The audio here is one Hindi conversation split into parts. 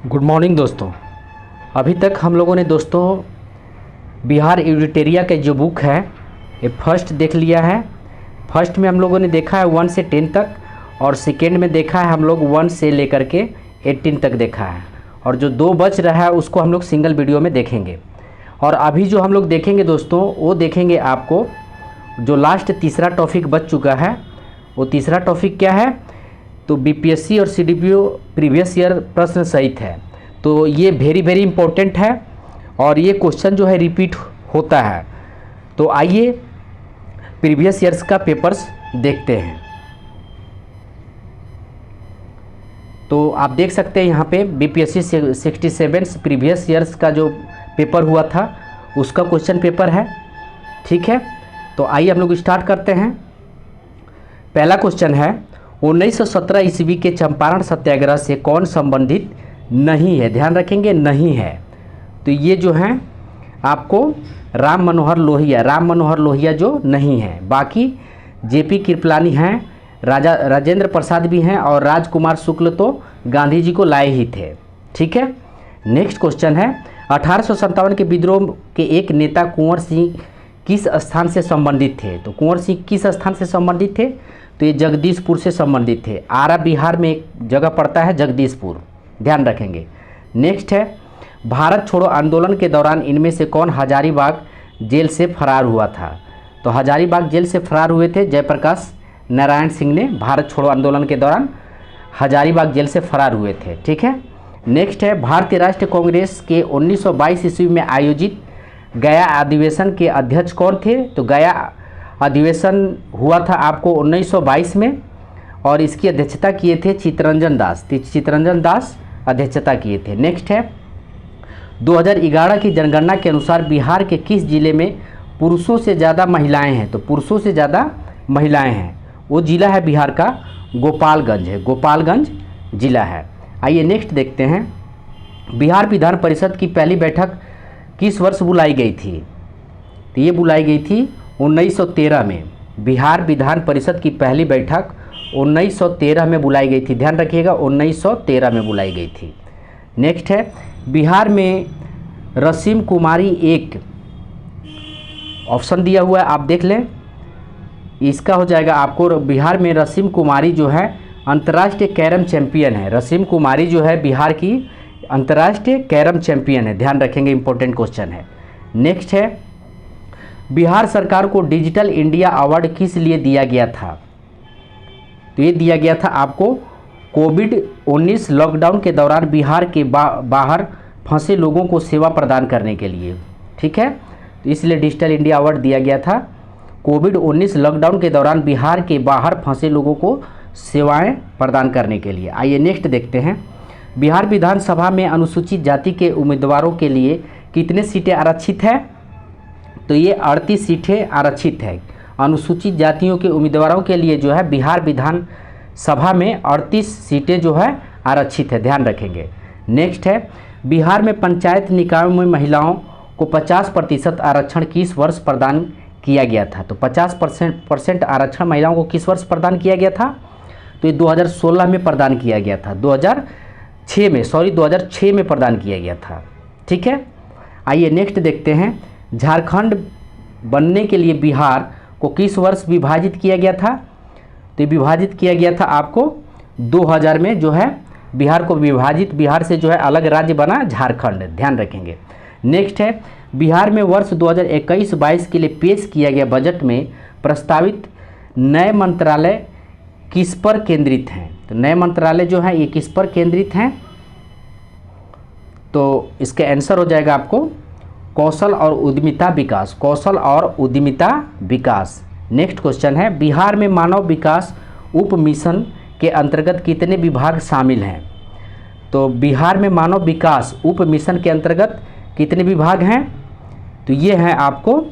गुड मॉर्निंग दोस्तों। अभी तक हम लोगों ने दोस्तों बिहार एडिटोरिया के जो बुक है ये फर्स्ट देख लिया है। फर्स्ट में हम लोगों ने देखा है 1 से 10 तक, और सेकेंड में देखा है हम लोग 1 से लेकर के 18 तक देखा है, और जो 2 बच रहा है उसको हम लोग सिंगल वीडियो में देखेंगे। और अभी जो हम लोग देखेंगे दोस्तों वो देखेंगे आपको जो लास्ट तीसरा टॉपिक बच चुका है। वो तीसरा टॉपिक क्या है? तो बीपीएससी और सीडीपीओ प्रीवियस ईयर प्रश्न सहित है। तो ये वेरी वेरी इंपॉर्टेंट है और ये क्वेश्चन जो है रिपीट होता है। तो आइए प्रीवियस ईयर्स का पेपर्स देखते हैं। तो आप देख सकते हैं यहाँ पे बीपीएससी 67 प्रीवियस ईयर्स का जो पेपर हुआ था उसका क्वेश्चन पेपर है। ठीक है, तो आइए हम लोग स्टार्ट करते हैं। पहला क्वेश्चन है 1917 ईस्वी के चंपारण सत्याग्रह से कौन संबंधित नहीं है? ध्यान रखेंगे, नहीं है। तो ये जो है आपको राम मनोहर लोहिया जो नहीं है। बाकी जेपी कृपलानी हैं, राजेंद्र प्रसाद भी हैं, और राजकुमार शुक्ल तो गांधी जी को लाए ही थे। ठीक है, नेक्स्ट क्वेश्चन है 1857 के विद्रोह के एक नेता कुंवर सिंह किस स्थान से संबंधित थे? तो कुंवर सिंह किस स्थान से संबंधित थे? तो ये जगदीशपुर से संबंधित थे। आरा बिहार में एक जगह पड़ता है जगदीशपुर, ध्यान रखेंगे। नेक्स्ट है भारत छोड़ो आंदोलन के दौरान इनमें से कौन हजारीबाग जेल से फरार हुआ था? तो हजारीबाग जेल से फरार हुए थे जयप्रकाश नारायण सिंह ने भारत छोड़ो आंदोलन के दौरान हजारीबाग जेल से फरार हुए थे। ठीक है, नेक्स्ट है भारतीय राष्ट्रीय कांग्रेस के 1922 ईस्वी में आयोजित गया अधिवेशन के अध्यक्ष कौन थे? तो गया अधिवेशन हुआ था आपको 1922 में, और इसकी अध्यक्षता किए थे चित्तरंजन दास अध्यक्षता किए थे। नेक्स्ट है 2011 की जनगणना के अनुसार बिहार के किस जिले में पुरुषों से ज़्यादा महिलाएं हैं? तो पुरुषों से ज़्यादा महिलाएं हैं, वो जिला है बिहार का गोपालगंज जिला है। आइए नेक्स्ट देखते हैं बिहार विधान परिषद की पहली बैठक किस वर्ष बुलाई गई थी? तो ये बुलाई गई थी 1913 में। बिहार विधान परिषद की पहली बैठक 1913 में बुलाई गई थी। ध्यान रखिएगा, 1913 में बुलाई गई थी। नेक्स्ट है बिहार में रसीम कुमारी एक ऑप्शन दिया हुआ है, आप देख लें। इसका हो जाएगा आपको बिहार में रसीम कुमारी जो है अंतर्राष्ट्रीय कैरम चैंपियन है। रसीम कुमारी जो है बिहार की अंतर्राष्ट्रीय कैरम चैंपियन है, ध्यान रखेंगे, इंपॉर्टेंट क्वेश्चन है। नेक्स्ट है बिहार सरकार को डिजिटल इंडिया अवार्ड किस लिए दिया गया था? तो ये दिया गया था आपको कोविड-19 लॉकडाउन के दौरान बिहार के बाहर फंसे लोगों को सेवा प्रदान करने के लिए। ठीक है, तो इसलिए डिजिटल इंडिया अवार्ड दिया गया था कोविड-19 लॉकडाउन के दौरान बिहार के बाहर फंसे लोगों को सेवाएं प्रदान करने के लिए। आइए नेक्स्ट देखते हैं बिहार विधानसभा में अनुसूचित जाति के उम्मीदवारों के लिए कितने सीटें आरक्षित है? तो ये 38 सीटें आरक्षित है। अनुसूचित जातियों के उम्मीदवारों के लिए जो है बिहार विधान सभा में 38 सीटें जो है आरक्षित है, ध्यान रखेंगे। नेक्स्ट है बिहार में पंचायत निकायों में महिलाओं को 50% आरक्षण किस वर्ष प्रदान किया गया था? तो 50% आरक्षण महिलाओं को किस वर्ष प्रदान किया गया था? तो ये 2016 में प्रदान किया गया था, 2006 में प्रदान किया गया था। ठीक है, आइए नेक्स्ट देखते हैं झारखंड बनने के लिए बिहार को किस वर्ष विभाजित किया गया था? तो विभाजित किया गया था आपको 2000 में जो है बिहार को विभाजित, बिहार से जो है अलग राज्य बना झारखंड, ध्यान रखेंगे। नेक्स्ट है बिहार में वर्ष 2021-22 के लिए पेश किया गया बजट में प्रस्तावित नए मंत्रालय किस पर केंद्रित हैं? तो नए मंत्रालय जो है ये किस पर केंद्रित हैं? तो इसका आंसर हो जाएगा आपको कौशल और उद्यमिता विकास। नेक्स्ट क्वेश्चन है बिहार में मानव विकास उप मिशन के अंतर्गत कितने विभाग शामिल हैं? तो बिहार में मानव विकास उप मिशन के अंतर्गत कितने विभाग हैं? तो ये हैं आपको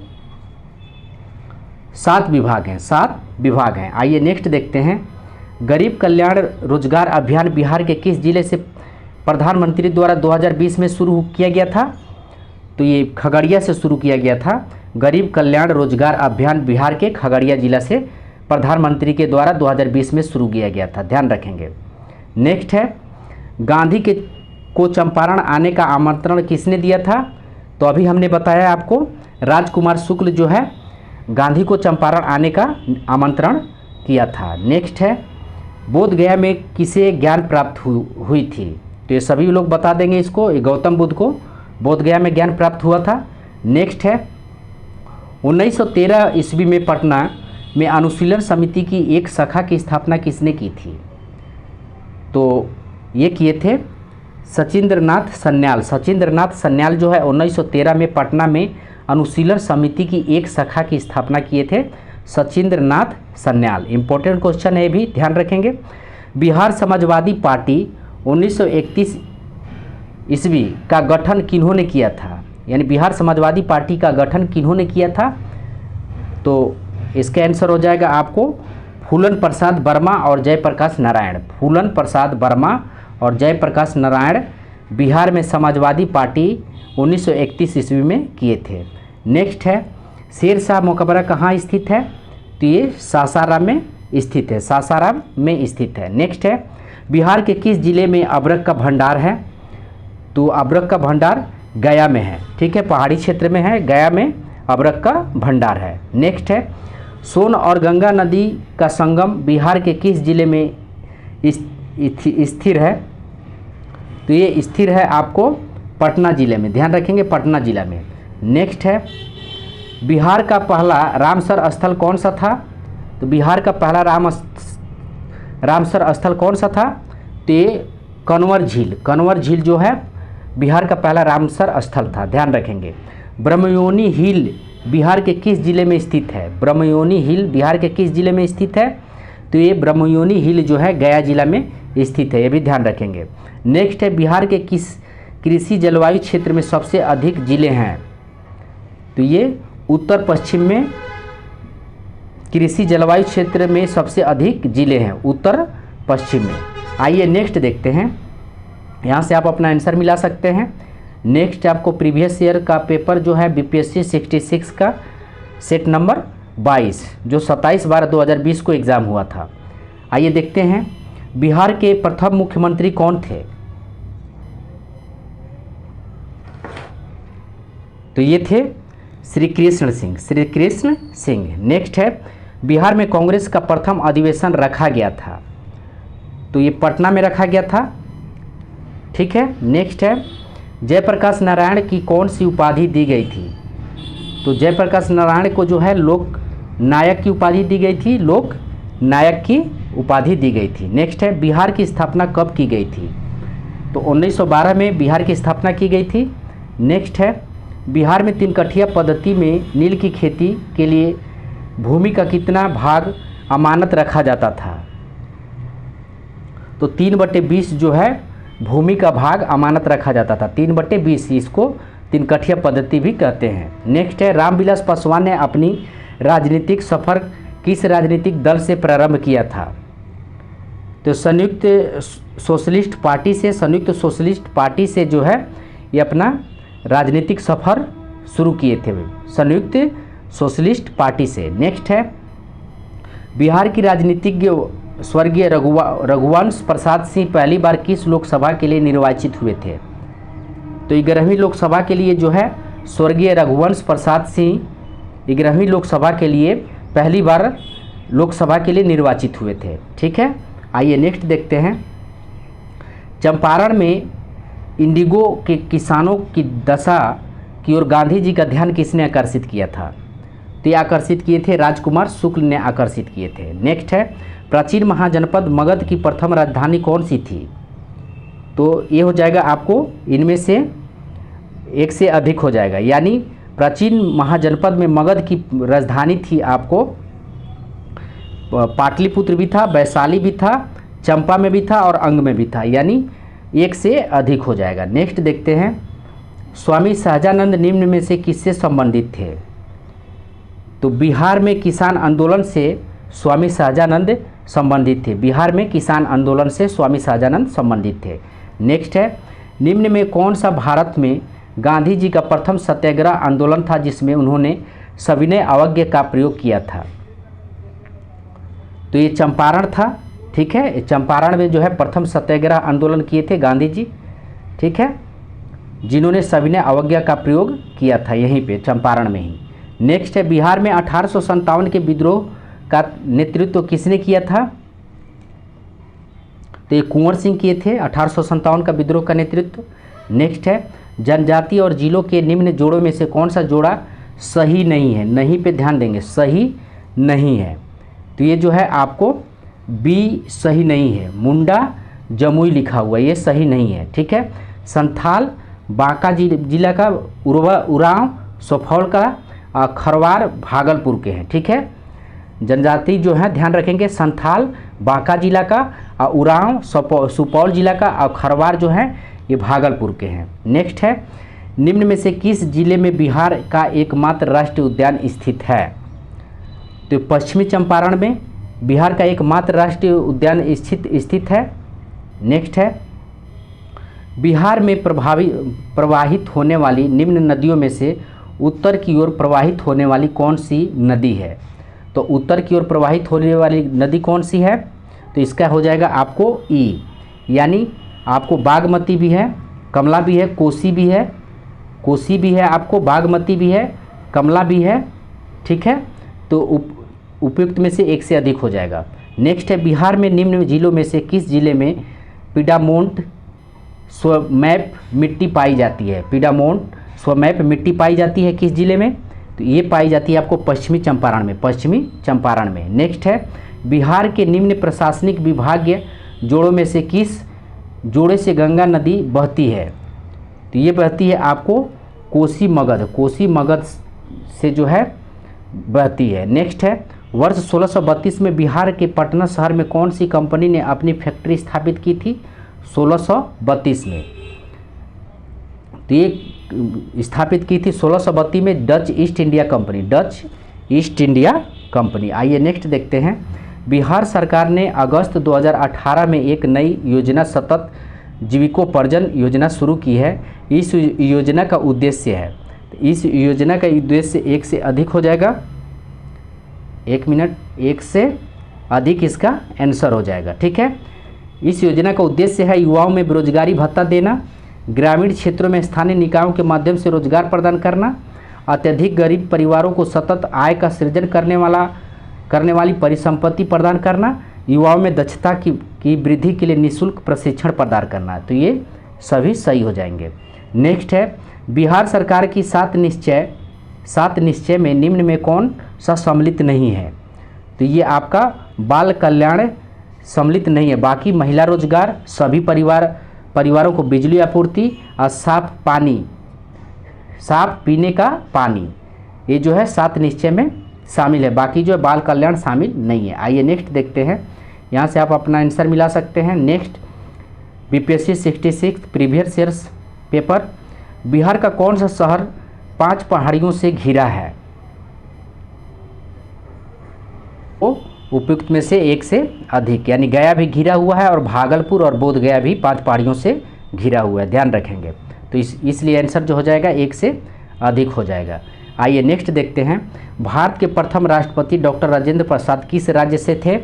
7 विभाग हैं। आइए नेक्स्ट देखते हैं गरीब कल्याण रोजगार अभियान बिहार के किस जिले से प्रधानमंत्री द्वारा 2020 में शुरू किया गया था? तो ये खगड़िया से शुरू किया गया था। गरीब कल्याण रोजगार अभियान बिहार के खगड़िया जिला से प्रधानमंत्री के द्वारा 2020 में शुरू किया गया था, ध्यान रखेंगे। नेक्स्ट है गांधी के को चंपारण आने का आमंत्रण किसने दिया था? तो अभी हमने बताया आपको, राजकुमार शुक्ल जो है गांधी को चंपारण आने का आमंत्रण किया था। नेक्स्ट है, बोध गया में किसे ज्ञान प्राप्त हुई थी? तो ये सभी लोग बता देंगे इसको, ये गौतम बुद्ध को बोध गया में ज्ञान प्राप्त हुआ था। नेक्स्ट है, 1913 ईस्वी में पटना में अनुशीलन समिति की एक शाखा की स्थापना किसने की थी? तो ये किए थे सचिंद्रनाथ सन्याल। सचिंद्रनाथ सन्याल जो है 1913 में पटना में अनुशीलन समिति की एक शाखा की स्थापना किए थे सचिंद्रनाथ सन्याल। इम्पोर्टेंट क्वेश्चन है, भी ध्यान रखेंगे। बिहार समाजवादी पार्टी 1931 ईस्वी का गठन किन्होंने किया था? यानी बिहार समाजवादी पार्टी का गठन किन्होंने किया था? तो इसका आंसर हो जाएगा आपको फूलन प्रसाद वर्मा और जयप्रकाश नारायण। फूलन प्रसाद वर्मा और जयप्रकाश नारायण बिहार में समाजवादी पार्टी 1931 ईस्वी में किए थे। नेक्स्ट है, शेर शाह मकबरा कहाँ स्थित है? तो ये सासाराम में स्थित है, सासाराम में स्थित है। नेक्स्ट है, बिहार के किस जिले में अबरक का भंडार है? तो अबरक का भंडार गया में है, ठीक है, पहाड़ी क्षेत्र में है, गया में अबरक का भंडार है। नेक्स्ट है, सोन और गंगा नदी का संगम बिहार के किस जिले में स्थिर है? तो ये स्थिर है आपको पटना जिले में, ध्यान रखेंगे, पटना जिला में। नेक्स्ट है, बिहार का पहला रामसर स्थल कौन सा था? तो बिहार का पहला रामसर स्थल कौन सा था? तो ये कन्वर झील, कन्वर झील जो है बिहार का पहला रामसर स्थल था, ध्यान रखेंगे। ब्रह्मयोनी हिल बिहार के किस जिले में स्थित है? ब्रह्मयोनी हिल बिहार के किस जिले में स्थित है? तो ये ब्रह्मयोनी हिल जो है गया जिला में स्थित है, ये भी ध्यान रखेंगे। नेक्स्ट है, बिहार के किस कृषि जलवायु क्षेत्र में सबसे अधिक जिले हैं? तो ये उत्तर पश्चिम में कृषि जलवायु क्षेत्र में सबसे अधिक जिले हैं, उत्तर पश्चिम में। आइए नेक्स्ट देखते हैं, यहाँ से आप अपना आंसर मिला सकते हैं। नेक्स्ट आपको प्रीवियस ईयर का पेपर जो है बीपीएससी 66 का सेट नंबर 22 जो 27/12/2020 को एग्ज़ाम हुआ था। आइए देखते हैं, बिहार के प्रथम मुख्यमंत्री कौन थे? तो ये थे श्री कृष्ण सिंह, श्री कृष्ण सिंह। नेक्स्ट है, बिहार में कांग्रेस का प्रथम अधिवेशन रखा गया था? तो ये पटना में रखा गया था, ठीक है। नेक्स्ट है, जयप्रकाश नारायण की कौन सी उपाधि दी गई थी? तो जयप्रकाश नारायण को जो है लोक नायक की उपाधि दी गई थी, लोक नायक की उपाधि दी गई थी। नेक्स्ट है, बिहार की स्थापना कब की गई थी? तो 1912 में बिहार की स्थापना की गई थी। नेक्स्ट है, बिहार में 3 कठिया पद्धति में नील की खेती के लिए भूमि का कितना भाग अमानत रखा जाता था? तो 3/20 जो है भूमि का भाग अमानत रखा जाता था, 3/20, इसको 3 कठिया पद्धति भी कहते हैं। नेक्स्ट है, रामविलास पासवान ने अपनी राजनीतिक सफ़र किस राजनीतिक दल से प्रारंभ किया था? तो संयुक्त सोशलिस्ट पार्टी से जो है ये अपना राजनीतिक सफ़र शुरू किए थे, संयुक्त सोशलिस्ट पार्टी से। नेक्स्ट है, बिहार की राजनीतिज्ञ स्वर्गीय रघुवंश प्रसाद सिंह पहली बार किस लोकसभा के लिए निर्वाचित हुए थे? तो 11वीं लोकसभा के लिए जो है स्वर्गीय रघुवंश प्रसाद सिंह 11वीं लोकसभा के लिए पहली बार लोकसभा के लिए निर्वाचित हुए थे, ठीक है। आइए नेक्स्ट देखते हैं, चंपारण में इंडिगो के किसानों की दशा की ओर गांधी जी का ध्यान किसने आकर्षित किया था? तो ये आकर्षित किए थे राजकुमार शुक्ल ने आकर्षित किए थे। नेक्स्ट है, प्राचीन महाजनपद मगध की प्रथम राजधानी कौन सी थी? तो ये हो जाएगा आपको इनमें से एक से अधिक हो जाएगा, यानी प्राचीन महाजनपद में मगध की राजधानी थी आपको पाटलिपुत्र भी था, वैशाली भी था, चंपा में भी था और अंग में भी था, यानी एक से अधिक हो जाएगा। नेक्स्ट देखते हैं, स्वामी सहजानंद निम्न में से किससे संबंधित थे? तो बिहार में किसान आंदोलन से स्वामी सहजानंद संबंधित थे, बिहार में किसान आंदोलन से स्वामी सहजानंद संबंधित थे। नेक्स्ट है, निम्न में कौन सा भारत में गांधी जी का प्रथम सत्याग्रह आंदोलन था जिसमें उन्होंने सविनय अवज्ञा का प्रयोग किया था? तो ये चंपारण था, ठीक है, चंपारण में जो है प्रथम सत्याग्रह आंदोलन किए थे गांधी जी। ठीक है, जिन्होंने सविनय अवज्ञा का प्रयोग किया था यहीं पे चंपारण में ही। नेक्स्ट है, बिहार में 1857 के विद्रोह का नेतृत्व किसने किया था? तो ये कुंवर सिंह किए थे 1857 का विद्रोह का नेतृत्व। नेक्स्ट है, जनजाति और जिलों के निम्न जोड़ों में से कौन सा जोड़ा सही नहीं है? नहीं पे ध्यान देंगे, सही नहीं है। तो ये जो है आपको बी सही नहीं है, मुंडा जमुई लिखा हुआ, ये सही नहीं है। ठीक है, संथाल बांका जिला का, उरांव सुपौल का, खरवार भागलपुर के हैं। ठीक है, जनजाति जो है ध्यान रखेंगे, संथाल बांका जिला का, उरांव सुपौल जिला का, और खरवार जो है ये भागलपुर के हैं। नेक्स्ट है, निम्न में से किस जिले में बिहार का एकमात्र राष्ट्रीय उद्यान स्थित है? तो पश्चिमी चंपारण में बिहार का एकमात्र राष्ट्रीय उद्यान स्थित है। नेक्स्ट है, बिहार में प्रवाहित होने वाली निम्न नदियों में से उत्तर की ओर प्रवाहित होने वाली कौन सी नदी है? तो उत्तर की ओर प्रवाहित होने वाली नदी कौन सी है? तो इसका हो जाएगा आपको ई, यानी आपको बागमती भी है, कमला भी है, कोसी भी है आपको, बागमती भी है, कमला भी है। ठीक है, तो उपयुक्त में से एक से अधिक हो जाएगा। नेक्स्ट है, बिहार में निम्न जिलों में से किस जिले में पिडामोन्ट स्वमैप मिट्टी पाई जाती है? पिडामोन्ट स्वमैप मिट्टी पाई जाती है किस जिले में? तो ये पाई जाती है आपको पश्चिमी चंपारण में। नेक्स्ट है, बिहार के निम्न प्रशासनिक विभागीय जोड़ों में से किस जोड़े से गंगा नदी बहती है? तो ये बहती है आपको कोसी मगध से जो है बहती है। नेक्स्ट है, वर्ष 1632 में बिहार के पटना शहर में कौन सी कंपनी ने अपनी फैक्ट्री स्थापित की थी? 1632 में। तो ये स्थापित की थी 1632 में डच ईस्ट इंडिया कंपनी। आइए नेक्स्ट देखते हैं, बिहार सरकार ने अगस्त 2018 में एक नई योजना सतत जीविकोपार्जन योजना शुरू की है। इस योजना का उद्देश्य है, तो इस योजना का उद्देश्य एक से अधिक हो जाएगा, एक से अधिक इसका आंसर हो जाएगा। ठीक है, इस योजना का उद्देश्य है युवाओं में बेरोजगारी भत्ता देना, ग्रामीण क्षेत्रों में स्थानीय निकायों के माध्यम से रोजगार प्रदान करना, अत्यधिक गरीब परिवारों को सतत आय का सृजन करने वाली परिसंपत्ति प्रदान करना, युवाओं में दक्षता की वृद्धि के लिए निःशुल्क प्रशिक्षण प्रदान करना। तो ये सभी सही हो जाएंगे। नेक्स्ट है, बिहार सरकार की 7 निश्चय में निम्न में कौन सा सम्मिलित नहीं है? तो ये आपका बाल कल्याण सम्मिलित नहीं है, बाकी महिला रोजगार, सभी परिवारों को बिजली आपूर्ति और साफ पीने का पानी, ये जो है 7 निश्चय में शामिल है, बाकी जो है बाल कल्याण शामिल नहीं है। आइए नेक्स्ट देखते हैं, यहाँ से आप अपना आंसर मिला सकते हैं। Next, BPSC 66 previous years paper, Bihar का कौन सा शहर 5 पहाड़ियों से घिरा है? वो उपयुक्त में से एक से अधिक, यानी गया भी घिरा हुआ है और भागलपुर और बोध गया भी 5 पहाड़ियों से घिरा हुआ है, ध्यान रखेंगे। तो इसलिए आंसर जो हो जाएगा एक से अधिक हो जाएगा। आइए नेक्स्ट देखते हैं, भारत के प्रथम राष्ट्रपति डॉक्टर राजेंद्र प्रसाद किस राज्य से थे?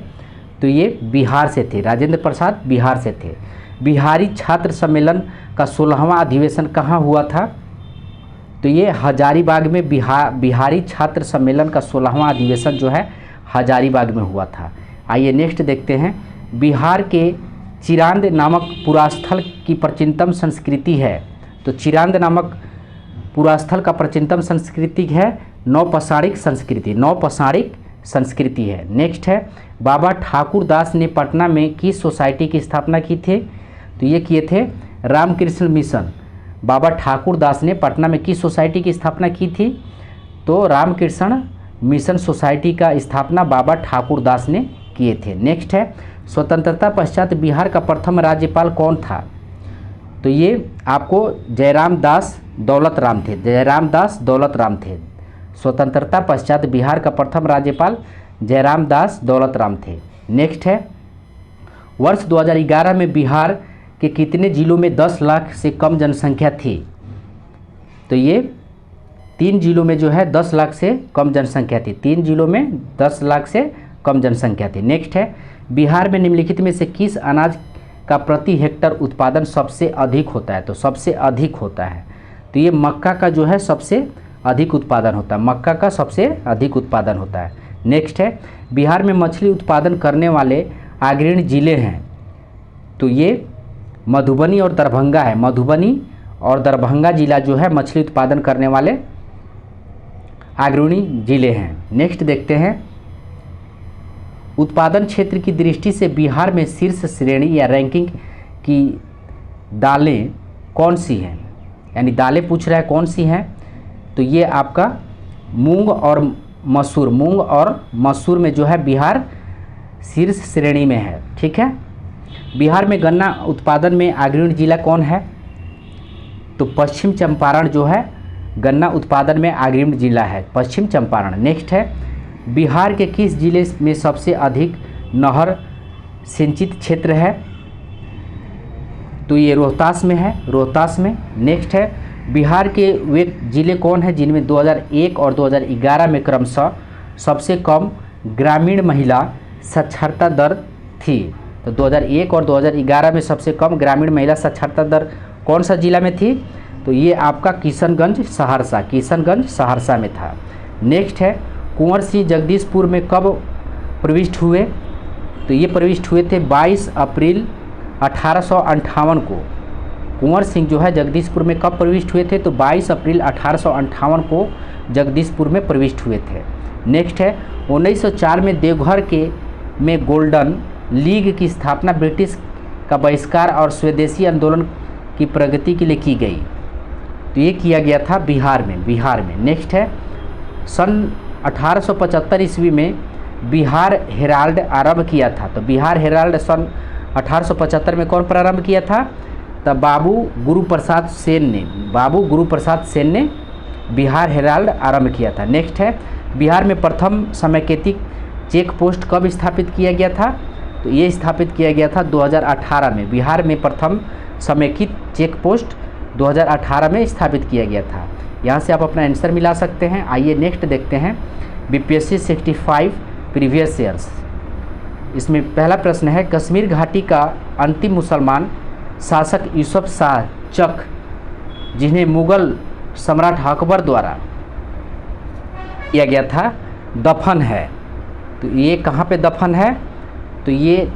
तो ये बिहार से थे, राजेंद्र प्रसाद बिहार से थे। बिहारी छात्र सम्मेलन का 16वां अधिवेशन कहाँ हुआ था? तो ये हजारीबाग में बिहारी छात्र सम्मेलन का 16वां अधिवेशन जो है हजारीबाग में हुआ था। आइए नेक्स्ट देखते हैं, बिहार के चिरांद नामक पुरास्थल की प्राचीनतम संस्कृति है? तो चिरांद नामक पुरास्थल का प्राचीनतम संस्कृति है नौपसारिक संस्कृति है। नेक्स्ट है, बाबा ठाकुर दास ने पटना में किस सोसाइटी की स्थापना की थी? तो ये किए थे रामकृष्ण मिशन। बाबा ठाकुर दास ने पटना में किस सोसाइटी की स्थापना की थी? तो रामकृष्ण मिशन सोसाइटी का स्थापना बाबा ठाकुर दास ने किए थे। नेक्स्ट है, स्वतंत्रता पश्चात बिहार का प्रथम राज्यपाल कौन था? तो ये आपको जयराम दास दौलत राम थे। स्वतंत्रता पश्चात बिहार का प्रथम राज्यपाल जयराम दास दौलत राम थे। नेक्स्ट है, वर्ष 2011 में बिहार के कितने जिलों में 10 लाख से कम जनसंख्या थी? तो ये 3 जिलों में जो है 10 लाख से कम जनसंख्या थी, 3 जिलों में 10 लाख से कम जनसंख्या थी। नेक्स्ट है, बिहार में निम्नलिखित में से किस अनाज का प्रति हेक्टर उत्पादन सबसे अधिक होता है? तो सबसे अधिक होता है, तो ये मक्का का जो है सबसे अधिक उत्पादन होता है, मक्का का सबसे अधिक उत्पादन होता है। नेक्स्ट है, बिहार में मछली उत्पादन करने वाले अग्रणी जिले हैं? तो ये मधुबनी और दरभंगा है, मधुबनी और दरभंगा जिला जो है मछली उत्पादन करने वाले अग्रणी जिले हैं। नेक्स्ट देखते हैं, उत्पादन क्षेत्र की दृष्टि से बिहार में शीर्ष श्रेणी या रैंकिंग की दालें कौन सी हैं? यानी दालें पूछ रहा है कौन सी हैं, तो ये आपका मूंग और मसूर, मूंग और मसूर में जो है बिहार शीर्ष श्रेणी में है। ठीक है, बिहार में गन्ना उत्पादन में अग्रणी जिला कौन है? तो पश्चिम चंपारण जो है गन्ना उत्पादन में अग्रणी जिला है, पश्चिम चंपारण। नेक्स्ट है, बिहार के किस जिले में सबसे अधिक नहर सिंचित क्षेत्र है? तो ये रोहतास में है, रोहतास में। नेक्स्ट है, बिहार के वे जिले कौन हैं जिनमें 2001 और 2011 में क्रमशः सबसे कम ग्रामीण महिला साक्षरता दर थी? तो 2001 और 2011 में सबसे कम ग्रामीण महिला साक्षरता दर कौन सा जिला में थी? तो ये आपका किशनगंज सहरसा, किशनगंज सहरसा में था। नेक्स्ट है, कुंवर सिंह जगदीशपुर में कब प्रविष्ट हुए? तो ये प्रविष्ट हुए थे 22 अप्रैल 1858 को। कुंवर सिंह जो है जगदीशपुर में कब प्रविष्ट हुए थे? तो 22 अप्रैल 1858 को जगदीशपुर में प्रविष्ट हुए थे। नेक्स्ट है, 1904 में देवघर में गोल्डन लीग की स्थापना ब्रिटिश का बहिष्कार और स्वदेशी आंदोलन की प्रगति के लिए की गई? तो ये किया गया था बिहार में। नेक्स्ट है, सन 1875 ईस्वी में बिहार हेराल्ड आरंभ किया था? तो बिहार हेराल्ड सन 1875 में कौन प्रारंभ किया था? तब बाबू गुरु प्रसाद सेन ने बिहार हेराल्ड आरंभ किया था। नेक्स्ट है, बिहार में प्रथम समेकित चेक पोस्ट कब स्थापित किया गया था? तो ये स्थापित किया गया था 2018 में। बिहार में प्रथम समेकित चेक पोस्ट 2018 में स्थापित किया गया था। यहाँ से आप अपना आंसर मिला सकते हैं। आइए नेक्स्ट देखते हैं, बीपीएससी 65 प्रीवियस ईयर्स। इसमें पहला प्रश्न है, कश्मीर घाटी का अंतिम मुसलमान शासक यूसुफ शाह चक, जिन्हें मुगल सम्राट अकबर द्वारा किया गया था, दफन है? तो ये कहाँ पे दफन है? तो ये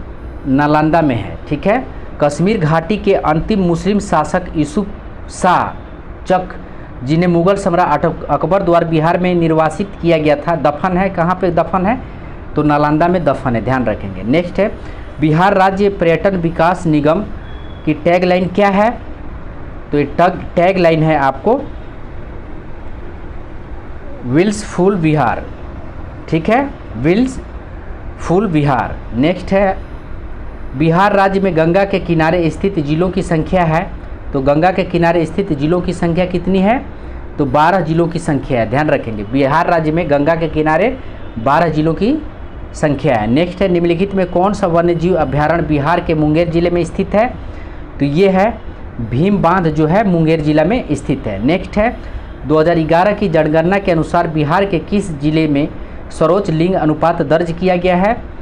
नालंदा में है। ठीक है, कश्मीर घाटी के अंतिम मुस्लिम शासक यूसुफ शाह चक, जिन्हें मुगल सम्राट अकबर द्वारा बिहार में निर्वासित किया गया था, दफन है? कहाँ पे दफन है? तो नालंदा में दफन है, ध्यान रखेंगे। नेक्स्ट है, बिहार राज्य पर्यटन विकास निगम की टैगलाइन क्या है? तो ये टैगलाइन है आपको व्हील्स फुल बिहार। ठीक है, व्हील्स फुल बिहार। नेक्स्ट है, बिहार राज्य में गंगा के किनारे स्थित जिलों की संख्या है? तो गंगा के किनारे स्थित जिलों की संख्या कितनी है? तो 12 जिलों की संख्या है, ध्यान रखेंगे। बिहार राज्य में गंगा के किनारे 12 जिलों की संख्या है। नेक्स्ट है, निम्नलिखित में कौन सा वन्यजीव अभ्यारण्य बिहार के मुंगेर जिले में स्थित है? तो ये है भीम बांध जो है मुंगेर जिला में स्थित है। नेक्स्ट है, 2011 की जनगणना के अनुसार बिहार के किस जिले में सर्वोच्च लिंग अनुपात दर्ज किया गया है?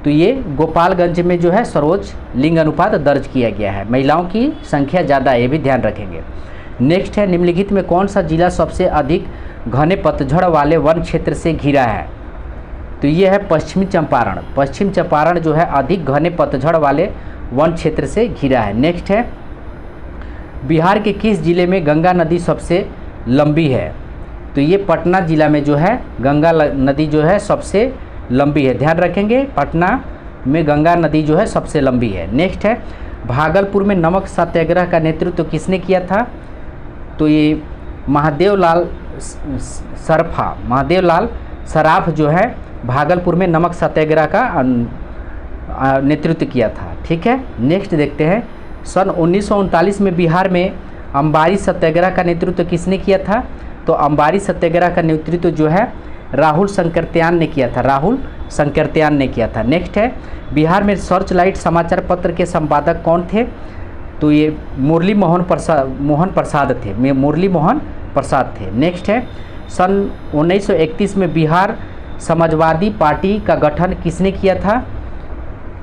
तो ये गोपालगंज में जो है सर्वोच्च लिंग अनुपात दर्ज किया गया है। महिलाओं की संख्या ज़्यादा है, ये भी ध्यान रखेंगे। नेक्स्ट है, निम्नलिखित में कौन सा जिला सबसे अधिक घने पतझड़ वाले वन क्षेत्र से घिरा है? तो ये है पश्चिमी चंपारण। पश्चिम चंपारण जो है अधिक घने पतझड़ वाले वन क्षेत्र से घिरा है। नेक्स्ट है, बिहार के किस जिले में गंगा नदी सबसे लंबी है? तो ये पटना जिला में जो है गंगा नदी जो है सबसे लंबी है, ध्यान रखेंगे। पटना में गंगा नदी जो है सबसे लंबी है। नेक्स्ट है, भागलपुर में नमक सत्याग्रह का नेतृत्व किसने किया था? तो ये महादेव लाल सराफ जो है भागलपुर में नमक सत्याग्रह का नेतृत्व किया था। ठीक है, नेक्स्ट देखते हैं, सन 1939 में बिहार में अंबारी सत्याग्रह का नेतृत्व किसने किया था? तो अंबारी सत्याग्रह का नेतृत्व जो है राहुल संकरत्यान ने किया था। नेक्स्ट है, बिहार में सर्च लाइट समाचार पत्र के संपादक कौन थे? तो ये मुरली मोहन प्रसाद थे। नेक्स्ट है, सन 1931 में बिहार समाजवादी पार्टी का गठन किसने किया था?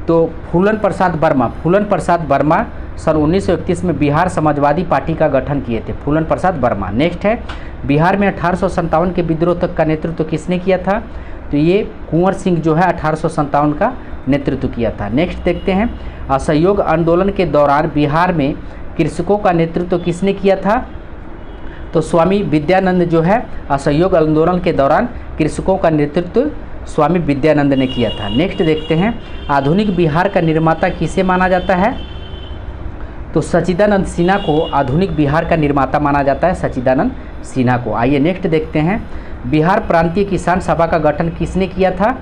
तो फूलन प्रसाद वर्मा सन 1931 में बिहार समाजवादी पार्टी का गठन किए थे, फूलन प्रसाद वर्मा। नेक्स्ट है, बिहार में 1857 के विद्रोह तक का नेतृत्व किसने किया था? तो ये कुंवर सिंह जो है 1857 का नेतृत्व किया था। नेक्स्ट देखते हैं, असहयोग आंदोलन के दौरान बिहार में कृषकों का नेतृत्व किसने किया था? तो स्वामी विद्यानंद जो है असहयोग आंदोलन के दौरान कृषकों का नेतृत्व स्वामी विद्यानंद ने किया था। नेक्स्ट देखते हैं, आधुनिक बिहार का निर्माता किसे माना जाता है? तो सच्चिदानंद सिन्हा को आधुनिक बिहार का निर्माता माना जाता है, सच्चिदानंद सिन्हा को। आइए नेक्स्ट देखते हैं, बिहार प्रांतीय किसान सभा का गठन किसने किया था?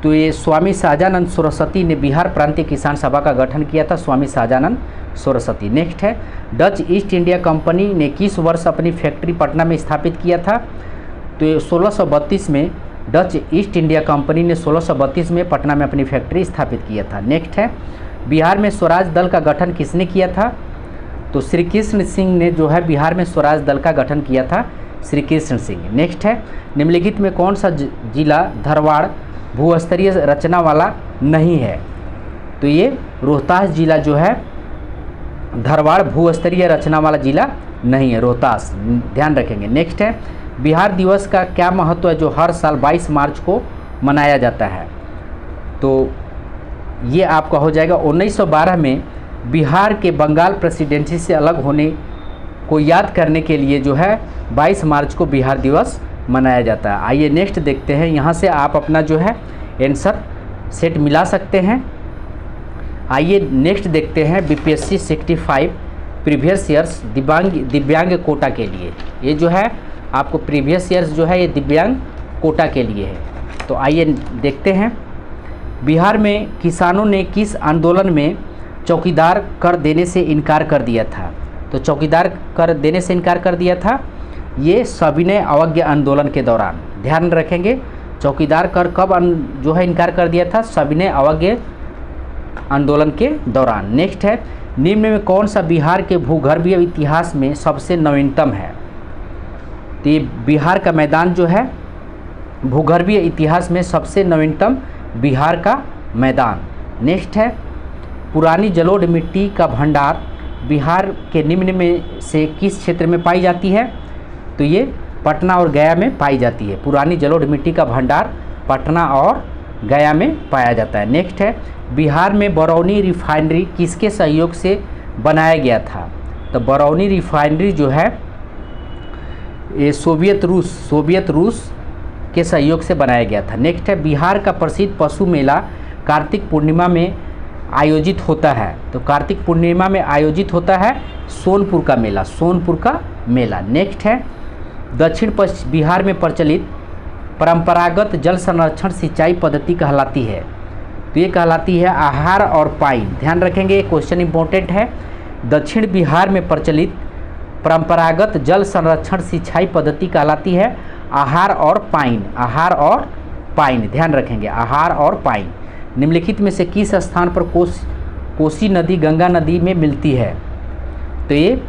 तो ये स्वामी सहजानंद सरस्वती ने बिहार प्रांतीय किसान सभा का गठन किया था, स्वामी सहजानंद सरस्वती। नेक्स्ट है, डच ईस्ट इंडिया कंपनी ने किस वर्ष अपनी फैक्ट्री पटना में स्थापित किया था? तो ये 1632 में डच ईस्ट इंडिया कंपनी ने 1632 में पटना में अपनी फैक्ट्री स्थापित किया था। नेक्स्ट है, बिहार में स्वराज दल का गठन किसने किया था? तो श्री कृष्ण सिंह ने जो है बिहार में स्वराज दल का गठन किया था, श्री कृष्ण सिंह। नेक्स्ट है, निम्नलिखित में कौन सा जिला धारवाड़ भूस्तरीय रचना वाला नहीं है? तो ये रोहतास जिला जो है धारवाड़ भूस्तरीय रचना वाला जिला नहीं है, रोहतास, ध्यान रखेंगे। नेक्स्ट है, बिहार दिवस का क्या महत्व है जो हर साल 22 मार्च को मनाया जाता है? तो ये आपका हो जाएगा 1912 में बिहार के बंगाल प्रेसिडेंसी से अलग होने को याद करने के लिए जो है 22 मार्च को बिहार दिवस मनाया जाता है। आइए नेक्स्ट देखते हैं, यहाँ से आप अपना जो है आंसर सेट मिला सकते हैं। आइए नेक्स्ट देखते हैं, बीपीएससी 65 प्रीवियस ईयर्स दिव्यांग कोटा के लिए, ये जो है आपको प्रीवियस ईयर्स जो है ये दिव्यांग कोटा के लिए है। तो आइए देखते हैं, बिहार में किसानों ने किस आंदोलन में चौकीदार कर देने से इनकार कर दिया था? तो चौकीदार कर देने से इनकार कर दिया था ये सविनय अवज्ञा आंदोलन के दौरान, ध्यान रखेंगे। चौकीदार कर कब जो है इनकार कर दिया था? सविनय अवज्ञा आंदोलन के दौरान। नेक्स्ट है, निम्न में कौन सा बिहार के भूगर्भीय इतिहास में सबसे नवीनतम है? तो ये बिहार का मैदान जो है भूगर्भीय इतिहास में सबसे नवीनतम बिहार का मैदान। नेक्स्ट है, पुरानी जलोढ़ मिट्टी का भंडार बिहार के निम्न में से किस क्षेत्र में पाई जाती है? तो ये पटना और गया में पाई जाती है। पुरानी जलोढ़ मिट्टी का भंडार पटना और गया में पाया जाता है। नेक्स्ट है, बिहार में बरौनी रिफाइनरी किसके सहयोग से बनाया गया था? तो बरौनी रिफाइनरी जो है ये सोवियत रूस के सहयोग से बनाया गया था। नेक्स्ट है, बिहार का प्रसिद्ध पशु मेला कार्तिक पूर्णिमा में आयोजित होता है। तो कार्तिक पूर्णिमा में आयोजित होता है सोनपुर का मेला। नेक्स्ट है, दक्षिण पश्चिम बिहार में प्रचलित परंपरागत जल संरक्षण सिंचाई पद्धति कहलाती है? तो ये कहलाती है आहार और पाइन। ध्यान रखेंगे, क्वेश्चन इंपॉर्टेंट है। दक्षिण बिहार में प्रचलित परंपरागत जल संरक्षण सिंचाई पद्धति कहलाती है आहार और पाइन, ध्यान रखेंगे, आहार और पाइन। निम्नलिखित में से किस स्थान पर कोसी नदी गंगा नदी में मिलती है? तो ये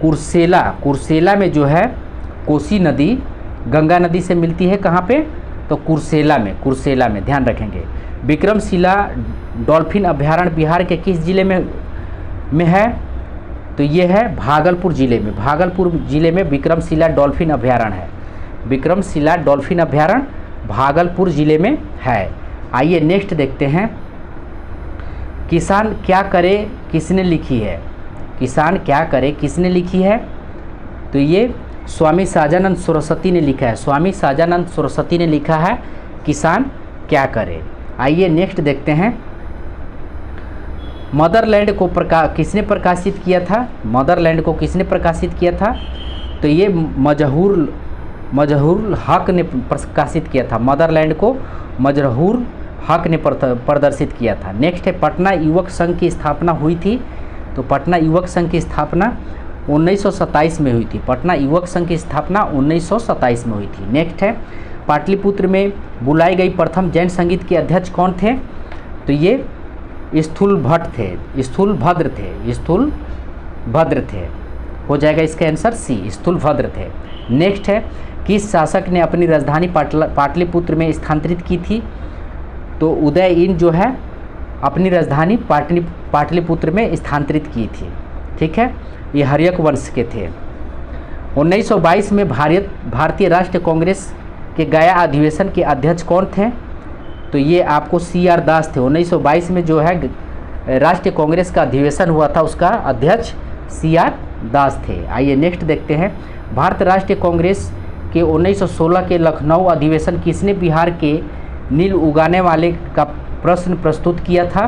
कुर्सेला में जो है कोसी नदी गंगा नदी से मिलती है। कहाँ पे? तो कुर्सेला में, ध्यान रखेंगे। विक्रमशिला डॉल्फिन अभयारण्य बिहार के किस जिले में है? तो ये है भागलपुर जिले में विक्रमशिला डॉल्फिन अभयारण्य है। विक्रमशिला डॉल्फिन अभयारण्य भागलपुर जिले में है। आइए नेक्स्ट देखते हैं, किसान क्या करे किसने लिखी है? किसान क्या करे किसने लिखी है? तो ये स्वामी सहजानंद सरस्वती ने लिखा है। स्वामी सहजानंद सरस्वती ने लिखा है किसान क्या करे। आइए नेक्स्ट देखते हैं, मदरलैंड को किसने प्रकाशित किया था? मदरलैंड को किसने प्रकाशित किया था? तो ये मजहूर हक ने प्रकाशित किया था। मदरलैंड को मजहूर हक ने प्रदर्शित किया था। नेक्स्ट है, पटना युवक संघ की स्थापना हुई थी। तो पटना युवक संघ की स्थापना 1927 में हुई थी। पटना युवक संघ की स्थापना 1927 में हुई थी। नेक्स्ट है, पाटलिपुत्र में बुलाई गई प्रथम जैन संगीत के अध्यक्ष कौन थे? तो ये स्थूलभद्र थे। हो जाएगा इसका आंसर सी, स्थूलभद्र थे। नेक्स्ट है, किस शासक ने अपनी राजधानी पाटलिपुत्र में स्थानांतरित की थी? तो उदयीन जो है अपनी राजधानी पाटलिपुत्र में स्थानांतरित की थी। ठीक है, ये हर्यक वंश के थे। 1922 में भारतीय राष्ट्रीय कांग्रेस के गया अधिवेशन के अध्यक्ष कौन थे? तो ये आपको CR दास थे। 1922 में जो है राष्ट्रीय कांग्रेस का अधिवेशन हुआ था, उसका अध्यक्ष CR दास थे। आइए नेक्स्ट देखते हैं। भारत राष्ट्रीय कांग्रेस के 1916 के लखनऊ अधिवेशन किसने बिहार के नील उगाने वाले का प्रश्न प्रस्तुत किया था?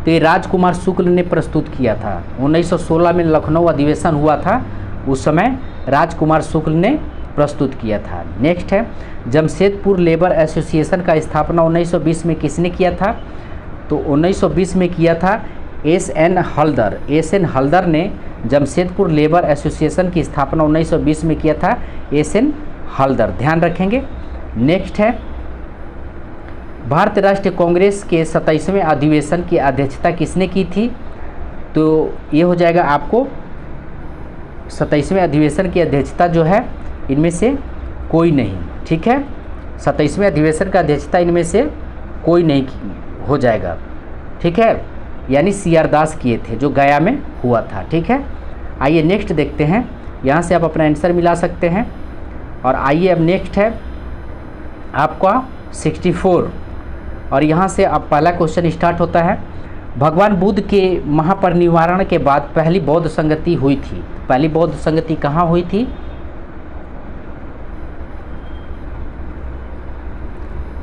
तो ये राजकुमार शुक्ल ने प्रस्तुत किया था। 1916 में लखनऊ अधिवेशन हुआ था, उस समय राजकुमार शुक्ल ने प्रस्तुत किया था। नेक्स्ट है, जमशेदपुर लेबर एसोसिएशन का स्थापना 1920 में किसने किया था? तो 1920 में किया था SN हल्दर। SN हल्दर ने जमशेदपुर लेबर एसोसिएशन की स्थापना 1920 में किया था, SN हल्दर, ध्यान रखेंगे। नेक्स्ट है, भारतीय राष्ट्रीय कांग्रेस के 27वें अधिवेशन की अध्यक्षता किसने की थी? तो ये हो जाएगा आपको 27वें अधिवेशन की अध्यक्षता जो है इनमें से कोई नहीं। ठीक है, 27वें अधिवेशन का अध्यक्षता इनमें से कोई नहीं हो जाएगा। ठीक है, यानी CR दास किए थे, जो गया में हुआ था। ठीक है, आइए नेक्स्ट देखते हैं। यहाँ से आप अपना आंसर मिला सकते हैं। और आइए अब नेक्स्ट है आपका 64, और यहाँ से अब पहला क्वेश्चन स्टार्ट होता है। भगवान बुद्ध के महापरिनिर्वाण के बाद पहली बौद्ध संगति हुई थी। पहली बौद्ध संगति कहाँ हुई थी?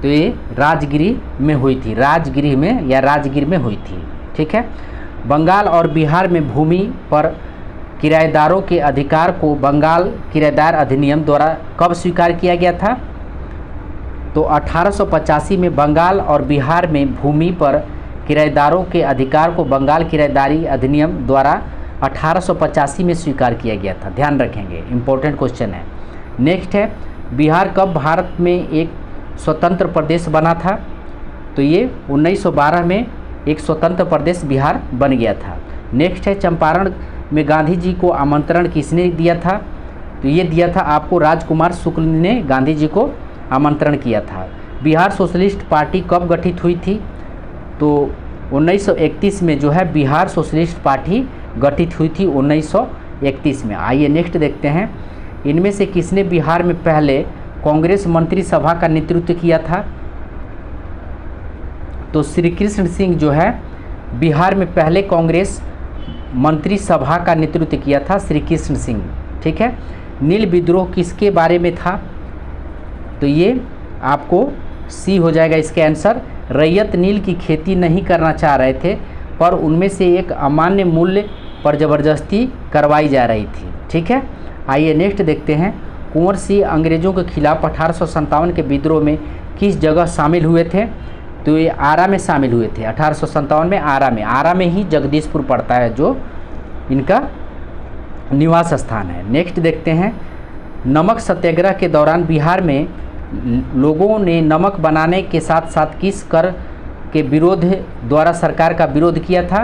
तो ये राजगिरी में हुई थी, राजगिरी में या राजगीर में हुई थी। ठीक है, बंगाल और बिहार में भूमि पर किराएदारों के अधिकार को बंगाल किराएदार अधिनियम द्वारा कब स्वीकार किया गया था? तो 1885 में बंगाल और बिहार में भूमि पर किराएदारों के अधिकार को बंगाल किराएदारी अधिनियम द्वारा 1885 में स्वीकार किया गया था, ध्यान रखेंगे, इंपॉर्टेंट क्वेश्चन है। नेक्स्ट है, बिहार कब भारत में एक स्वतंत्र प्रदेश बना था? तो ये 1912 में एक स्वतंत्र प्रदेश बिहार बन गया था। नेक्स्ट है, चंपारण में गांधी जी को आमंत्रण किसने दिया था? तो ये दिया था आपको राजकुमार शुक्ल ने गांधी जी को आमंत्रण किया था। बिहार सोशलिस्ट पार्टी कब गठित हुई थी? तो 1931 में जो है बिहार सोशलिस्ट पार्टी गठित हुई थी 1931 में। आइए नेक्स्ट देखते हैं, इनमें से किसने बिहार में पहले कांग्रेस मंत्री सभा का नेतृत्व किया था? तो श्री कृष्ण सिंह जो है बिहार में पहले कांग्रेस मंत्री सभा का नेतृत्व किया था, श्री कृष्ण सिंह। ठीक है, नील विद्रोह किसके बारे में था? तो ये आपको C हो जाएगा इसके आंसर। रैयत नील की खेती नहीं करना चाह रहे थे, पर उनमें से एक अमान्य मूल्य पर ज़बरदस्ती करवाई जा रही थी। ठीक है, आइए नेक्स्ट देखते हैं। कुंवर सिंह अंग्रेज़ों के खिलाफ 1857 के विद्रोह में किस जगह शामिल हुए थे? तो ये आरा में शामिल हुए थे। 1857 में आरा में ही जगदीशपुर पड़ता है जो इनका निवास स्थान है। नेक्स्ट देखते हैं, नमक सत्याग्रह के दौरान बिहार में लोगों ने नमक बनाने के साथ साथ किस कर के विरोध द्वारा सरकार का विरोध किया था?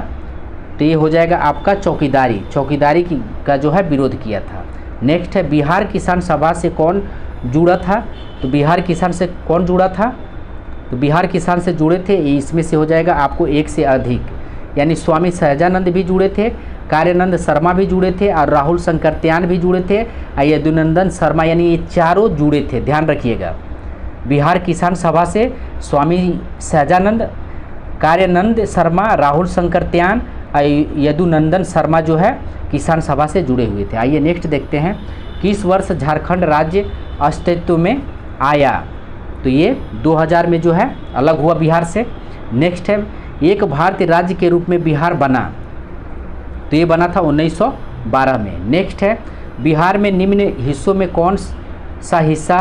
तो ये हो जाएगा आपका चौकीदारी का जो है विरोध किया था। नेक्स्ट है, बिहार किसान सभा से कौन जुड़ा था? तो बिहार किसान से कौन जुड़ा था? तो बिहार किसान से जुड़े थे, इसमें से हो जाएगा आपको एक से अधिक, यानी स्वामी सहजानंद भी जुड़े थे, कार्यानंद शर्मा भी जुड़े थे और राहुल शंकरत्यान भी जुड़े थे, यदुनंदन शर्मा, यानी ये चारों जुड़े थे, ध्यान रखिएगा। बिहार किसान सभा से स्वामी सहजानंद, कार्यानंद शर्मा, राहुल शंकरत्यान, यदुनंदन शर्मा जो है किसान सभा से जुड़े हुए थे। आइए नेक्स्ट देखते हैं, किस वर्ष झारखंड राज्य अस्तित्व में आया? तो ये 2000 में जो है अलग हुआ बिहार से। नेक्स्ट है, एक भारतीय राज्य के रूप में बिहार बना, तो ये बना था 1912 में। नेक्स्ट है, बिहार में निम्न हिस्सों में कौन सा हिस्सा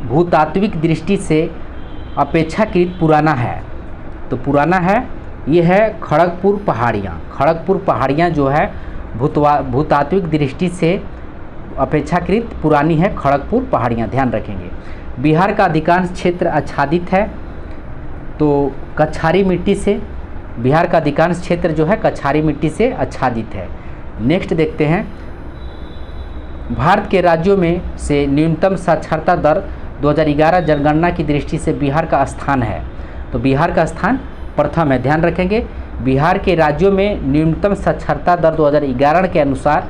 भूतात्विक दृष्टि से अपेक्षाकृत पुराना है? तो पुराना है, ये है खड़गपुर पहाड़ियाँ। खड़गपुर पहाड़ियाँ जो है भूतात्विक दृष्टि से अपेक्षाकृत पुरानी है खड़गपुर पहाड़ियाँ, ध्यान रखेंगे। बिहार का अधिकांश क्षेत्र आच्छादित है, तो कछारी मिट्टी से, बिहार का अधिकांश क्षेत्र जो है कछारी मिट्टी से आच्छादित है। नेक्स्ट देखते हैं, भारत के राज्यों में से न्यूनतम साक्षरता दर 2011 जनगणना की दृष्टि से बिहार का स्थान है? तो बिहार का स्थान प्रथम है, ध्यान रखेंगे। बिहार के राज्यों में न्यूनतम साक्षरता दर 2011 के अनुसार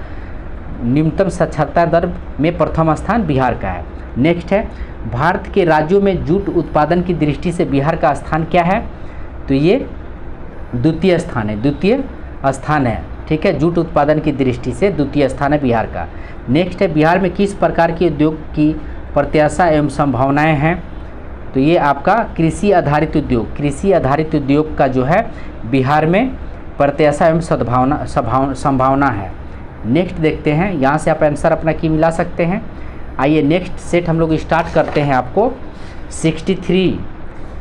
न्यूनतम साक्षरता दर में प्रथम स्थान बिहार का है। नेक्स्ट है, भारत के राज्यों में जूट उत्पादन की दृष्टि से बिहार का स्थान क्या है? तो ये द्वितीय स्थान है, द्वितीय स्थान है, ठीक है। जूट उत्पादन की दृष्टि से द्वितीय स्थान है बिहार का। नेक्स्ट है, बिहार में किस प्रकार के उद्योग की प्रत्याशा एवं संभावनाएं हैं? तो ये आपका कृषि आधारित उद्योग, कृषि आधारित उद्योग का जो है बिहार में प्रत्याशा एवं संभावना है। नेक्स्ट देखते हैं, यहाँ से आप आंसर अपना की मिला सकते हैं। आइए नेक्स्ट सेट हम लोग स्टार्ट करते हैं। आपको 63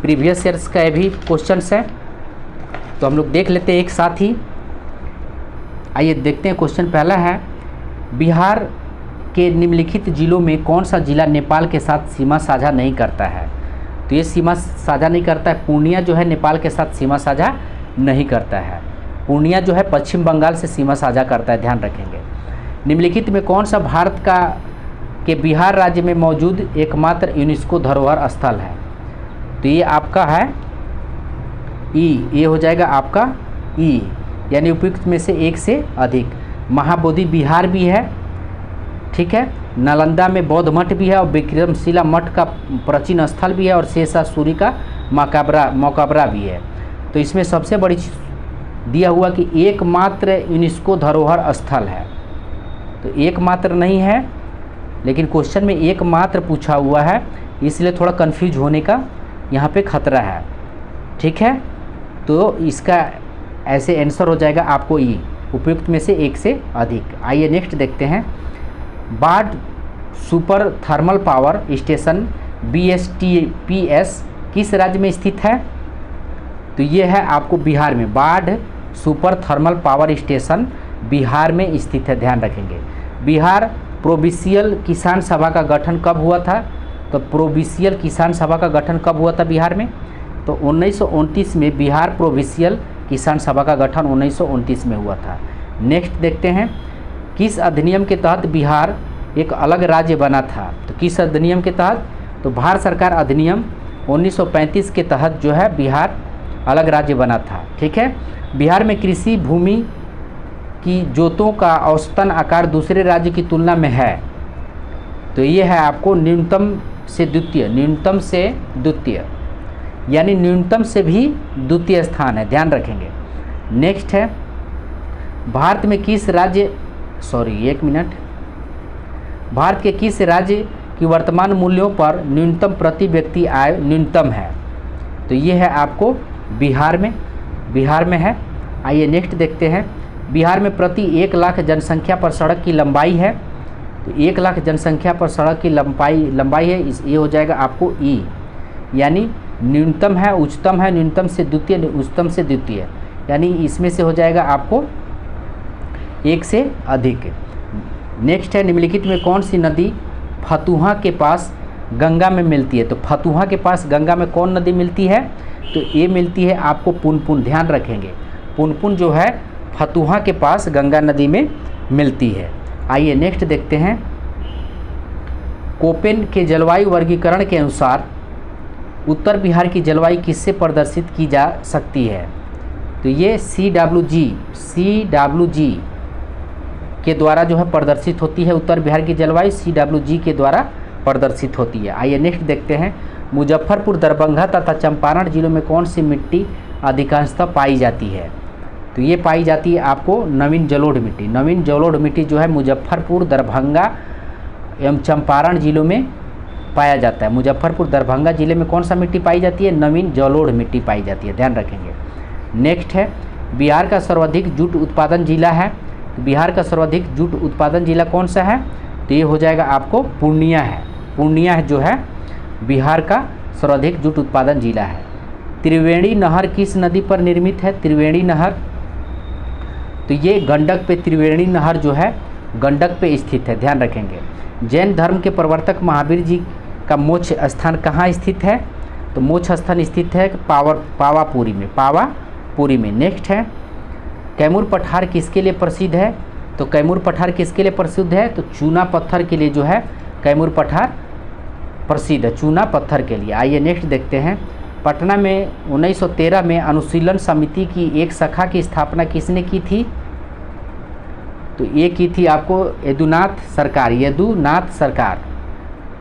प्रीवियस ईयर्स का भी क्वेश्चंस है, तो हम लोग देख लेते हैं एक साथ ही। आइए देखते हैं, क्वेश्चन पहला है, बिहार के निम्नलिखित जिलों में कौन सा जिला नेपाल के साथ सीमा साझा नहीं करता है? तो ये सीमा साझा नहीं करता है, पूर्णिया जो है नेपाल के साथ सीमा साझा नहीं करता है। पूर्णिया जो है पश्चिम बंगाल से सीमा साझा करता है, ध्यान रखेंगे। निम्नलिखित में कौन सा भारत के बिहार राज्य में मौजूद एकमात्र यूनेस्को धरोहर स्थल है? तो ये आपका है ई, ये हो जाएगा आपका ई, यानी उपयुक्त में से एक से अधिक। महाबोधि बिहार भी है, ठीक है। नालंदा में बौद्ध मठ भी है और विक्रमशिला मठ का प्राचीन स्थल भी है और शेषासुरी का मकबरा भी है। तो इसमें सबसे बड़ी चीज़ दिया हुआ कि एकमात्र यूनेस्को धरोहर स्थल है। तो एकमात्र नहीं है, लेकिन क्वेश्चन में एकमात्र पूछा हुआ है, इसलिए थोड़ा कंफ्यूज होने का यहाँ पे खतरा है, ठीक है। तो इसका ऐसे आंसर हो जाएगा आपको ई, उपयुक्त में से एक से अधिक। आइए नेक्स्ट देखते हैं, बाढ़ super thermal power station BSTPS किस राज्य में स्थित है? तो ये है आपको बिहार में। बाढ़ super thermal power station Bihar में स्थित है, ध्यान रखेंगे। बिहार प्रोविंशियल किसान सभा का गठन कब हुआ था? तो प्रोविंशियल किसान सभा का गठन कब हुआ था बिहार में? तो 1929 में बिहार प्रोविंशियल किसान सभा का गठन 1929 में हुआ था। नेक्स्ट देखते हैं, किस अधिनियम के तहत बिहार एक अलग राज्य बना था? तो किस अधिनियम के तहत? तो भारत सरकार अधिनियम 1935 के तहत जो है बिहार अलग राज्य बना था, ठीक है। बिहार में कृषि भूमि की जोतों का औसतन आकार दूसरे राज्य की तुलना में है? तो ये है आपको न्यूनतम से द्वितीय, न्यूनतम से द्वितीय, यानी न्यूनतम से भी द्वितीय स्थान है, ध्यान रखेंगे। नेक्स्ट है, भारत में किस राज्य भारत के किस राज्य की वर्तमान मूल्यों पर न्यूनतम प्रति व्यक्ति आय न्यूनतम है? तो ये है आपको बिहार में है। आइए नेक्स्ट देखते हैं, बिहार में प्रति 1 लाख जनसंख्या पर सड़क की लंबाई है? तो 1 लाख जनसंख्या पर सड़क की लंबाई है, ये हो जाएगा आपको ई, यानी न्यूनतम है, उच्चतम है, न्यूनतम से द्वितीय, उच्चतम से द्वितीय, यानी इसमें से हो जाएगा आपको एक से अधिक। नेक्स्ट है, निम्नलिखित में कौन सी नदी फतुहा के पास गंगा में मिलती है? तो फतुहा के पास गंगा में कौन नदी मिलती है? तो ये मिलती है आपको पुनपुन, ध्यान रखेंगे। पुनपुन जो है फतुहा के पास गंगा नदी में मिलती है। आइए नेक्स्ट देखते हैं, कोपेन के जलवायु वर्गीकरण के अनुसार उत्तर बिहार की जलवायु किससे प्रदर्शित की जा सकती है? तो ये CWG के द्वारा जो है प्रदर्शित होती है। उत्तर बिहार की जलवायु CWG के द्वारा प्रदर्शित होती है। आइए नेक्स्ट देखते हैं, मुजफ्फरपुर, दरभंगा तथा चंपारण जिलों में कौन सी मिट्टी अधिकांशतः पाई जाती है? तो ये पाई जाती है आपको नवीन जलोढ़ मिट्टी। नवीन जलोढ़ मिट्टी जो है मुजफ्फरपुर, दरभंगा एवं चंपारण जिलों में पाया जाता है। मुजफ्फरपुर, दरभंगा जिले में कौन सा मिट्टी पाई जाती है? नवीन जलोढ़ मिट्टी पाई जाती है, ध्यान रखेंगे। नेक्स्ट है, बिहार का सर्वाधिक जूट उत्पादन जिला है? तो बिहार का सर्वाधिक जूट उत्पादन जिला कौन सा है? तो ये हो जाएगा आपको पूर्णिया है। पूर्णिया जो है बिहार का सर्वाधिक जूट उत्पादन जिला है। त्रिवेणी नहर किस नदी पर निर्मित है? त्रिवेणी नहर, तो ये गंडक पे, त्रिवेणी नहर जो है गंडक पे स्थित है, ध्यान रखेंगे। जैन धर्म के प्रवर्तक महावीर जी का मोक्ष स्थान कहाँ स्थित है? तो मोक्ष स्थान स्थित है पावापुरी में। नेक्स्ट है, कैमूर पठार किसके लिए प्रसिद्ध है? तो कैमूर पठार किसके लिए प्रसिद्ध है? तो चूना पत्थर के लिए जो है कैमूर पठार प्रसिद्ध है चूना पत्थर के लिए। आइए नेक्स्ट देखते हैं। पटना में 1913 में अनुशीलन समिति की एक शाखा की स्थापना किसने की थी? तो ये की थी आपको यदुनाथ सरकार। यदुनाथ सरकार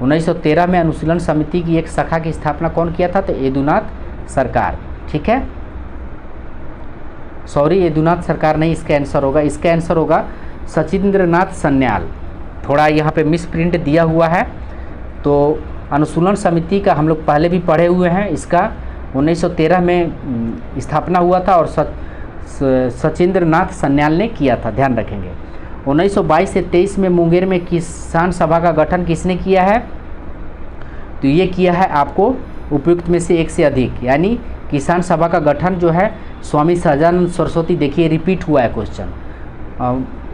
1913 में अनुशीलन समिति की एक शाखा की स्थापना कौन किया था? तो यदुनाथ सरकार। ठीक है, सॉरी यदुनाथ सरकार नहीं, इसका आंसर होगा, इसका आंसर होगा सचिंद्रनाथ सन्याल। थोड़ा यहाँ पे मिस प्रिंट दिया हुआ है। तो अनुशीलन समिति का हम लोग पहले भी पढ़े हुए हैं। इसका 1913 में स्थापना हुआ था और सचिंद्रनाथ सन्याल ने किया था, ध्यान रखेंगे। 1922 से 23 में मुंगेर में किसान सभा का गठन किसने किया है? तो ये किया है आपको उपयुक्त में से एक से अधिक, यानी किसान सभा का गठन जो है स्वामी सहजानंद सरस्वती। देखिए रिपीट हुआ है क्वेश्चन।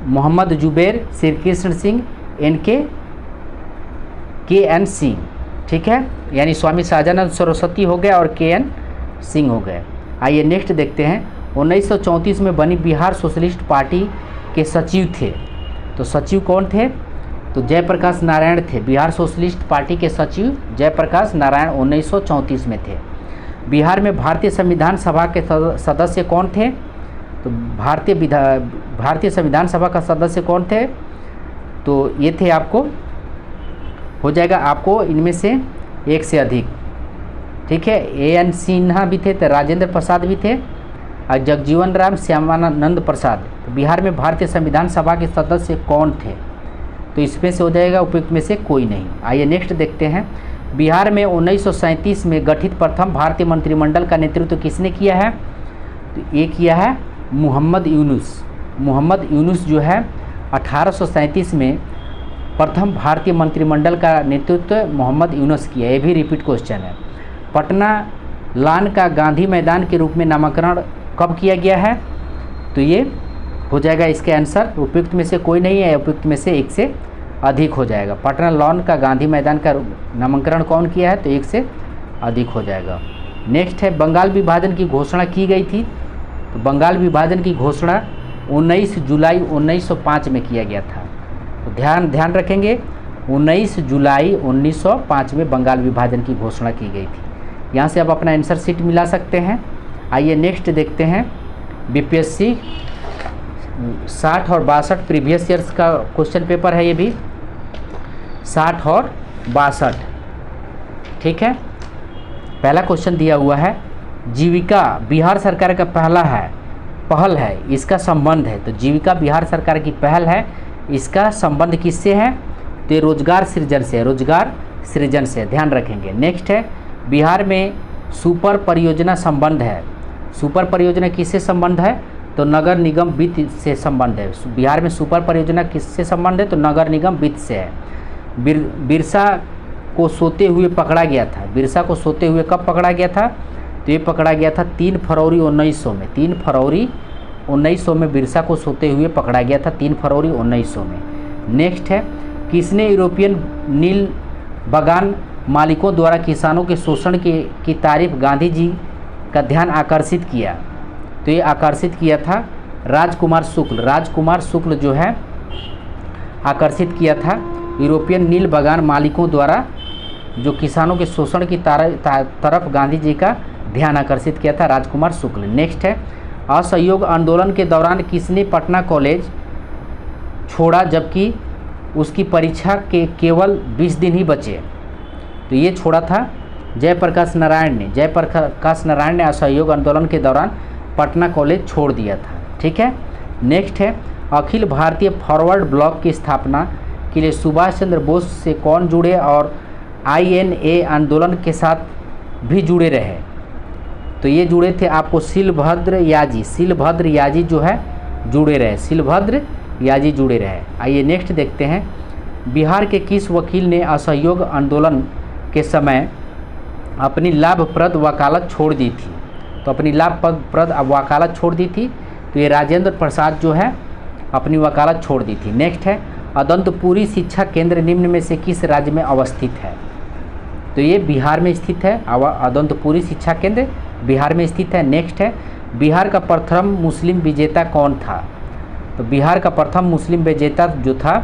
मोहम्मद जुबैर, श्री कृष्ण सिंह, के.एन. सिंह। ठीक है, यानी स्वामी सहजानंद सरस्वती हो गया और के.एन. सिंह हो गए। आइए नेक्स्ट देखते हैं। 1934 में बनी बिहार सोशलिस्ट पार्टी के सचिव थे। तो सचिव कौन थे? तो जयप्रकाश नारायण थे। बिहार सोशलिस्ट पार्टी के सचिव जयप्रकाश नारायण 1934 में थे। बिहार में भारतीय संविधान सभा के सदस्य कौन थे? तो भारतीय संविधान सभा का सदस्य कौन थे? तो ये थे आपको, हो जाएगा आपको इनमें से एक से अधिक। ठीक है, ए.एन. सिन्हा भी थे, तो राजेंद्र प्रसाद भी थे और जगजीवन राम, श्यामानंद प्रसाद। तो बिहार में भारतीय संविधान सभा के सदस्य कौन थे? तो इसमें से हो जाएगा उपयुक्त में से कोई नहीं। आइए नेक्स्ट देखते हैं। बिहार में 1937 में गठित प्रथम भारतीय मंत्रिमंडल का नेतृत्व किसने किया है? तो ये किया है मोहम्मद यूनुस। मोहम्मद यूनुस जो है 1837 में प्रथम भारतीय मंत्रिमंडल का नेतृत्व मोहम्मद यूनुस किया। ये भी रिपीट क्वेश्चन है। पटना लान का गांधी मैदान के रूप में नामकरण कब किया गया है? तो ये हो जाएगा इसके आंसर, उपयुक्त में से कोई नहीं है, उपयुक्त में से एक से अधिक हो जाएगा। पटना लॉन का गांधी मैदान का नामकरण कौन किया है? तो एक से अधिक हो जाएगा। नेक्स्ट है, बंगाल विभाजन की घोषणा की गई थी। तो बंगाल विभाजन की घोषणा 19 जुलाई 1905 में किया गया था। तो ध्यान रखेंगे, 19 जुलाई 1905 में बंगाल विभाजन की घोषणा की गई थी। यहाँ से आप अपना आंसर शीट मिला सकते हैं। आइए नेक्स्ट देखते हैं। बीपीएससी 60 और 62 प्रीवियस ईयर्स का क्वेश्चन पेपर है। ये भी 60 और 62। ठीक है, पहला क्वेश्चन दिया हुआ है, जीविका बिहार सरकार का पहल है, इसका संबंध है। तो जीविका बिहार सरकार की पहल है, इसका संबंध किससे है? तो रोजगार सृजन से, रोजगार सृजन से, ध्यान रखेंगे। नेक्स्ट है, बिहार में सुपर परियोजना संबंध है। सुपर परियोजना किससे संबंध है? तो नगर निगम वित्त से संबंध है। बिहार में सुपर परियोजना किससे संबंध है? तो नगर निगम वित्त से है। बिरसा को सोते हुए पकड़ा गया था। बिरसा को सोते हुए कब पकड़ा गया था? तो ये पकड़ा गया था 3 फरवरी 1900 में। 3 फरवरी 1900 में बिरसा को सोते हुए पकड़ा गया था, 3 फरवरी 1900 में। नेक्स्ट है, किसने यूरोपियन नील बागान मालिकों द्वारा किसानों के शोषण की तारीफ गांधी जी का ध्यान आकर्षित किया? तो ये आकर्षित किया था राजकुमार शुक्ल। राजकुमार शुक्ल जो है आकर्षित किया था यूरोपियन नील बागान मालिकों द्वारा जो किसानों के शोषण की तरफ गांधी जी का ध्यान आकर्षित किया था, राजकुमार शुक्ल। नेक्स्ट है, असहयोग आंदोलन के दौरान किसने पटना कॉलेज छोड़ा जबकि उसकी परीक्षा के केवल 20 दिन ही बचे? तो ये छोड़ा था जयप्रकाश नारायण ने। जयप्रकाश नारायण ने असहयोग आंदोलन के दौरान पटना कॉलेज छोड़ दिया था। ठीक है, नेक्स्ट है, अखिल भारतीय फॉरवर्ड ब्लॉक की स्थापना के लिए सुभाष चंद्र बोस से कौन जुड़े और INA आंदोलन के साथ भी जुड़े रहे? तो ये जुड़े थे आपको शिलभद्र याजी। शिलभद्र याजी जो है जुड़े रहे, शिलभद्र याजी जुड़े रहे। आइए नेक्स्ट देखते हैं, बिहार के किस वकील ने असहयोग आंदोलन के समय अपनी लाभप्रद वकालत छोड़ दी थी? तो अपनी लाभप्रद वकालत छोड़ दी थी, तो ये राजेंद्र प्रसाद जो है अपनी वकालत छोड़ दी थी। नेक्स्ट है, अदंतपुरी शिक्षा केंद्र निम्न में से किस राज्य में अवस्थित है? तो ये बिहार में स्थित है। अदंतपुरी शिक्षा केंद्र बिहार में स्थित है। नेक्स्ट है, बिहार का प्रथम मुस्लिम विजेता कौन था? तो बिहार का प्रथम मुस्लिम विजेता जो था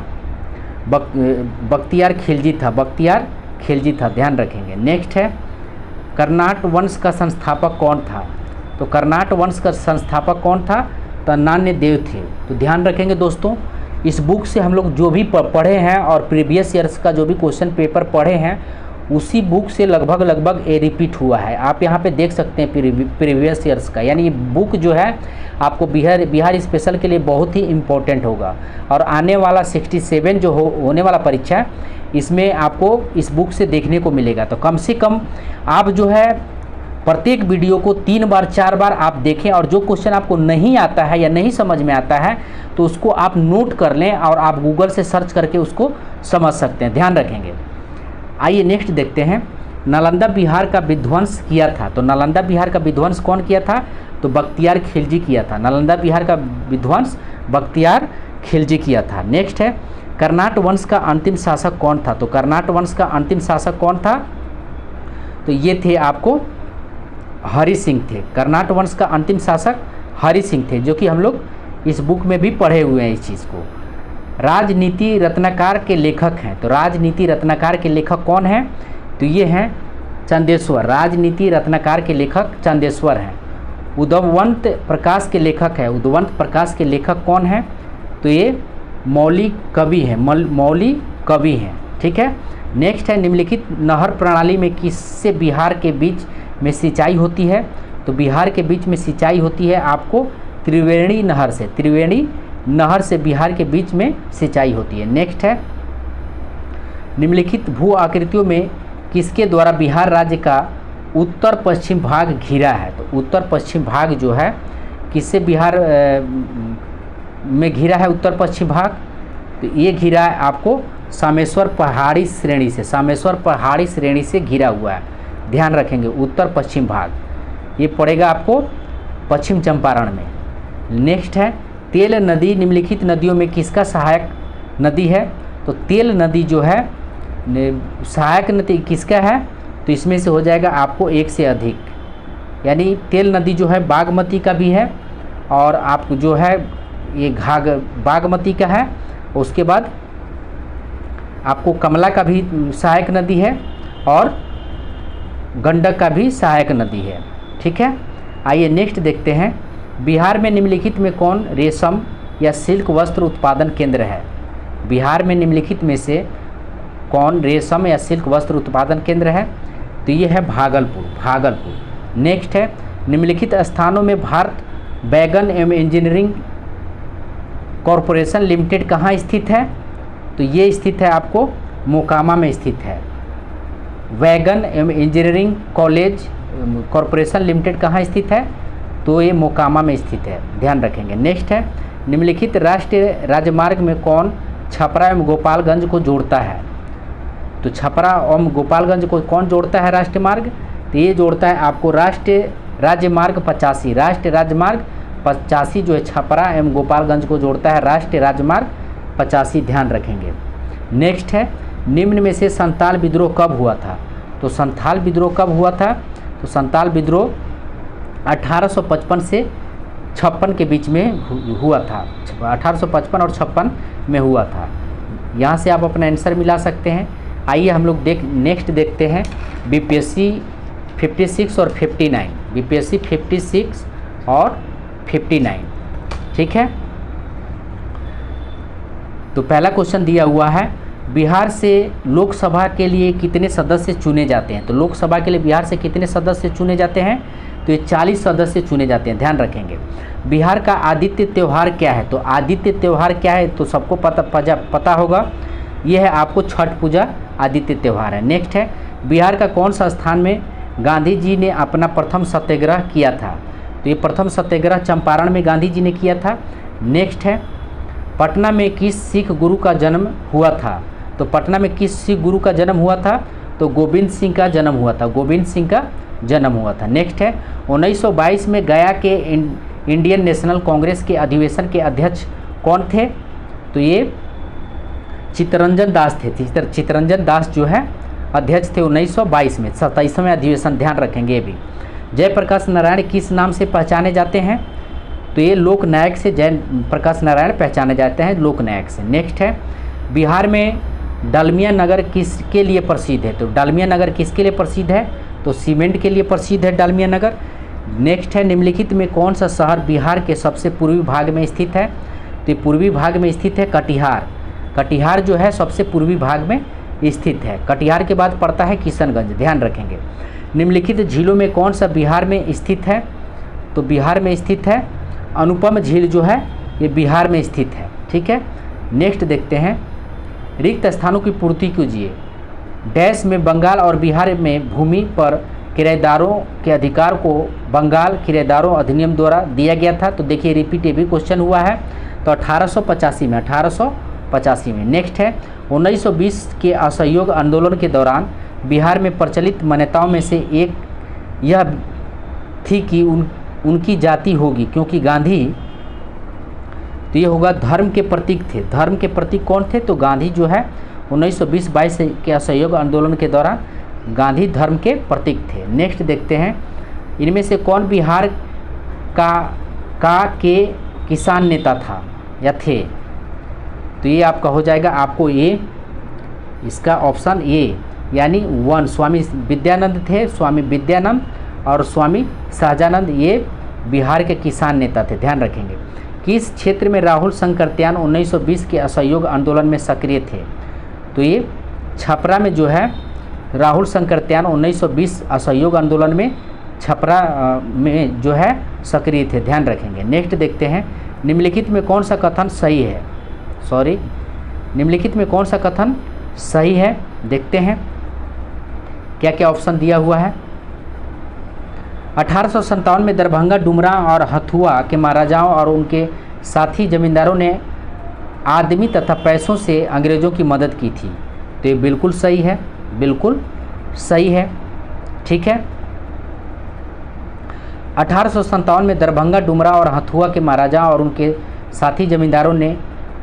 बख्तियार खिलजी था। बख्तियार खिलजी था, ध्यान रखेंगे। नेक्स्ट है कर्नाट वंश का संस्थापक कौन था? तो कर्नाट वंश का संस्थापक कौन था? तो नान्य देव थे। तो ध्यान रखेंगे दोस्तों, इस बुक से हम लोग जो भी पढ़े हैं और प्रीवियस ईयर्स का जो भी क्वेश्चन पेपर पढ़े हैं उसी बुक से लगभग ये रिपीट हुआ है। आप यहाँ पे देख सकते हैं प्रीवियस ईयर्स का, यानी ये बुक जो है आपको बिहार स्पेशल के लिए बहुत ही इम्पोर्टेंट होगा। और आने वाला 67 जो होने वाला परीक्षा है इसमें आपको इस बुक से देखने को मिलेगा। तो कम से कम आप जो है प्रत्येक वीडियो को 3 बार 4 बार आप देखें, और जो क्वेश्चन आपको नहीं आता है या नहीं समझ में आता है तो उसको आप नोट कर लें और आप गूगल से सर्च करके उसको समझ सकते हैं, ध्यान रखेंगे। आइए नेक्स्ट देखते हैं, नालंदा बिहार का विध्वंस किया था। तो नालंदा बिहार का विध्वंस कौन किया था? तो बख्तियार खिलजी किया था। नालंदा बिहार का विध्वंस बख्तियार खिलजी किया था। नेक्स्ट है कर्नाट वंश का अंतिम शासक कौन था? तो कर्नाट वंश का अंतिम शासक कौन था? तो ये थे आपको हरि सिंह थे। कर्नाट वंश का अंतिम शासक हरि सिंह थे, जो कि हम लोग इस बुक में भी पढ़े हुए हैं इस चीज़ को। राजनीति रत्नाकर के लेखक हैं। तो राजनीति रत्नाकर के लेखक कौन हैं? तो ये हैं चंदेश्वर। राजनीति रत्नाकर के लेखक चंदेश्वर हैं। उद्वंत प्रकाश के लेखक है। उद्वंत प्रकाश के लेखक कौन हैं? तो ये मौली कवि हैं। मौली कवि हैं, ठीक है। नेक्स्ट है निम्नलिखित नहर प्रणाली में किससे बिहार के बीच में सिंचाई होती है? तो बिहार के बीच में सिंचाई होती है आपको त्रिवेणी नहर से। त्रिवेणी नहर से बिहार के बीच में सिंचाई होती है। नेक्स्ट है निम्नलिखित भू आकृतियों में किसके द्वारा बिहार राज्य का उत्तर पश्चिम भाग घिरा है? तो उत्तर पश्चिम भाग जो है किससे बिहार में घिरा है? उत्तर पश्चिम भाग तो ये घिरा है आपको सामेश्वर पहाड़ी श्रेणी से। सामेश्वर पहाड़ी श्रेणी से घिरा हुआ है, ध्यान रखेंगे। उत्तर पश्चिम भाग ये पड़ेगा आपको पश्चिम चंपारण में। नेक्स्ट है तेल नदी निम्नलिखित नदियों में किसका सहायक नदी है? तो तेल नदी जो है सहायक नदी किसका है? तो इसमें से हो जाएगा आपको एक से अधिक, यानी तेल नदी जो है बागमती का भी है और आप जो है ये बागमती का है। उसके बाद आपको कमला का भी सहायक नदी है और गंडक का भी सहायक नदी है, ठीक है। आइए नेक्स्ट देखते हैं, बिहार में निम्नलिखित में कौन रेशम या सिल्क वस्त्र उत्पादन केंद्र है? बिहार में निम्नलिखित में से कौन रेशम या सिल्क वस्त्र उत्पादन केंद्र है? तो ये है भागलपुर। भागलपुर। नेक्स्ट है निम्नलिखित स्थानों में भारत वैगन एवं इंजीनियरिंग कॉरपोरेशन लिमिटेड कहाँ स्थित है? तो ये स्थित है आपको मोकामा में स्थित है। वैगन एवं इंजीनियरिंग कॉलेज कॉरपोरेशन लिमिटेड कहाँ स्थित है? तो ये मोकामा में स्थित है, ध्यान रखेंगे। नेक्स्ट है निम्नलिखित राष्ट्रीय राजमार्ग में कौन छपरा एवं गोपालगंज को जोड़ता है? तो छपरा एवं गोपालगंज को कौन जोड़ता है राष्ट्रीय मार्ग? तो ये जोड़ता है आपको राष्ट्रीय राजमार्ग 85। राष्ट्रीय राजमार्ग 85 जो है छपरा एवं गोपालगंज को जोड़ता है राष्ट्रीय राजमार्ग 85, ध्यान रखेंगे। नेक्स्ट है निम्न में से संताल विद्रोह कब हुआ था? तो संथाल विद्रोह कब हुआ था? तो संताल विद्रोह 1855 से 56 के बीच में हुआ था। 1855 और 56 में हुआ था। यहाँ से आप अपना आंसर मिला सकते हैं। आइए हम लोग नेक्स्ट देखते हैं बीपीएससी 56 और 59। बीपीएससी 56 और 59, ठीक है। तो पहला क्वेश्चन दिया हुआ है, बिहार से लोकसभा के लिए कितने सदस्य चुने जाते हैं? तो लोकसभा के लिए बिहार से कितने सदस्य चुने जाते हैं? तो ये 40 सदस्य चुने जाते हैं, ध्यान रखेंगे। बिहार का आदित्य त्यौहार क्या है? तो आदित्य त्यौहार क्या है तो सबको पता होगा, ये है आपको छठ पूजा आदित्य त्यौहार है। नेक्स्ट है बिहार का कौन सा स्थान में गांधी जी ने अपना प्रथम सत्याग्रह किया था? तो ये प्रथम सत्याग्रह चंपारण में गांधी जी ने किया था। नेक्स्ट है पटना में किस सिख गुरु का जन्म हुआ था? तो पटना में किस सिख गुरु का जन्म हुआ था? तो गोविंद सिंह का जन्म हुआ था। गोविंद सिंह का जन्म हुआ था। नेक्स्ट है 1922 में गया के इंडियन नेशनल कांग्रेस के अधिवेशन के अध्यक्ष कौन थे? तो ये चित्तरंजन दास थे। चित्तरंजन दास जो है अध्यक्ष थे 1922 में 27वें अधिवेशन, ध्यान रखेंगे। ये भी जयप्रकाश नारायण किस नाम से पहचाने जाते हैं? तो ये लोकनायक से जयप्रकाश नारायण पहचाने जाते हैं, लोकनायक से। नेक्स्ट है बिहार में डालमिया नगर किसके लिए प्रसिद्ध है? तो डालमिया नगर किसके लिए प्रसिद्ध है? तो सीमेंट के लिए प्रसिद्ध है डालमिया नगर। नेक्स्ट है, निम्नलिखित में कौन सा शहर बिहार के सबसे पूर्वी भाग में स्थित है? तो ये पूर्वी भाग में स्थित है कटिहार। कटिहार जो है सबसे पूर्वी भाग में स्थित है। कटिहार के बाद पड़ता है किशनगंज, ध्यान रखेंगे। निम्नलिखित झीलों में कौन सा बिहार में स्थित है? तो बिहार में स्थित है अनुपम झील जो है ये बिहार में स्थित है। ठीक है, नेक्स्ट देखते हैं, रिक्त स्थानों की पूर्ति कीजिए। डैश में बंगाल और बिहार में भूमि पर किराएदारों के अधिकार को बंगाल किराएदारों अधिनियम द्वारा दिया गया था। तो देखिए रिपीट ये भी क्वेश्चन हुआ है, तो 1885 में 1885 में। नेक्स्ट है, 1920 के असहयोग आंदोलन के दौरान बिहार में प्रचलित मान्यताओं में से एक यह थी कि उनकी जाति होगी, क्योंकि गांधी, तो ये होगा धर्म के प्रतीक थे। धर्म के प्रतीक कौन थे? तो गांधी जो है 1920-22 के असहयोग आंदोलन के दौरान गांधी धर्म के प्रतीक थे। नेक्स्ट देखते हैं, इनमें से कौन बिहार के किसान नेता था या थे? तो ये आपका हो जाएगा आपको ये, इसका ऑप्शन ए यानी 1 स्वामी विद्यानंद थे। स्वामी विद्यानंद और स्वामी सहजानंद ये बिहार के किसान नेता थे, ध्यान रखेंगे। किस क्षेत्र में राहुल शंकरत्यान 1920 के असहयोग आंदोलन में सक्रिय थे? तो ये छपरा में जो है राहुल शंकरत्यान 1920 असहयोग आंदोलन में छपरा में जो है सक्रिय थे, ध्यान रखेंगे। नेक्स्ट देखते हैं, निम्नलिखित में कौन सा कथन सही है? निम्नलिखित में कौन सा कथन सही है? देखते हैं क्या क्या ऑप्शन दिया हुआ है। 1857 में दरभंगा, डुमरा और हथुआ के महाराजाओं और उनके साथी जमींदारों ने आदमी तथा पैसों से अंग्रेज़ों की मदद की थी। तो ये बिल्कुल सही है, बिल्कुल सही है। ठीक है, 1857 में दरभंगा, डुमरा और हथुआ के महाराजाओं और उनके साथी जमींदारों ने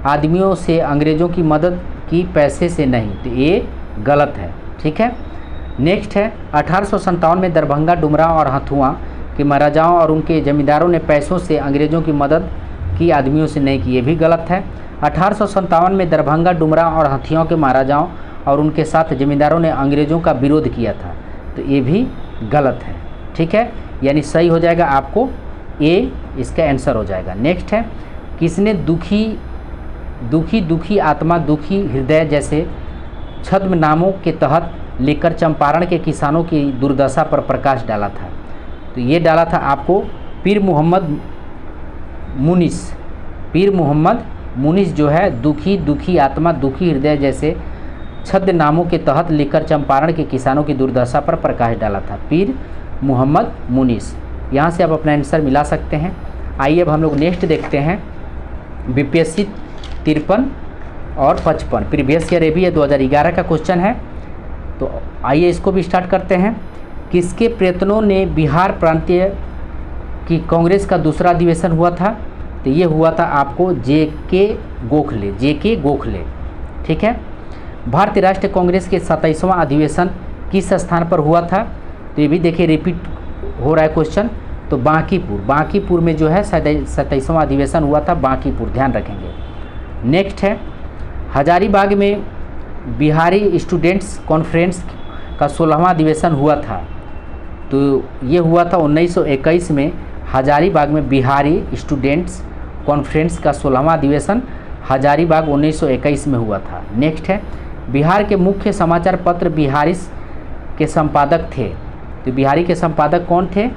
आदमियों से अंग्रेज़ों की मदद की, पैसे से नहीं। तो ये गलत है। ठीक है, नेक्स्ट है, 1857 में दरभंगा, डुमरा और हथुआ के महाराजाओं और उनके जमींदारों ने पैसों से अंग्रेज़ों की मदद की, आदमियों से नहीं की। ये भी गलत है। 1857 में दरभंगा, डुमरा और हथुआ के महाराजाओं और उनके साथ जमींदारों ने अंग्रेज़ों का विरोध किया था। तो ये भी गलत है। ठीक है, यानी सही हो जाएगा आपको ए, इसका आंसर हो जाएगा। नेक्स्ट है, किसने दुखी आत्मा, दुखी हृदय जैसे छद्म नामों के तहत लेकर चंपारण के किसानों की दुर्दशा पर प्रकाश डाला था? तो ये डाला था आपको पीर मोहम्मद मुनिस जो है दुखी आत्मा, दुखी हृदय जैसे छद्म नामों के तहत लेकर चंपारण के किसानों की दुर्दशा पर प्रकाश डाला था, पीर मोहम्मद मुनिस। यहाँ से आप अपना आंसर मिला सकते हैं। आइए अब हम लोग नेक्स्ट देखते हैं, बीपीएससी 53 और 55 प्रीवियस ईयर, ये भी 2011 का क्वेश्चन है। तो आइए इसको भी स्टार्ट करते हैं। किसके प्रयत्नों ने बिहार प्रांतीय की कांग्रेस का दूसरा अधिवेशन हुआ था? तो ये हुआ था आपको जे.के. गोखले। ठीक है, भारतीय राष्ट्रीय कांग्रेस के 27वां अधिवेशन किस स्थान पर हुआ था? तो ये भी देखिए रिपीट हो रहा है क्वेश्चन। तो बांकीपुर में जो है 27वां अधिवेशन हुआ था, बांकीपुर, ध्यान रखेंगे। नेक्स्ट है, हजारीबाग में बिहारी स्टूडेंट्स कॉन्फ्रेंस का 16वां अधिवेशन हुआ था। तो ये हुआ था 1921 में, हजारीबाग में बिहारी स्टूडेंट्स कॉन्फ्रेंस का 16वां अधिवेशन हजारीबाग 1921 में हुआ था। नेक्स्ट है, बिहार के मुख्य समाचार पत्र बिहारिश के संपादक थे। तो बिहारी के संपादक कौन थे?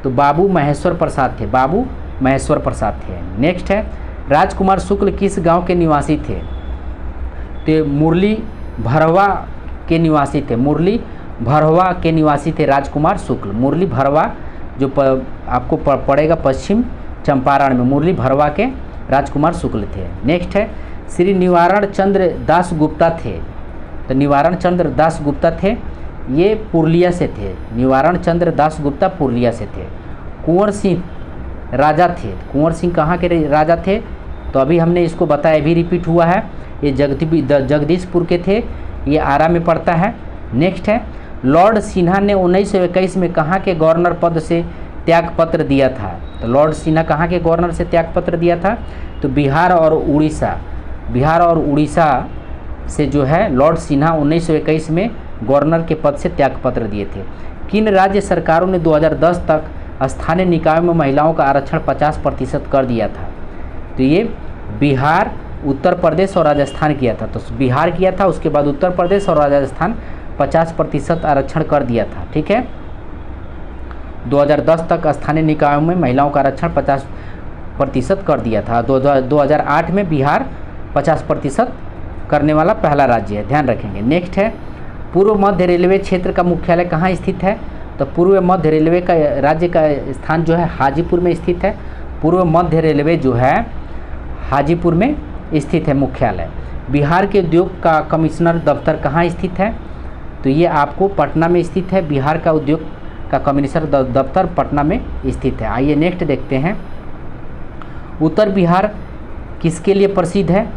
तो बाबू महेश्वर प्रसाद थे। नेक्स्ट है, राजकुमार शुक्ल किस गांव के निवासी थे? तो मुरली भरवा के निवासी थे राजकुमार शुक्ल। मुरली भरवा जो आपको पड़ेगा पश्चिम चंपारण में, मुरली भरवा के राजकुमार शुक्ल थे। नेक्स्ट है, श्री निवारण चंद्र दास गुप्ता थे। तो निवारण चंद्र दास गुप्ता थे, ये पुरुलिया से थे। निवारण चंद्र दास गुप्ता पुरुलिया से थे। कुंवर सिंह राजा थे। कुंवर सिंह कहाँ के राजा थे? तो अभी हमने इसको बताया, भी रिपीट हुआ है। ये जगदीशपुर के थे, ये आरा में पड़ता है। नेक्स्ट है, लॉर्ड सिन्हा ने 1921 में कहाँ के गवर्नर पद से त्यागपत्र दिया था? तो लॉर्ड सिन्हा कहाँ के गवर्नर से त्यागपत्र दिया था? तो बिहार और उड़ीसा से जो है लॉर्ड सिन्हा 1921 में गवर्नर के पद से त्यागपत्र दिए थे। किन राज्य सरकारों ने 2010 तक स्थानीय निकायों में महिलाओं का आरक्षण 50% कर दिया था? तो ये बिहार, उत्तर प्रदेश और राजस्थान किया था। तो बिहार किया था, उसके बाद उत्तर प्रदेश और राजस्थान 50% आरक्षण कर दिया था। ठीक है, 2010 तक स्थानीय निकायों में महिलाओं का आरक्षण 50% कर दिया था। 2008 में बिहार 50% करने वाला पहला राज्य है, ध्यान रखेंगे। नेक्स्ट है, पूर्व मध्य रेलवे क्षेत्र का मुख्यालय कहाँ स्थित है? तो पूर्व मध्य रेलवे का राज्य का स्थान जो है हाजीपुर में स्थित है। पूर्व मध्य रेलवे जो है हाजीपुर में स्थित है मुख्यालय। बिहार के उद्योग का कमिश्नर दफ्तर कहाँ स्थित है? तो ये आपको पटना में स्थित है। बिहार का उद्योग का कमिश्नर दफ्तर पटना में स्थित है। आइए नेक्स्ट देखते हैं, उत्तर बिहार किसके लिए प्रसिद्ध है?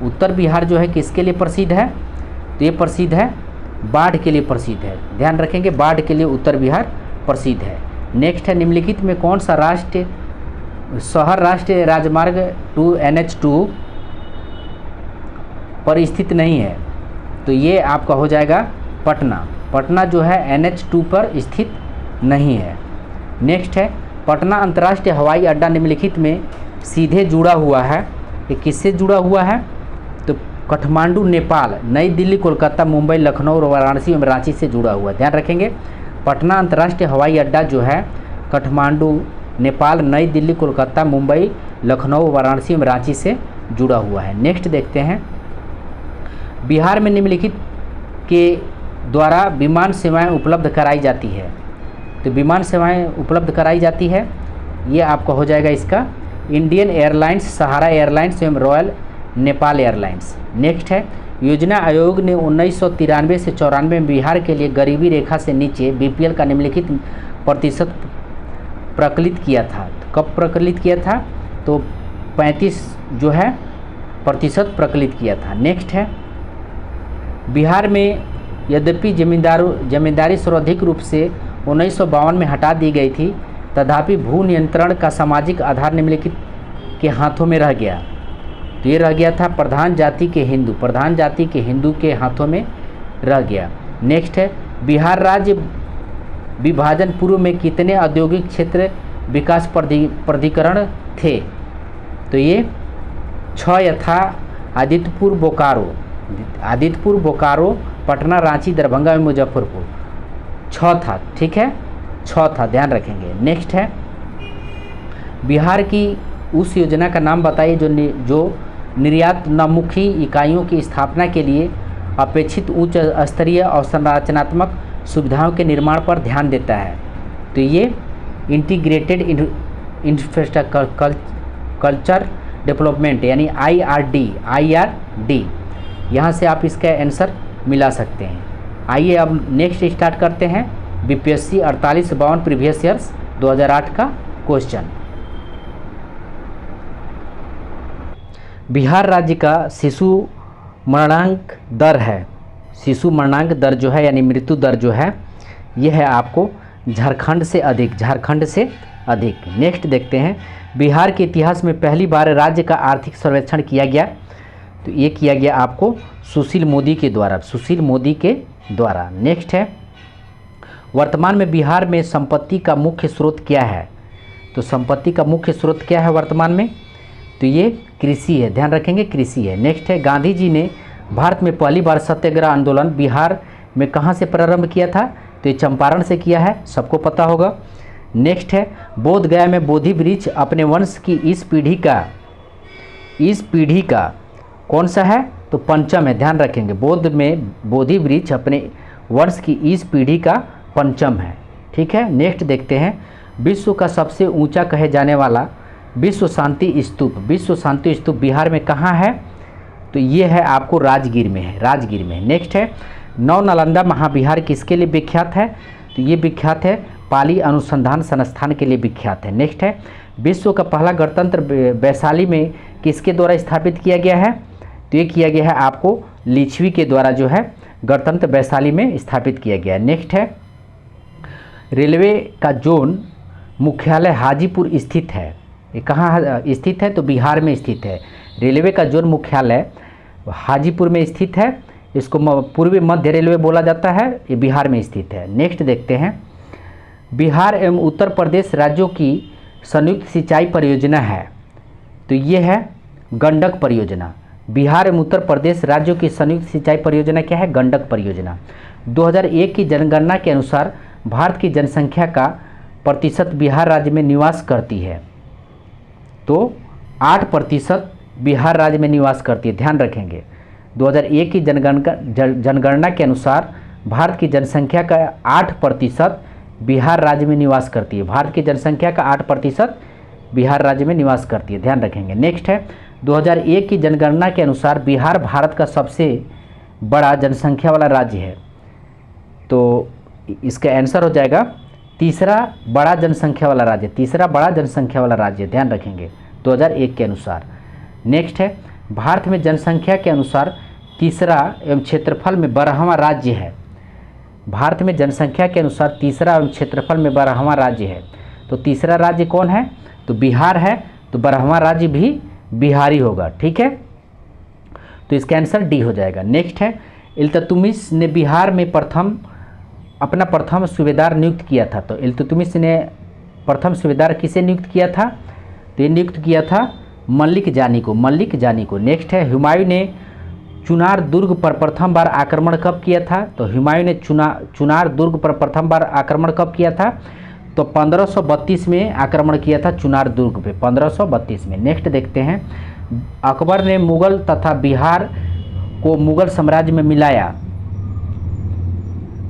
उत्तर बिहार जो है किसके लिए प्रसिद्ध है? तो ये प्रसिद्ध है बाढ़ के लिए प्रसिद्ध है, ध्यान रखेंगे, बाढ़ के लिए उत्तर बिहार प्रसिद्ध है। नेक्स्ट है, निम्नलिखित में कौन सा शहर राष्ट्रीय राजमार्ग 2 NH2 पर स्थित नहीं है? तो ये आपका हो जाएगा पटना। पटना जो है NH2 पर स्थित नहीं है। नेक्स्ट है, पटना अंतर्राष्ट्रीय हवाई अड्डा निम्नलिखित में सीधे जुड़ा हुआ है। ये किससे जुड़ा हुआ है? तो काठमांडू नेपाल, नई दिल्ली, कोलकाता, मुंबई, लखनऊ और वाराणसी एवं रांची से जुड़ा हुआ है। ध्यान रखेंगे, पटना अंतर्राष्ट्रीय हवाई अड्डा जो है काठमांडू नेपाल, नई दिल्ली, कोलकाता, मुंबई, लखनऊ, वाराणसी एवं रांची से जुड़ा हुआ है। नेक्स्ट देखते हैं, बिहार में निम्नलिखित के द्वारा विमान सेवाएं उपलब्ध कराई जाती है। तो विमान सेवाएं उपलब्ध कराई जाती है, ये आपका हो जाएगा इसका इंडियन एयरलाइंस, सहारा एयरलाइंस एवं रॉयल नेपाल एयरलाइंस। नेक्स्ट है, योजना आयोग ने 1993 से 94 में बिहार के लिए गरीबी रेखा से नीचे BPL का निम्नलिखित प्रतिशत प्रकलित किया था। तो कब प्रकलित किया था? तो 35 जो है प्रतिशत प्रकलित किया था। नेक्स्ट है, बिहार में यद्यपि जमींदारी सर्वाधिक रूप से 1952 में हटा दी गई थी, तथापि भू नियंत्रण का सामाजिक आधार निम्नलिखित के हाथों में रह गया। तो ये रह गया था प्रधान जाति के हिंदू के हाथों में रह गया। नेक्स्ट है, बिहार राज्य विभाजन पूर्व में कितने औद्योगिक क्षेत्र विकास प्राधिकरण थे? तो ये 6 यथा आदित्यपुर, बोकारो, पटना, रांची, दरभंगा और मुजफ्फरपुर 6 था। ठीक है, 6 था, ध्यान रखेंगे। नेक्स्ट है, बिहार की उस योजना का नाम बताइए जो निर्यातोन्मुखी इकाइयों की स्थापना के लिए अपेक्षित उच्च स्तरीय और संरचनात्मक सुविधाओं के निर्माण पर ध्यान देता है। तो ये इंटीग्रेटेड इंफ्रास्ट्रक्चर डेवलपमेंट यानी IRD, यहाँ से आप इसका आंसर मिला सकते हैं। आइए अब नेक्स्ट स्टार्ट करते हैं BPSC 4852 प्रीवियस ईयर्स 2008 का क्वेश्चन। बिहार राज्य का शिशु मरणांक दर है, शिशु मरणांक दर जो है यानी मृत्यु दर जो है ये है आपको झारखंड से अधिक। नेक्स्ट देखते हैं, बिहार के इतिहास में पहली बार राज्य का आर्थिक सर्वेक्षण किया गया। तो ये किया गया आपको सुशील मोदी के द्वारा। नेक्स्ट है, वर्तमान में बिहार में संपत्ति का मुख्य स्रोत क्या है? तो संपत्ति का मुख्य स्रोत क्या है वर्तमान में? तो ये कृषि है, ध्यान रखेंगे, कृषि है। नेक्स्ट है, गांधी जी ने भारत में पहली बार सत्याग्रह आंदोलन बिहार में कहाँ से प्रारंभ किया था? तो ये चंपारण से किया है, सबको पता होगा। नेक्स्ट है, बोध गया में बोधि वृक्ष अपने वंश की इस पीढ़ी का कौन सा है? तो पंचम है, ध्यान रखेंगे। बोध में बोधि वृक्ष अपने वंश की इस पीढ़ी का पंचम है। ठीक है, नेक्स्ट देखते हैं, विश्व का सबसे ऊंचा कहे जाने वाला विश्व शांति स्तूप बिहार में कहाँ है? तो ये है आपको राजगीर में है। नेक्स्ट है, नौ नालंदा महाविहार किसके लिए विख्यात है? तो ये विख्यात है पाली अनुसंधान संस्थान के लिए विख्यात है। नेक्स्ट है, विश्व का पहला गणतंत्र वैशाली में किसके द्वारा स्थापित किया गया है? तो ये किया गया है आपको लिच्छवी के द्वारा जो है गणतंत्र वैशाली में स्थापित किया गया है। नेक्स्ट है, रेलवे का जोन मुख्यालय हाजीपुर स्थित है, ये कहाँ स्थित है? तो बिहार में स्थित है। रेलवे का जोन मुख्यालय हाजीपुर में स्थित है। इसको पूर्वी मध्य रेलवे बोला जाता है। ये बिहार में स्थित है। नेक्स्ट देखते हैं, बिहार एवं उत्तर प्रदेश राज्यों की संयुक्त सिंचाई परियोजना है, तो ये है गंडक परियोजना। बिहार एवं उत्तर प्रदेश राज्यों की संयुक्त सिंचाई परियोजना क्या है? गंडक परियोजना। 2001 की जनगणना के अनुसार भारत की जनसंख्या का प्रतिशत बिहार राज्य में निवास करती है, तो 8% बिहार राज्य में निवास करती है। ध्यान रखेंगे, 2001 की जनगणना के अनुसार भारत की जनसंख्या का 8% बिहार राज्य में निवास करती है। भारत की जनसंख्या का 8% बिहार राज्य में निवास करती है। ध्यान रखेंगे। नेक्स्ट है, 2001 की जनगणना के अनुसार बिहार भारत का सबसे बड़ा जनसंख्या वाला राज्य है, तो इसका आंसर हो जाएगा तीसरा बड़ा जनसंख्या वाला राज्य। तीसरा बड़ा जनसंख्या वाला राज्य, ध्यान रखेंगे, 2001 के अनुसार। नेक्स्ट है, भारत में जनसंख्या के अनुसार तीसरा एवं क्षेत्रफल में 12वां राज्य है। भारत में जनसंख्या के अनुसार तीसरा एवं क्षेत्रफल में 12वां राज्य है, तो तीसरा राज्य कौन है? तो बिहार है, तो 12वां राज्य भी बिहारी होगा। ठीक है, तो इसका आंसर डी हो जाएगा। नेक्स्ट है, इल्तुतमिश ने बिहार में अपना प्रथम सूबेदार नियुक्त किया था, तो इल्तुतमिश ने प्रथम सूबेदार किसे नियुक्त किया था? तो ये नियुक्त किया था मलिक जानी को। मलिक जानी को। नेक्स्ट है, हुमायूं ने चुनार दुर्ग पर प्रथम बार आक्रमण कब किया था? तो हुमायूं ने चुनार दुर्ग पर प्रथम बार आक्रमण कब किया था? तो 1532 में आक्रमण किया था चुनार दुर्ग पे, 1532 में। नेक्स्ट देखते हैं, अकबर ने मुगल तथा बिहार को मुगल साम्राज्य में मिलाया।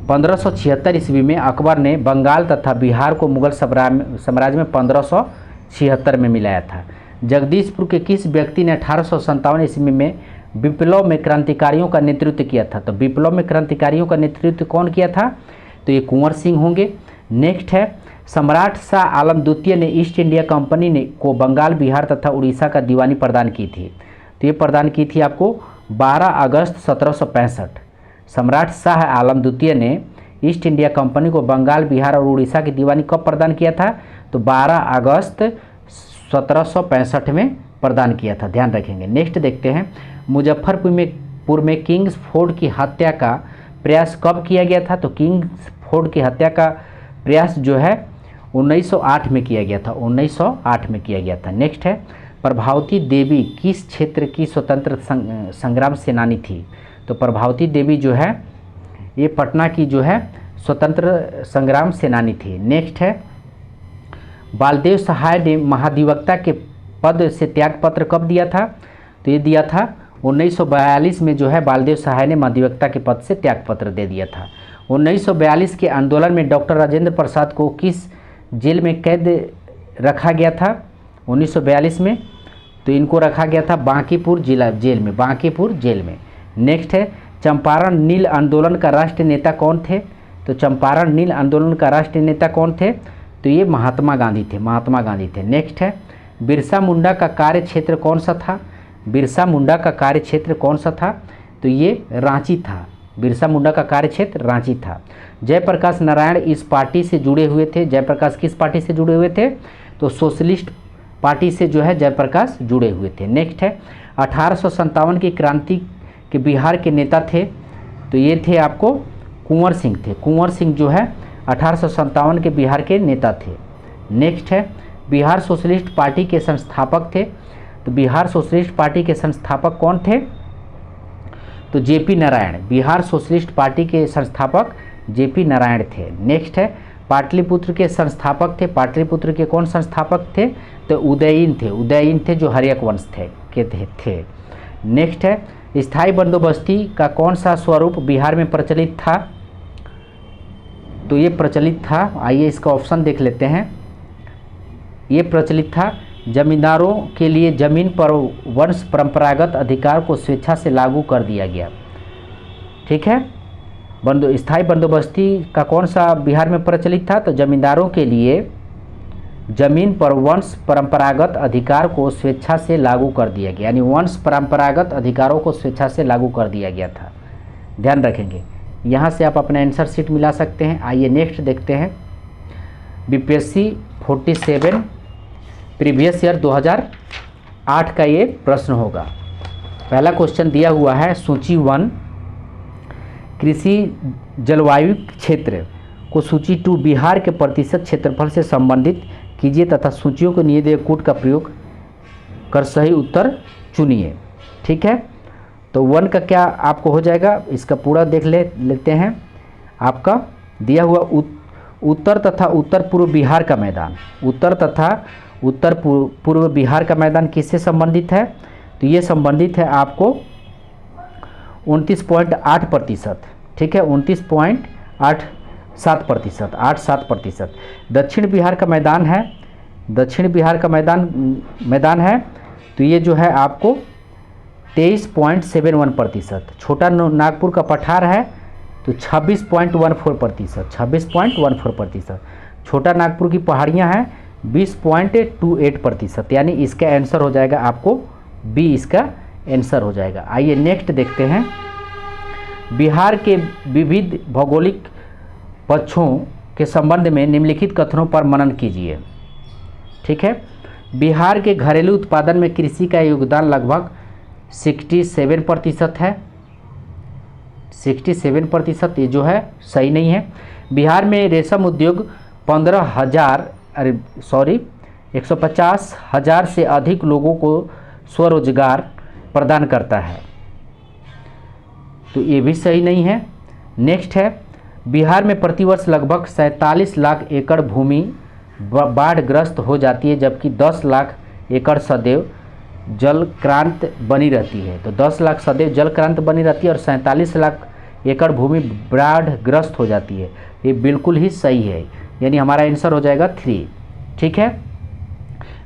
1576 ईस्वी में अकबर ने बंगाल तथा बिहार को मुगल साम्राज्य में 1576 में मिलाया था। जगदीशपुर के किस व्यक्ति ने 1857 ईस्वी में विप्लव में क्रांतिकारियों का नेतृत्व किया था? तो विप्लव में क्रांतिकारियों का नेतृत्व कौन किया था? तो ये कुंवर सिंह होंगे। नेक्स्ट है, सम्राट शाह आलम द्वितीय ने ईस्ट इंडिया कंपनी को बंगाल, बिहार तथा उड़ीसा का दीवानी प्रदान की थी, तो ये प्रदान की थी आपको 12 अगस्त 1765। सम्राट शाह आलम द्वितीय ने ईस्ट इंडिया कंपनी को बंगाल, बिहार और उड़ीसा की दीवानी कब प्रदान किया था? तो 12 अगस्त 1765 में प्रदान किया था। ध्यान रखेंगे। नेक्स्ट देखते हैं, मुजफ्फरपुर में किंग्स फोर्ड की हत्या का प्रयास कब किया गया था? तो किंग्स फोर्ड की हत्या का प्रयास जो है 1908 में किया गया था। 1908 में किया गया था। नेक्स्ट है, प्रभावती देवी किस क्षेत्र की स्वतंत्र संग्राम सेनानी थी? तो प्रभावती देवी जो है ये पटना की जो है स्वतंत्र संग्राम सेनानी थी। नेक्स्ट है, बालदेव सहाय ने महाधिवक्ता के पद से त्यागपत्र कब दिया था? तो ये दिया था 1942 में जो है बालदेव सहाय ने महाधिवक्ता के पद से त्यागपत्र दे दिया था। 1942 के आंदोलन में डॉक्टर राजेंद्र प्रसाद को किस जेल में कैद रखा गया था? 1942 में तो इनको रखा गया था बांकीपुर जिला जेल में, बांकीपुर जेल में। नेक्स्ट है, चंपारण नील आंदोलन का राष्ट्रीय नेता कौन थे? तो चंपारण नील आंदोलन का राष्ट्रीय नेता कौन थे? तो ये महात्मा गांधी थे, महात्मा गांधी थे। नेक्स्ट है, बिरसा मुंडा का कार्य क्षेत्र कौन सा था? बिरसा मुंडा का कार्य क्षेत्र कौन सा था? तो ये रांची था। बिरसा मुंडा का कार्य क्षेत्र रांची था। जयप्रकाश नारायण इस पार्टी से जुड़े हुए थे। जयप्रकाश किस पार्टी से जुड़े हुए थे? तो सोशलिस्ट पार्टी से जो है जयप्रकाश जुड़े हुए थे। नेक्स्ट है, 1857 की क्रांति के बिहार के नेता थे, तो ये थे आपको कुंवर सिंह थे। कुंवर सिंह जो है 1857 के बिहार के नेता थे। नेक्स्ट है, बिहार सोशलिस्ट पार्टी के संस्थापक थे, तो बिहार सोशलिस्ट पार्टी के संस्थापक कौन थे? तो JP Narayan. Bihar socialist party के संस्थापक जेपी नारायण थे। नेक्स्ट है, पाटलिपुत्र के संस्थापक थे। पाटलिपुत्र के कौन संस्थापक थे? तो उदयीन थे। उदयीन थे जो हर्यक वंश थे। नेक्स्ट है, स्थायी बंदोबस्ती का कौन सा स्वरूप बिहार में प्रचलित था? तो ये प्रचलित था, आइए इसका ऑप्शन देख लेते हैं। ये प्रचलित था, जमींदारों के लिए जमीन पर वंश परंपरागत अधिकार को स्वेच्छा से लागू कर दिया गया। ठीक है, स्थायी बंदोबस्ती का कौन सा बिहार में प्रचलित था? तो जमींदारों के लिए जमीन पर वंश परंपरागत अधिकार को स्वेच्छा से लागू कर दिया गया, यानी वंश परंपरागत अधिकारों को स्वेच्छा से लागू कर दिया गया था। ध्यान रखेंगे, यहाँ से आप अपना आंसर शीट मिला सकते हैं। आइए नेक्स्ट देखते हैं, बीपीएससी 47 प्रीवियस ईयर 2008 का ये प्रश्न होगा। पहला क्वेश्चन दिया हुआ है सूची 1 कृषि जलवायु क्षेत्र को सूची 2 बिहार के प्रतिशत क्षेत्रफल से संबंधित कीजिए तथा सूचियों को दिए गए कोड का प्रयोग कर सही उत्तर चुनिए। ठीक है, तो 1 का क्या आपको हो जाएगा, इसका पूरा देख लेते हैं। आपका दिया हुआ उत्तर तथा उत्तर पूर्व बिहार का मैदान, उत्तर तथा उत्तर पूर्व बिहार का मैदान किससे संबंधित है, तो ये संबंधित है आपको 29.8%। ठीक है, 29.87%। दक्षिण बिहार का मैदान है, दक्षिण बिहार का मैदान है, तो ये जो है आपको 23.71%। छोटा नागपुर का पठार है तो 26.14%। छोटा नागपुर की पहाड़ियाँ हैं 20.28%। यानी इसका आंसर हो जाएगा आपको बी, इसका आंसर हो जाएगा। आइए नेक्स्ट देखते हैं। बिहार के विविध भौगोलिक पक्षों के संबंध में निम्नलिखित कथनों पर मनन कीजिए। ठीक है, बिहार के घरेलू उत्पादन में कृषि का योगदान लगभग 67% है। 67% ये जो है सही नहीं है। बिहार में रेशम उद्योग 150,000 से अधिक लोगों को स्वरोजगार प्रदान करता है, तो ये भी सही नहीं है। नेक्स्ट है, बिहार में प्रतिवर्ष लगभग 47 लाख एकड़ भूमि बाढ़ग्रस्त हो जाती है, जबकि 10 लाख एकड़ सदैव जलक्रांत बनी रहती है। तो 10 लाख सदैव जलक्रांत बनी रहती है और 47 लाख एकड़ भूमि बाढ़ग्रस्त हो जाती है। ये बिल्कुल ही सही है, यानी हमारा आंसर हो जाएगा 3। ठीक है,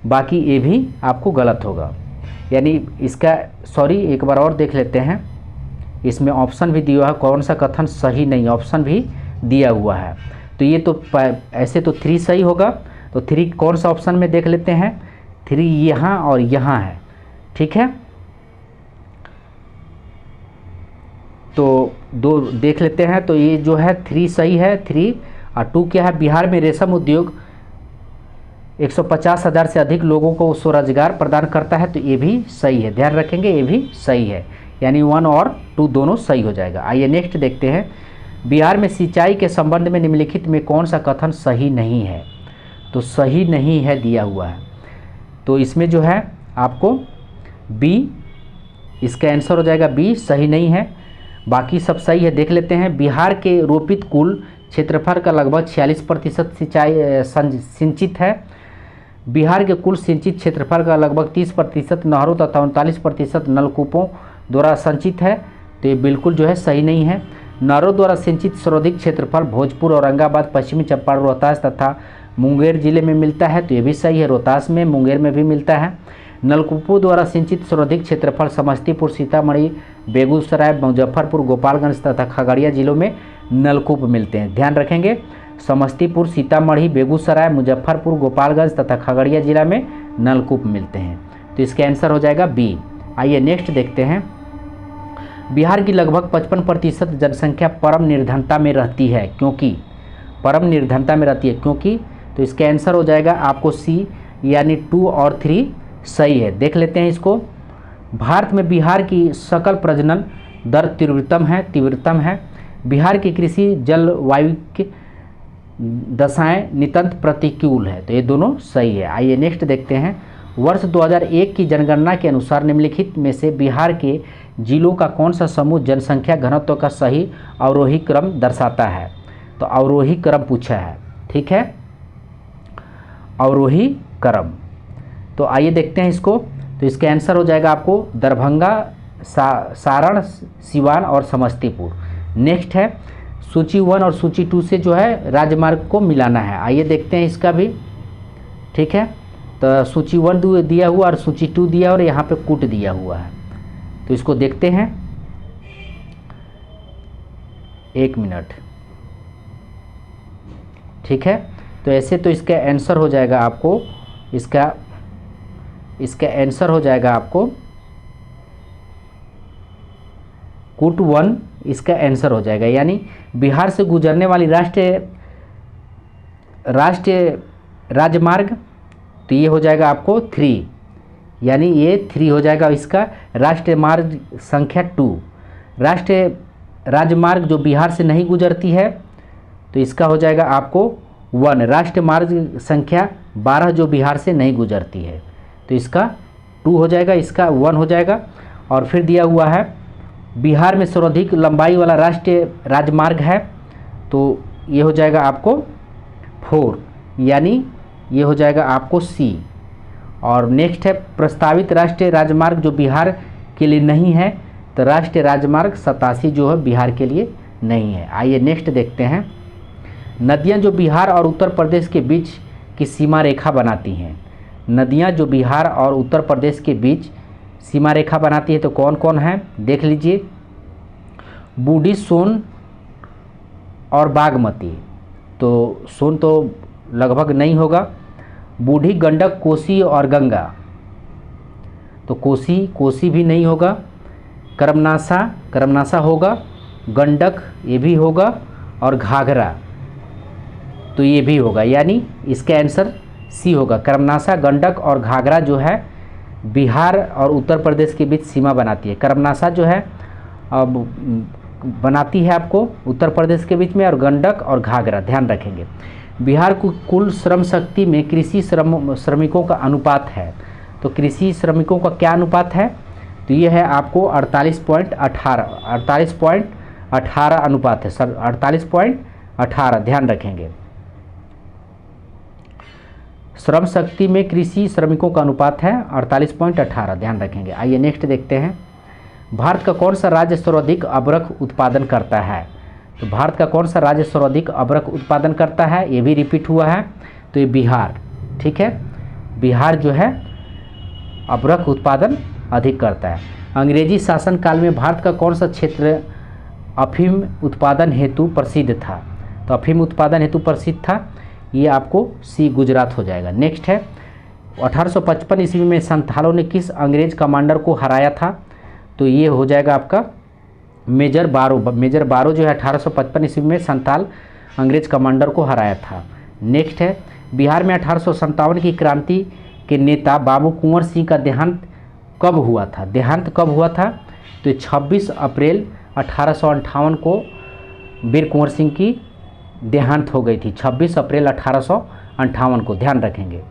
बाकी ये भी आपको गलत होगा, यानी इसका एक बार और देख लेते हैं। इसमें ऑप्शन भी दिया है, कौन सा कथन सही नहीं, ऑप्शन भी दिया हुआ है। तो ये तो ऐसे तो 3 सही होगा, तो 3 कौन सा ऑप्शन में देख लेते हैं। 3 यहाँ और यहाँ है। ठीक है, तो 2 देख लेते हैं। तो ये जो है 3 सही है, 3 और 2 क्या है, बिहार में रेशम उद्योग 150,000 से अधिक लोगों को स्वरोजगार प्रदान करता है, तो ये भी सही है। ध्यान रखेंगे, ये भी सही है, यानी 1 और 2 दोनों सही हो जाएगा। आइए नेक्स्ट देखते हैं। बिहार में सिंचाई के संबंध में निम्नलिखित में कौन सा कथन सही नहीं है, तो सही नहीं है दिया हुआ है, तो इसमें जो है आपको बी, इसका आंसर हो जाएगा बी, सही नहीं है। बाकी सब सही है, देख लेते हैं। बिहार के रोपित कुल क्षेत्रफल का लगभग 46% सिंचित है। बिहार के कुल सिंचित क्षेत्रफल का लगभग 30% नहरों तथा 39% नलकूपों द्वारा संचित है, तो ये बिल्कुल जो है सही नहीं है। नहरों द्वारा सिंचित सर्वाधिक क्षेत्रफल भोजपुर, औरंगाबाद, पश्चिमी चंपारण, रोहतास तथा मुंगेर जिले में मिलता है, तो ये भी सही है। रोहतास में, मुंगेर में भी मिलता है। नलकूपों द्वारा सिंचित सर्वाधिक क्षेत्रफल समस्तीपुर, सीतामढ़ी, बेगूसराय, मुजफ्फरपुर, गोपालगंज तथा खगड़िया जिलों में नलकूप मिलते हैं। ध्यान रखेंगे, समस्तीपुर, सीतामढ़ी, बेगूसराय, मुजफ्फरपुर, गोपालगंज तथा खगड़िया जिला में नलकूप मिलते हैं, तो इसका आंसर हो जाएगा बी। आइए नेक्स्ट देखते हैं। बिहार की लगभग 55% जनसंख्या परम निर्धनता में रहती है, क्योंकि परम निर्धनता में रहती है क्योंकि, तो इसका आंसर हो जाएगा आपको सी, यानी 2 और 3 सही है। देख लेते हैं इसको। भारत में बिहार की सकल प्रजनन दर तीव्रतम है। बिहार की कृषि जलवायु की दशाएं नितांत प्रतिकूल है, तो ये दोनों सही है। आइए नेक्स्ट देखते हैं। वर्ष 2001 की जनगणना के अनुसार निम्नलिखित में से बिहार के जिलों का कौन सा समूह जनसंख्या घनत्व का सही अवरोही क्रम दर्शाता है, तो अवरोही क्रम पूछा है। ठीक है, अवरोही क्रम, तो आइए देखते हैं इसको। तो इसका आंसर हो जाएगा आपको दरभंगा, सारण, सिवान और समस्तीपुर। नेक्स्ट है सूची 1 और सूची 2 से जो है राजमार्ग को मिलाना है। आइए देखते हैं इसका भी। ठीक है, तो सूची 1 दिया हुआ और सूची 2 दिया और यहाँ पे कूट दिया हुआ है, तो इसको देखते हैं। 1 मिनट। ठीक है, तो ऐसे तो इसका आंसर हो जाएगा आपको, इसका आंसर हो जाएगा आपको कूट 1, इसका आंसर हो जाएगा। यानी बिहार से गुजरने वाली राष्ट्रीय राजमार्ग, तो ये हो जाएगा आपको 3, यानी ये 3 हो जाएगा। इसका राष्ट्रीय मार्ग संख्या 2, राष्ट्रीय राजमार्ग जो बिहार से नहीं गुजरती है तो इसका हो जाएगा आपको 1, राष्ट्रीय मार्ग संख्या 12 जो बिहार से नहीं गुजरती है तो इसका 2 हो जाएगा, इसका 1 हो जाएगा। और फिर दिया हुआ है बिहार में सर्वाधिक लंबाई वाला राष्ट्रीय राजमार्ग है तो ये हो जाएगा आपको 4, यानी ये हो जाएगा आपको C। और नेक्स्ट है प्रस्तावित राष्ट्रीय राजमार्ग जो बिहार के लिए नहीं है तो राष्ट्रीय राजमार्ग 87 जो है बिहार के लिए नहीं है। आइए नेक्स्ट देखते हैं, नदियां जो बिहार और उत्तर प्रदेश के बीच की सीमा रेखा बनाती हैं। नदियां जो बिहार और उत्तर प्रदेश के बीच सीमा रेखा बनाती है तो कौन कौन है देख लीजिए, बूढ़ी, सोन और बागमती। तो सोन तो लगभग नहीं होगा, बूढ़ी, गंडक, कोसी और गंगा, तो कोसी भी नहीं होगा, करमनासा होगा, गंडक ये भी होगा और घाघरा तो ये भी होगा, यानी इसका आंसर C होगा। करमनासा, गंडक और घाघरा जो है बिहार और उत्तर प्रदेश के बीच सीमा बनाती है। करमनासा जो है अब बनाती है आपको उत्तर प्रदेश के बीच में, और गंडक और घाघरा ध्यान रखेंगे। बिहार को कुल श्रम शक्ति में कृषि श्रमिकों का अनुपात है, तो कृषि श्रमिकों का क्या अनुपात है तो ये है आपको 48.18 अनुपात है सर, 48.18 ध्यान रखेंगे। श्रम शक्ति में कृषि श्रमिकों का अनुपात है 48.18 ध्यान रखेंगे। आइए नेक्स्ट देखते हैं, भारत का कौन सा राज्य सर्वाधिक अबरख उत्पादन करता है। तो भारत का कौन सा राज्य सर्वाधिक अबरख उत्पादन करता है, ये भी रिपीट हुआ है तो ये बिहार, ठीक है, बिहार जो है अबरख उत्पादन अधिक करता है। अंग्रेजी शासन काल में भारत का कौन सा क्षेत्र अफीम उत्पादन हेतु प्रसिद्ध था, तो अफीम उत्पादन हेतु प्रसिद्ध था, ये आपको C गुजरात हो जाएगा। नेक्स्ट है 1855 ईस्वी में संथालों ने किस अंग्रेज कमांडर को हराया था, तो ये हो जाएगा आपका मेजर बारो जो है 1855 ईस्वी में संथाल अंग्रेज कमांडर को हराया था। नेक्स्ट है बिहार में 1857 की क्रांति के नेता बाबू कुंवर सिंह का देहांत कब हुआ था, तो 26 अप्रैल 1858 को वीर कुंवर सिंह की देहांत हो गई थी, 26 अप्रैल 1858 को ध्यान रखेंगे।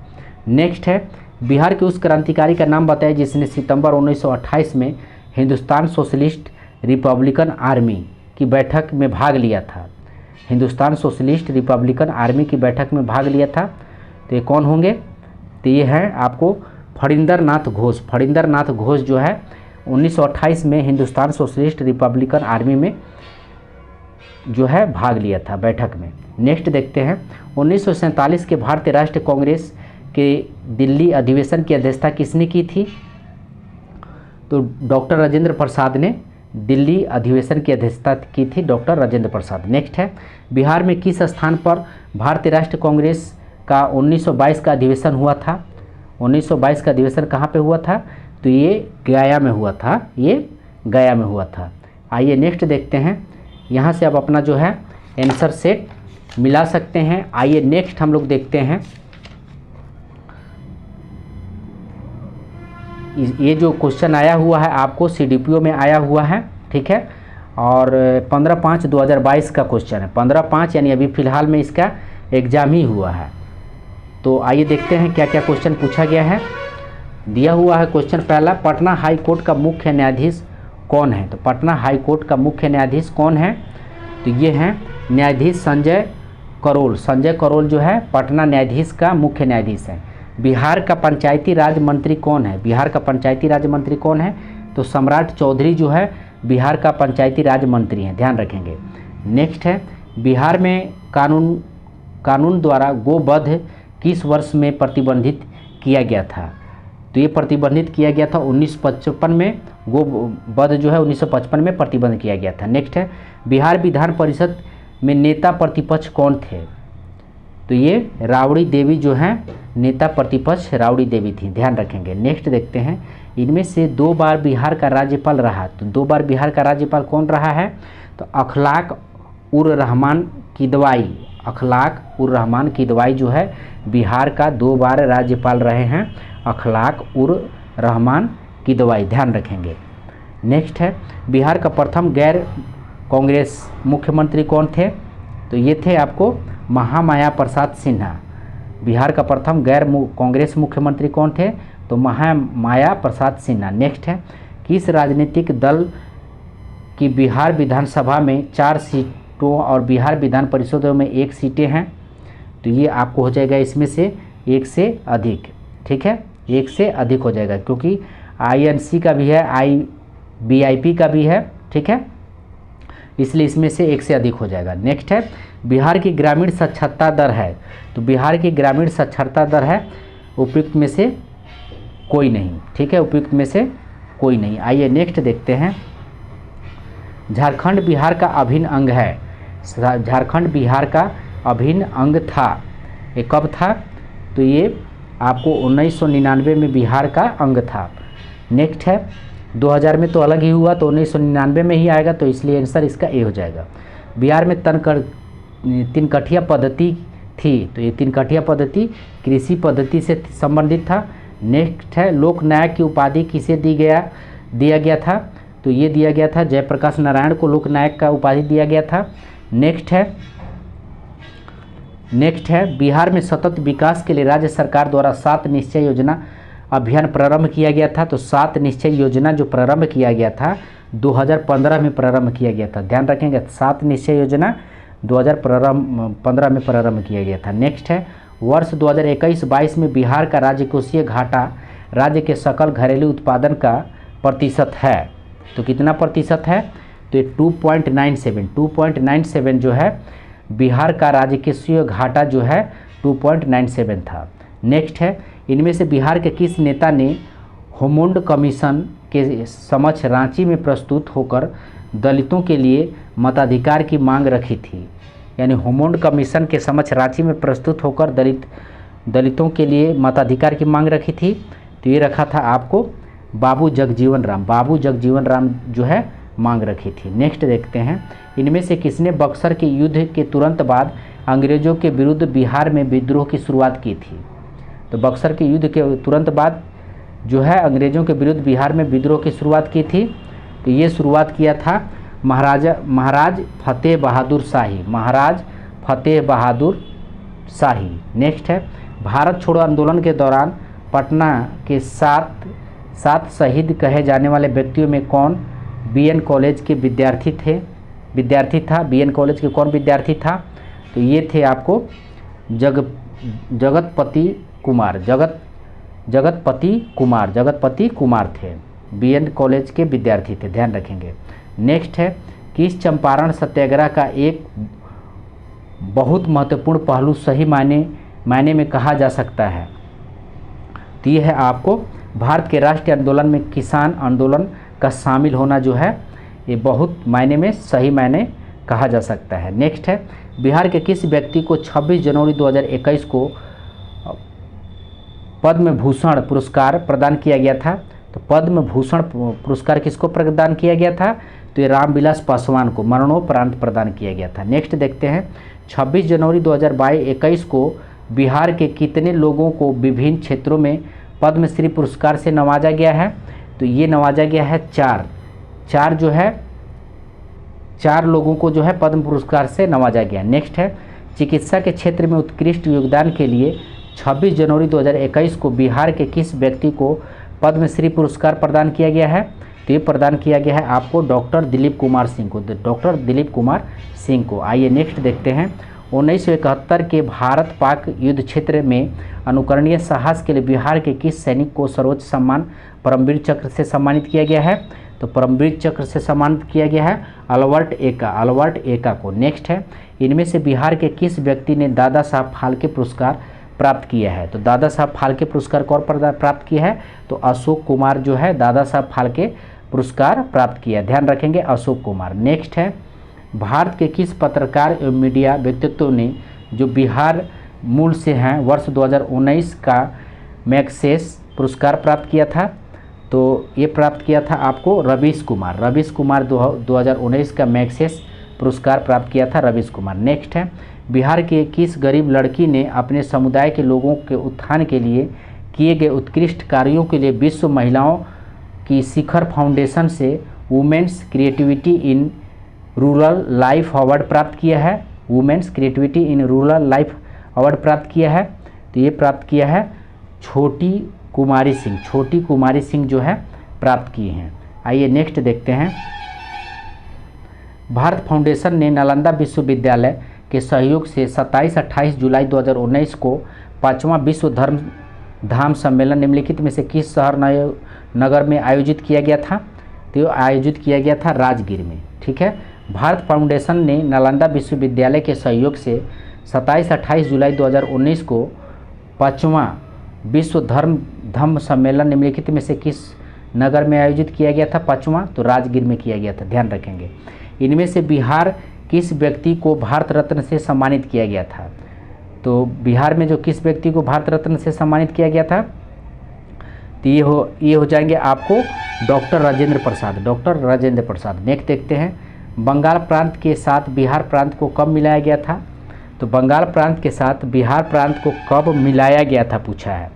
नेक्स्ट है बिहार के उस क्रांतिकारी का नाम बताया जिसने सितंबर 1928 में हिंदुस्तान सोशलिस्ट रिपब्लिकन आर्मी की बैठक में भाग लिया था, हिंदुस्तान सोशलिस्ट रिपब्लिकन आर्मी की बैठक में भाग लिया था, तो ये कौन होंगे, तो ये है आपको फणींद्र नाथ घोष जो है 1928 में हिंदुस्तान सोशलिस्ट रिपब्लिकन आर्मी में जो है भाग लिया था बैठक में। नेक्स्ट देखते हैं 1947 के भारतीय राष्ट्रीय कांग्रेस के दिल्ली अधिवेशन की अध्यक्षता किसने की थी, तो डॉक्टर राजेंद्र प्रसाद ने दिल्ली अधिवेशन की अध्यक्षता की थी, डॉक्टर राजेंद्र प्रसाद। नेक्स्ट है बिहार में किस स्थान पर भारतीय राष्ट्रीय कांग्रेस का 1922 का अधिवेशन हुआ था, 1922 का अधिवेशन कहाँ पे हुआ था, तो ये गया में हुआ था, आइए नेक्स्ट देखते हैं, यहाँ से आप अपना जो है आंसर सेट मिला सकते हैं। आइए नेक्स्ट हम लोग देखते हैं, ये जो क्वेश्चन आया हुआ है आपको CDPO में आया हुआ है, ठीक है, और 15/5/2022 का क्वेश्चन है, 15/5 यानी अभी फ़िलहाल में इसका एग्ज़ाम ही हुआ है। तो आइए देखते हैं क्या क्या क्वेश्चन पूछा गया है। दिया हुआ है क्वेश्चन पहला, पटना हाई कोर्ट का मुख्य न्यायाधीश कौन है, तो पटना हाई कोर्ट का मुख्य न्यायाधीश कौन है, तो ये हैं न्यायाधीश संजय करोल जो है पटना न्यायाधीश का मुख्य न्यायाधीश है। बिहार का पंचायती राज मंत्री कौन है, तो सम्राट चौधरी जो है बिहार का पंचायती राज मंत्री हैं, ध्यान रखेंगे। नेक्स्ट है बिहार में कानून द्वारा गोवध किस वर्ष में प्रतिबंधित किया गया था, तो ये प्रतिबंधित किया गया था 1955 में, गोवध जो है 1955 में प्रतिबंध किया गया था। नेक्स्ट है बिहार विधान परिषद में नेता प्रतिपक्ष कौन थे, तो ये राबड़ी देवी जो हैं नेता प्रतिपक्ष राबड़ी देवी थी, ध्यान रखेंगे। नेक्स्ट देखते हैं इनमें से 2 बार बिहार का राज्यपाल रहा, तो 2 बार बिहार का राज्यपाल कौन रहा है, तो अखलाक उर रहमान किदवाई जो है बिहार का 2 बार राज्यपाल रहे हैं, अखलाक उर रहमान की दवाई, ध्यान रखेंगे। नेक्स्ट है बिहार का प्रथम गैर कांग्रेस मुख्यमंत्री कौन थे? तो ये थे आपको महामाया प्रसाद सिन्हा। बिहार का प्रथम गैर कांग्रेस मुख्यमंत्री कौन थे? तो महामाया प्रसाद सिन्हा। नेक्स्ट है किस राजनीतिक दल की बिहार विधानसभा में 4 सीटों और बिहार विधान परिषदों में 1 सीटें हैं? तो ये आपको हो जाएगा इसमें से 1 से अधिक, ठीक है, 1 से अधिक हो जाएगा, क्योंकि INC का भी है, IVIP का भी है, ठीक है, इसलिए इसमें से 1 से अधिक हो जाएगा। नेक्स्ट है बिहार की ग्रामीण साक्षरता दर है, तो बिहार की ग्रामीण साक्षरता दर है उपयुक्त में से कोई नहीं, ठीक है, उपयुक्त में से कोई नहीं। आइए नेक्स्ट देखते हैं। झारखंड बिहार का अभिन्न अंग है, झारखंड बिहार का अभिन्न अंग था, ये कब था? तो ये आपको 1999 में बिहार का अंग था। नेक्स्ट है 2000 में तो अलग ही हुआ, तो 1999 में ही आएगा, तो इसलिए आंसर इसका ए हो जाएगा। बिहार में तिनकठिया पद्धति थी, तो ये तिनकठिया पद्धति कृषि पद्धति से संबंधित था। नेक्स्ट है लोक नायक की उपाधि किसे दिया गया था? तो ये दिया गया था जयप्रकाश नारायण को लोक नायक का उपाधि दिया गया था। नेक्स्ट है बिहार में सतत विकास के लिए राज्य सरकार द्वारा 7 निश्चय योजना अभियान प्रारंभ किया गया था। तो 7 निश्चय योजना जो प्रारंभ किया गया था 2015 में प्रारंभ किया गया था, ध्यान रखेंगे, 7 निश्चय योजना 2015 में प्रारंभ किया गया था। नेक्स्ट है वर्ष 2021-22 में बिहार का राजकोषीय घाटा राज्य के सकल घरेलू उत्पादन का प्रतिशत है, तो कितना प्रतिशत है? तो ये 2.97 जो है बिहार का राजकोषीय घाटा जो है 2.97 था। नेक्स्ट है इनमें से बिहार के किस नेता ने होमोंड कमीशन के समक्ष रांची में प्रस्तुत होकर दलितों के लिए मताधिकार की मांग रखी थी? यानी होमोंड कमीशन के समक्ष रांची में प्रस्तुत होकर दलितों के लिए मताधिकार की मांग रखी थी, तो ये रखा था आपको बाबू जगजीवन राम जो है मांग रखी थी। नेक्स्ट देखते हैं इनमें से किसने बक्सर के युद्ध के तुरंत बाद अंग्रेजों के विरुद्ध बिहार में विद्रोह की शुरुआत की थी? तो बक्सर के युद्ध के तुरंत बाद जो है अंग्रेजों के विरुद्ध बिहार में विद्रोह की शुरुआत की थी, तो ये शुरुआत किया था महाराज फतेह बहादुर शाही। नेक्स्ट है भारत छोड़ो आंदोलन के दौरान पटना के 7 शहीद कहे जाने वाले व्यक्तियों में कौन BN कॉलेज के विद्यार्थी था? BN कॉलेज के कौन विद्यार्थी था? तो ये थे आपको जगतपति कुमार थे, BN कॉलेज के विद्यार्थी थे, ध्यान रखेंगे। नेक्स्ट है किस चंपारण सत्याग्रह का एक बहुत महत्वपूर्ण पहलू सही मायने में कहा जा सकता है? तो ये है आपको भारत के राष्ट्रीय आंदोलन में किसान आंदोलन का शामिल होना जो है ये बहुत मायने में सही मायने कहा जा सकता है। नेक्स्ट है बिहार के किस व्यक्ति को 26 जनवरी 2021 को पद्म भूषण पुरस्कार प्रदान किया गया था? तो पद्म भूषण पुरस्कार किसको प्रदान किया गया था? तो ये रामविलास पासवान को मरणोपरांत प्रदान किया गया था। नेक्स्ट देखते हैं 26 जनवरी 2021 को बिहार के कितने लोगों को विभिन्न क्षेत्रों में पद्मश्री पुरस्कार से नवाजा गया है? तो ये नवाजा गया है 4 जो है 4 लोगों को जो है पद्म पुरस्कार से नवाजा गया। नेक्स्ट है चिकित्सा के क्षेत्र में उत्कृष्ट योगदान के लिए 26 जनवरी 2021 को बिहार के किस व्यक्ति को पद्मश्री पुरस्कार प्रदान किया गया है? तो ये प्रदान किया गया है आपको डॉक्टर दिलीप कुमार सिंह को। आइए नेक्स्ट देखते हैं 1971 के भारत पाक युद्ध क्षेत्र में अनुकरणीय साहस के लिए बिहार के किस सैनिक को सर्वोच्च सम्मान परमवीर चक्र से सम्मानित किया गया है? तो परमवीर चक्र से सम्मानित किया गया है अल्बर्ट एका को। नेक्स्ट है इनमें से बिहार के किस व्यक्ति ने दादा साहब फाल्के पुरस्कार प्राप्त किया है? तो दादा साहब फाल्के पुरस्कार कौन प्राप्त किया है? तो अशोक कुमार जो है दादा साहब फाल्के पुरस्कार प्राप्त किया, ध्यान रखेंगे अशोक कुमार। नेक्स्ट है भारत के किस पत्रकार एवं मीडिया व्यक्तित्व ने जो बिहार मूल से हैं वर्ष 2019 का मैग्सेस पुरस्कार प्राप्त किया था? तो ये प्राप्त किया था आपको रवीश कुमार 2019 का मैग्सेस पुरस्कार प्राप्त किया था रवीश कुमार। नेक्स्ट है बिहार के किस गरीब लड़की ने अपने समुदाय के लोगों के उत्थान के लिए किए गए उत्कृष्ट कार्यों के लिए विश्व महिलाओं की शिखर फाउंडेशन से women's creativity in rural life award प्राप्त किया है। Women's creativity in rural life award प्राप्त किया है, तो ये प्राप्त किया है छोटी कुमारी सिंह। छोटी कुमारी सिंह जो है प्राप्त किए हैं। आइए नेक्स्ट देखते हैं। भारत फाउंडेशन ने नालंदा विश्वविद्यालय के सहयोग से 27-28 जुलाई 2019 को 5वां विश्व धर्म धाम सम्मेलन निम्नलिखित में से किस शहर नगर में आयोजित किया गया था? तो आयोजित किया गया था राजगीर में। ठीक है, भारत फाउंडेशन ने नालंदा विश्वविद्यालय के सहयोग से 27-28 जुलाई 2019 को 5वां विश्व धम्म सम्मेलन निम्नलिखित में से किस नगर में आयोजित किया गया था? 5वां, तो राजगीर में किया गया था, ध्यान रखेंगे। इनमें से बिहार किस व्यक्ति को भारत रत्न से सम्मानित किया गया था? तो बिहार में जो किस व्यक्ति को भारत रत्न से सम्मानित किया गया था? तो ये हो जाएंगे आपको doctor Rajendra Prasad. Doctor Rajendra Prasad. Next देखते हैं, बंगाल प्रांत के साथ बिहार प्रांत को कब मिलाया गया था? तो बंगाल प्रांत के साथ बिहार प्रांत को कब मिलाया गया था पूछा है।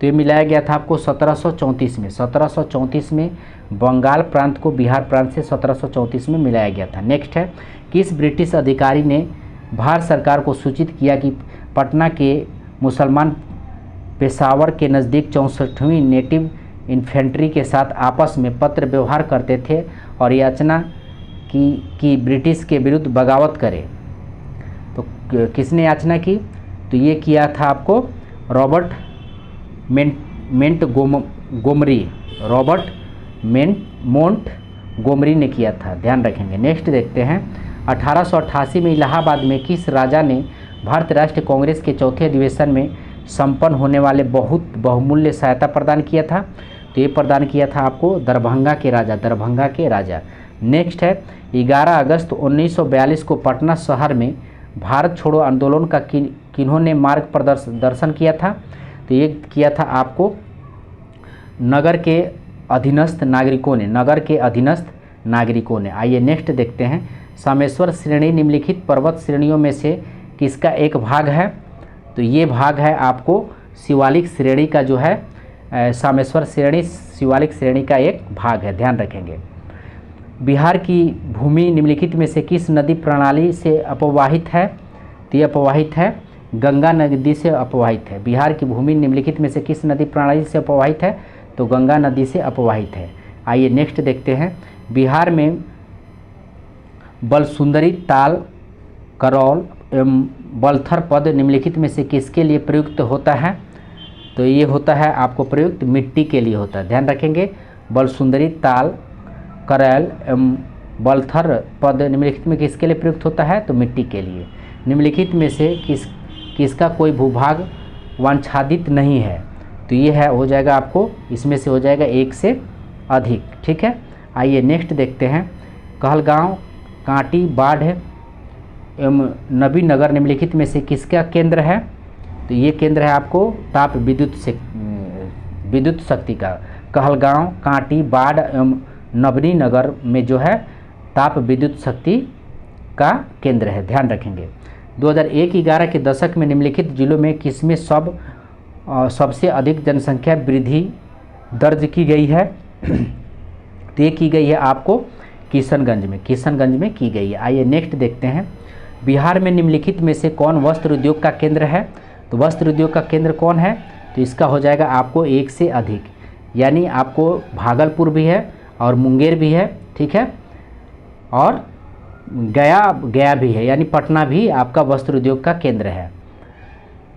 तो ये मिलाया गया था आपको 1734 में। 1734 में बंगाल प्रांत को बिहार प्रांत से 1734 में मिलाया गया था। नेक्स्ट है, किस ब्रिटिश अधिकारी ने भारत सरकार को सूचित किया कि पटना के मुसलमान पेशावर के नज़दीक 64वीं नेटिव इन्फेंट्री के साथ आपस में पत्र व्यवहार करते थे और याचना की ब्रिटिश के विरुद्ध बगावत करे? तो किसने याचना की? तो ये किया था आपको रॉबर्ट मोंटगोमरी। रॉबर्ट मोंटगोमरी ने किया था, ध्यान रखेंगे। नेक्स्ट देखते हैं, 1888 में इलाहाबाद में किस राजा ने भारतीय राष्ट्रीय कांग्रेस के चौथे अधिवेशन में संपन्न होने वाले बहुत बहुमूल्य सहायता प्रदान किया था? तो ये प्रदान किया था आपको दरभंगा के राजा। दरभंगा के राजा। नेक्स्ट है, 11 अगस्त 1942 को पटना शहर में भारत छोड़ो आंदोलन का किन्होंने मार्ग प्रदर्शन किया था? तो ये किया था आपको नगर के अधीनस्थ नागरिकों ने। नगर के अधीनस्थ नागरिकों ने। आइए नेक्स्ट देखते हैं, सामेश्वर श्रेणी निम्नलिखित पर्वत श्रेणियों में से किसका एक भाग है? तो ये भाग है आपको शिवालिक श्रेणी का जो है सामेश्वर श्रेणी शिवालिक श्रेणी का एक भाग है, ध्यान रखेंगे। बिहार की भूमि निम्नलिखित में से किस नदी प्रणाली से अपवाहित है? तो ये अपवाहित है गंगा नदी से अपवाहित है। बिहार की भूमि निम्नलिखित में से किस नदी प्रणाली से अपवाहित है? तो गंगा नदी से अपवाहित है। आइए नेक्स्ट देखते हैं, बिहार में बलसुंदरी, ताल, करौल एवं बलथर पद निम्नलिखित में से किसके लिए प्रयुक्त होता है? तो ये होता है आपको प्रयुक्त मिट्टी के लिए होता है, ध्यान रखेंगे। बलसुंदरी, ताल, करैल एवं बलथर पद निम्नलिखित में किसके लिए प्रयुक्त होता है? तो मिट्टी के लिए। निम्नलिखित में से किसका कोई भूभाग वांछादित नहीं है? तो ये है हो जाएगा आपको, इसमें से हो जाएगा एक से अधिक। ठीक है, आइए नेक्स्ट देखते हैं, कहलगांव, कांटी, बाढ़ एवं नबीनगर निम्नलिखित में से किसका केंद्र है? तो ये केंद्र है आपको ताप विद्युत शक्ति का। कहलगांव, कांटी, बाढ़ एवं नबीनगर में जो है ताप विद्युत शक्ति का केंद्र है, ध्यान रखेंगे। 2001-11 के दशक में निम्नलिखित जिलों में किसमें सबसे अधिक जनसंख्या वृद्धि दर्ज की गई है? तो ये की गई है आपको किशनगंज में की गई है। आइए नेक्स्ट देखते हैं, बिहार में निम्नलिखित में से कौन वस्त्र उद्योग का केंद्र है? तो वस्त्र उद्योग का केंद्र कौन है? तो इसका हो जाएगा आपको एक से अधिक, यानी आपको भागलपुर भी है और मुंगेर भी है, ठीक है, और गया भी है, यानी पटना भी आपका वस्त्र उद्योग का केंद्र है।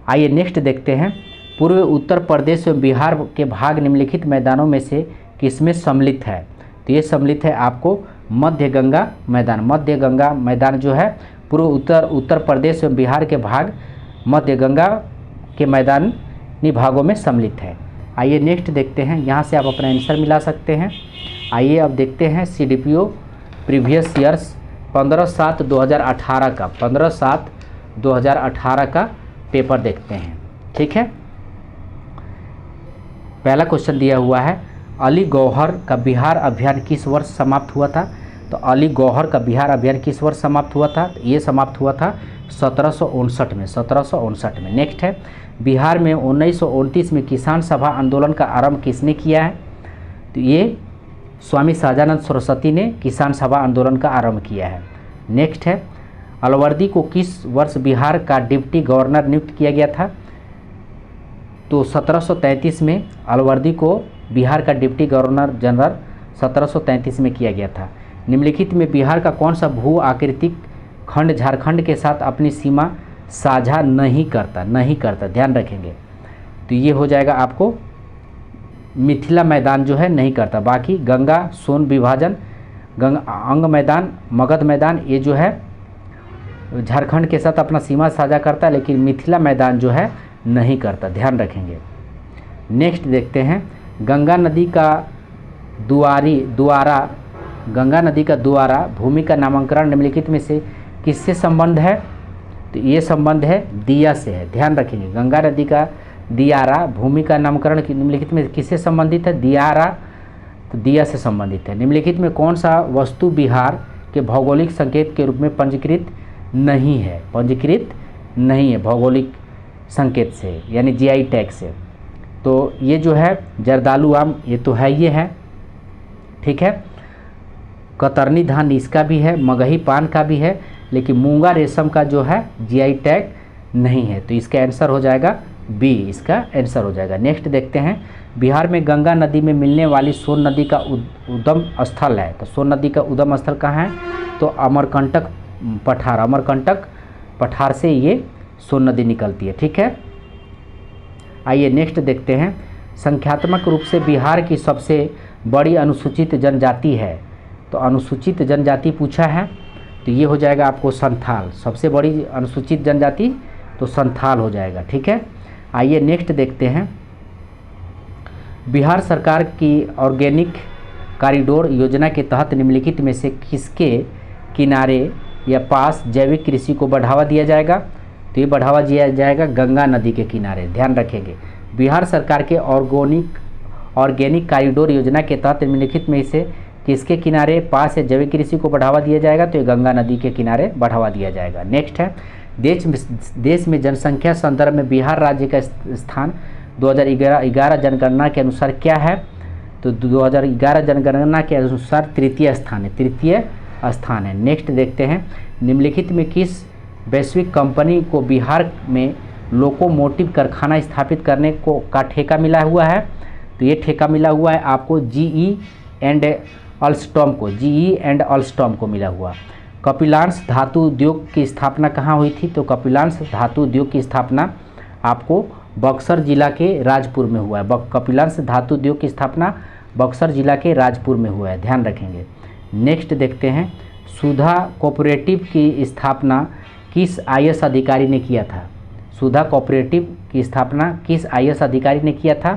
आइए नेक्स्ट देखते हैं, पूर्व उत्तर प्रदेश एवं बिहार के भाग निम्नलिखित मैदानों में से किसमें सम्मिलित है? तो ये सम्मिलित है आपको मध्य गंगा मैदान। मध्य गंगा मैदान जो है पूर्व उत्तर प्रदेश एवं बिहार के भाग मध्य गंगा के मैदानी भागों में सम्मिलित है। आइए नेक्स्ट देखते हैं, यहाँ से आप अपना आंसर मिला सकते हैं। आइए अब देखते हैं CDPO प्रीवियस ईयर्स 15/7/2018 का 15/7/2018 का पेपर देखते हैं। ठीक है, पहला क्वेश्चन दिया हुआ है, अली गौहर का बिहार अभियान किस वर्ष समाप्त हुआ था? तो अली गौहर का बिहार अभियान किस वर्ष समाप्त हुआ था? तो ये समाप्त हुआ था 1759 में। 1759 में। नेक्स्ट है, बिहार में 1929 में किसान सभा आंदोलन का आरंभ किसने किया है? तो ये स्वामी सहजानंद सरस्वती ने किसान सभा आंदोलन का आरंभ किया है। नेक्स्ट है, अलवर्दी को किस वर्ष बिहार का डिप्टी गवर्नर नियुक्त किया गया था? तो 1733 में अलवर्दी को बिहार का डिप्टी गवर्नर जनरल 1733 में किया गया था। निम्नलिखित में बिहार का कौन सा भू आकृतिक खंड झारखंड के साथ अपनी सीमा साझा नहीं करता, ध्यान रखेंगे। तो ये हो जाएगा आपको मिथिला मैदान जो है नहीं करता। बाकी गंगा सोन विभाजन, अंग मैदान, मगध मैदान, ये जो है झारखंड के साथ अपना सीमा साझा करता है, लेकिन मिथिला मैदान जो है नहीं करता, ध्यान रखेंगे। नेक्स्ट देखते हैं, गंगा नदी का द्वारा भूमि का नामकरण निम्नलिखित में से किससे संबंध है? तो ये संबंध है दिया से है, ध्यान रखेंगे। गंगा नदी का दियारा भूमि का नामकरण निम्नलिखित में किससे संबंधित है? दियारा, तो दिया से संबंधित है। निम्नलिखित में कौन सा वस्तु बिहार के भौगोलिक संकेत के रूप में पंजीकृत नहीं है भौगोलिक संकेत से, यानी जीआई टैग से? तो ये जो है जर्दालू आम, ये तो है, ये है, ठीक है। कतरनी धान इसका भी है, मगही पान का भी है, लेकिन मूंगा रेशम का जो है जीआई टैग नहीं है। तो इसका आंसर हो जाएगा बी, इसका आंसर हो जाएगा। नेक्स्ट देखते हैं, बिहार में गंगा नदी में मिलने वाली सोन नदी का उद्गम स्थल है। तो सोन नदी का उद्गम स्थल कहाँ है? तो अमरकंटक पठार से ये सोन नदी निकलती है, ठीक है। आइए नेक्स्ट देखते हैं, संख्यात्मक रूप से बिहार की सबसे बड़ी अनुसूचित जनजाति है। तो अनुसूचित जनजाति पूछा है, तो ये हो जाएगा आपको संथाल। सबसे बड़ी अनुसूचित जनजाति तो संथाल हो जाएगा, ठीक है। आइए नेक्स्ट देखते हैं, बिहार सरकार की ऑर्गेनिक कॉरिडोर योजना के तहत निम्नलिखित में से किसके किनारे या पास जैविक कृषि को बढ़ावा दिया जाएगा? तो ये बढ़ावा दिया जाएगा गंगा नदी के किनारे, ध्यान रखेंगे। बिहार सरकार के ऑर्गेनिक कॉरिडोर योजना के तहत निम्नलिखित में से किसके किनारे पास या जैविक कृषि को बढ़ावा दिया जाएगा? तो ये गंगा नदी के किनारे बढ़ावा दिया जाएगा। नेक्स्ट है, देश में जनसंख्या संदर्भ में बिहार राज्य का स्थान 2011 जनगणना के अनुसार क्या है? तो 2011 जनगणना के अनुसार तृतीय स्थान है। नेक्स्ट देखते हैं, निम्नलिखित में किस वैश्विक कंपनी को बिहार में लोकोमोटिव कारखाना स्थापित करने का ठेका मिला हुआ है? तो ये ठेका मिला हुआ है आपको GE एंड अल्स्टॉम को मिला हुआ। कपिलांश धातु उद्योग की स्थापना कहाँ हुई थी? तो कपिलांश धातु उद्योग की स्थापना आपको बक्सर जिला के राजपुर में हुआ है। कपिलांश धातु उद्योग की स्थापना बक्सर जिला के राजपुर में हुआ है, ध्यान रखेंगे। नेक्स्ट देखते हैं, सुधा कोऑपरेटिव की स्थापना किस IAS अधिकारी ने किया था? सुधा कोऑपरेटिव की स्थापना किस IAS अधिकारी ने किया था?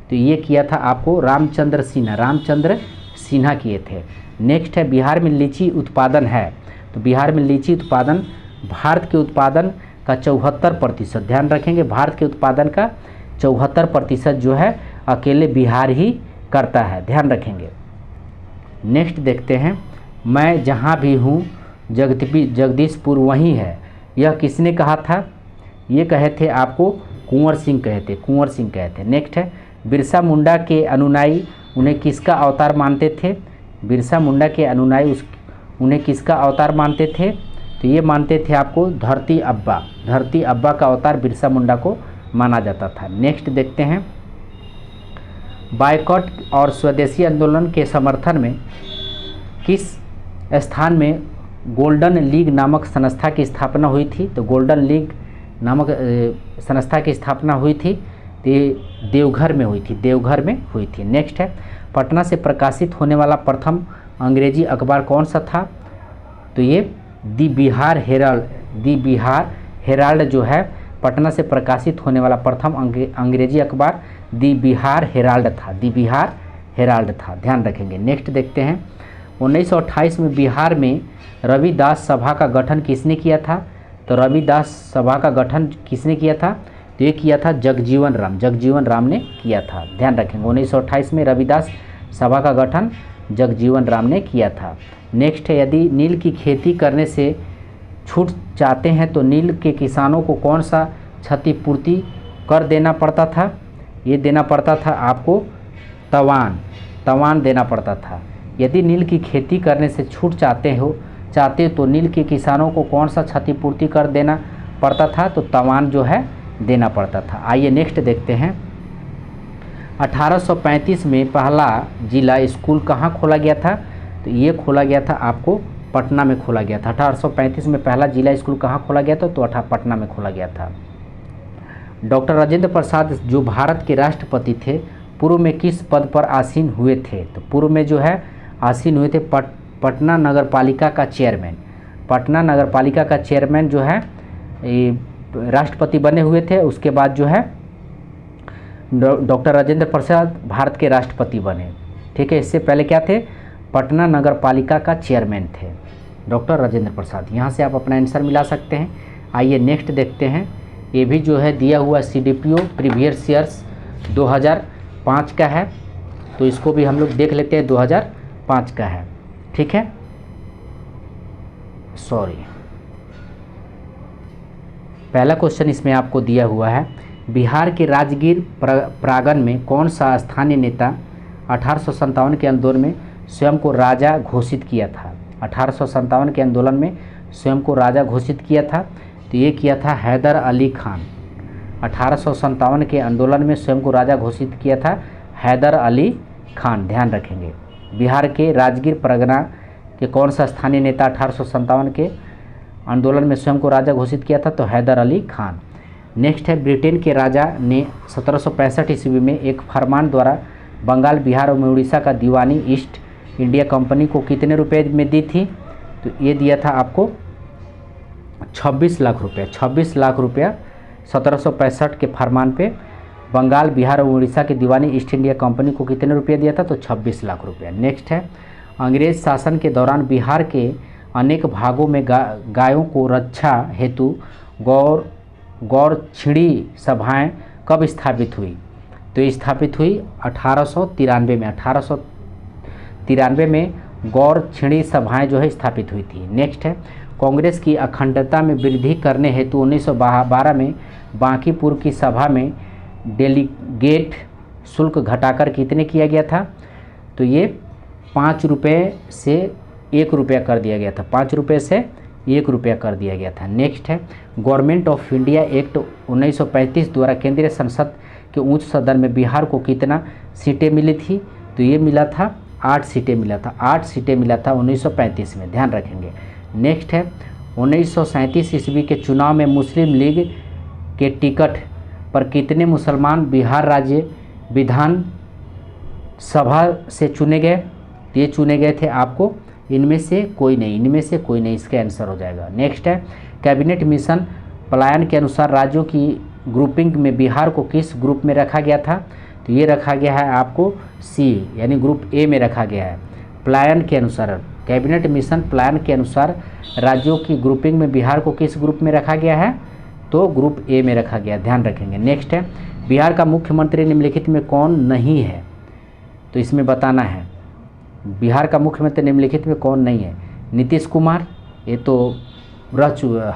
तो ये किया था आपको रामचंद्र सिन्हा किए थे। नेक्स्ट है, बिहार में लीची उत्पादन है। तो बिहार में लीची उत्पादन भारत के उत्पादन का 74%, ध्यान रखेंगे, भारत के उत्पादन का 74% जो है अकेले बिहार ही करता है, ध्यान रखेंगे। नेक्स्ट देखते हैं, मैं जहाँ भी हूँ जगदीशपुर वहीं है, यह किसने कहा था? ये कहे थे आपको कुंवर सिंह कहे थे। नेक्स्ट है, बिरसा मुंडा के अनुयायी उन्हें किसका अवतार मानते थे? बिरसा मुंडा के अनुयायी उन्हें किसका अवतार मानते थे? तो ये मानते थे आपको धरती अब्बा का अवतार बिरसा मुंडा को माना जाता था। नेक्स्ट देखते हैं, बायकॉट और स्वदेशी आंदोलन के समर्थन में किस स्थान में गोल्डन लीग नामक संस्था की स्थापना हुई थी? तो गोल्डन लीग नामक संस्था की स्थापना हुई थी, तो देवघर में हुई थी। नेक्स्ट है, पटना से प्रकाशित होने वाला प्रथम अंग्रेजी अखबार कौन सा था? तो ये दी बिहार हेराल्ड जो है पटना से प्रकाशित होने वाला प्रथम अंग्रेजी अखबार दी बिहार हेराल्ड था, ध्यान रखेंगे। नेक्स्ट देखते हैं, 1928 में बिहार में रविदास सभा का गठन किसने किया था? तो रविदास सभा का गठन किसने किया था? तो ये किया था जगजीवन राम ने किया था, ध्यान रखेंगे। 1928 में रविदास सभा का गठन जगजीवन राम ने किया था। नेक्स्ट है, यदि नील की खेती करने से छूट चाहते हैं तो नील के किसानों को कौन सा क्षतिपूर्ति कर देना पड़ता था, ये देना पड़ता था आपको तवान देना पड़ता था। यदि नील की खेती करने से छूट चाहते तो नील के किसानों को कौन सा क्षतिपूर्ति कर देना पड़ता था, तो तवान जो है देना पड़ता था। आइए नेक्स्ट देखते हैं। 1835 में पहला जिला स्कूल कहाँ खोला गया था, तो ये खोला गया था आपको पटना में खोला गया था। 1835 में पहला जिला स्कूल कहाँ खोला गया था, तो पटना में खोला गया था। डॉक्टर राजेंद्र प्रसाद जो भारत के राष्ट्रपति थे, पूर्व में किस पद पर आसीन हुए थे, तो पूर्व में जो है आसीन हुए थे पटना नगर पालिका का चेयरमैन। पटना नगर पालिका का चेयरमैन जो है राष्ट्रपति बने हुए थे। उसके बाद जो है डॉक्टर राजेंद्र प्रसाद भारत के राष्ट्रपति बने। ठीक है, इससे पहले क्या थे, पटना नगर पालिका का चेयरमैन थे डॉक्टर राजेंद्र प्रसाद। यहाँ से आप अपना आंसर मिला सकते हैं। आइए नेक्स्ट देखते हैं। ये भी जो है दिया हुआ CDPO प्रीवियस ईयर्स 2005 का है, तो इसको भी हम लोग देख लेते हैं। 2005 का है, ठीक है, सॉरी। पहला क्वेश्चन इसमें आपको दिया हुआ है, बिहार के राजगीर प्रांगण में कौन सा स्थानीय नेता 1857 के आंदोलन में स्वयं को राजा घोषित किया था। 1857 के आंदोलन में स्वयं को राजा घोषित किया था, तो ये किया था हैदर अली खान। 1857 के आंदोलन में स्वयं को राजा घोषित किया था हैदर अली खान, ध्यान रखेंगे। बिहार के राजगीर परगना के कौन सा स्थानीय नेता 1857 के आंदोलन में स्वयं को राजा घोषित किया था, तो हैदर अली खान। नेक्स्ट है, ब्रिटेन के राजा ने 1765 ईस्वी में एक फरमान द्वारा बंगाल, बिहार और उड़ीसा का दीवानी ईस्ट इंडिया कंपनी को कितने रुपए में दी थी, तो ये दिया था आपको 26 लाख रुपये। 26 लाख रुपया 1765 के फरमान पे बंगाल, बिहार और उड़ीसा की दीवानी ईस्ट इंडिया कंपनी को कितने रुपये दिया था, तो 26 लाख रुपया। नेक्स्ट है, अंग्रेज शासन के दौरान बिहार के अनेक भागों में गायों को रक्षा हेतु गौरक्षिणी सभाएं कब स्थापित हुई, तो ये स्थापित हुई 1893 में। 1893 में गौरक्षिणी सभाएं जो है स्थापित हुई थी। नेक्स्ट है, कांग्रेस की अखंडता में वृद्धि करने हेतु 1912 में बांकीपुर की सभा में डेलीगेट शुल्क घटाकर कितने किया गया था, तो ये 5 रुपये से 1 रुपया कर दिया गया था। 5 रुपये से 1 रुपया कर दिया गया था। नेक्स्ट है, गवर्नमेंट ऑफ इंडिया एक्ट 1935 द्वारा केंद्रीय संसद के उच्च सदन में बिहार को कितना सीटें मिली थी, तो ये मिला था 8 सीटें मिला था। 8 सीटें मिला था 1935 में, ध्यान रखेंगे। नेक्स्ट है, 1937 ईस्वी के चुनाव में मुस्लिम लीग के टिकट पर कितने मुसलमान बिहार राज्य विधान सभा से चुने गए, तो ये चुने गए थे आपको इनमें से कोई नहीं, इसका आंसर हो जाएगा। नेक्स्ट है, कैबिनेट मिशन प्लान के अनुसार राज्यों की ग्रुपिंग में बिहार को किस ग्रुप में रखा गया था, तो ये रखा गया है आपको C यानी ग्रुप A में रखा गया है। प्लान के अनुसार, कैबिनेट मिशन प्लान के अनुसार राज्यों की ग्रुपिंग में बिहार को किस ग्रुप में रखा गया है, तो ग्रुप A में रखा गया, ध्यान रखेंगे। नेक्स्ट है, बिहार का मुख्यमंत्री निम्नलिखित में कौन नहीं है, तो इसमें बताना है बिहार का मुख्यमंत्री निम्नलिखित में कौन नहीं है। नीतीश कुमार, ये तो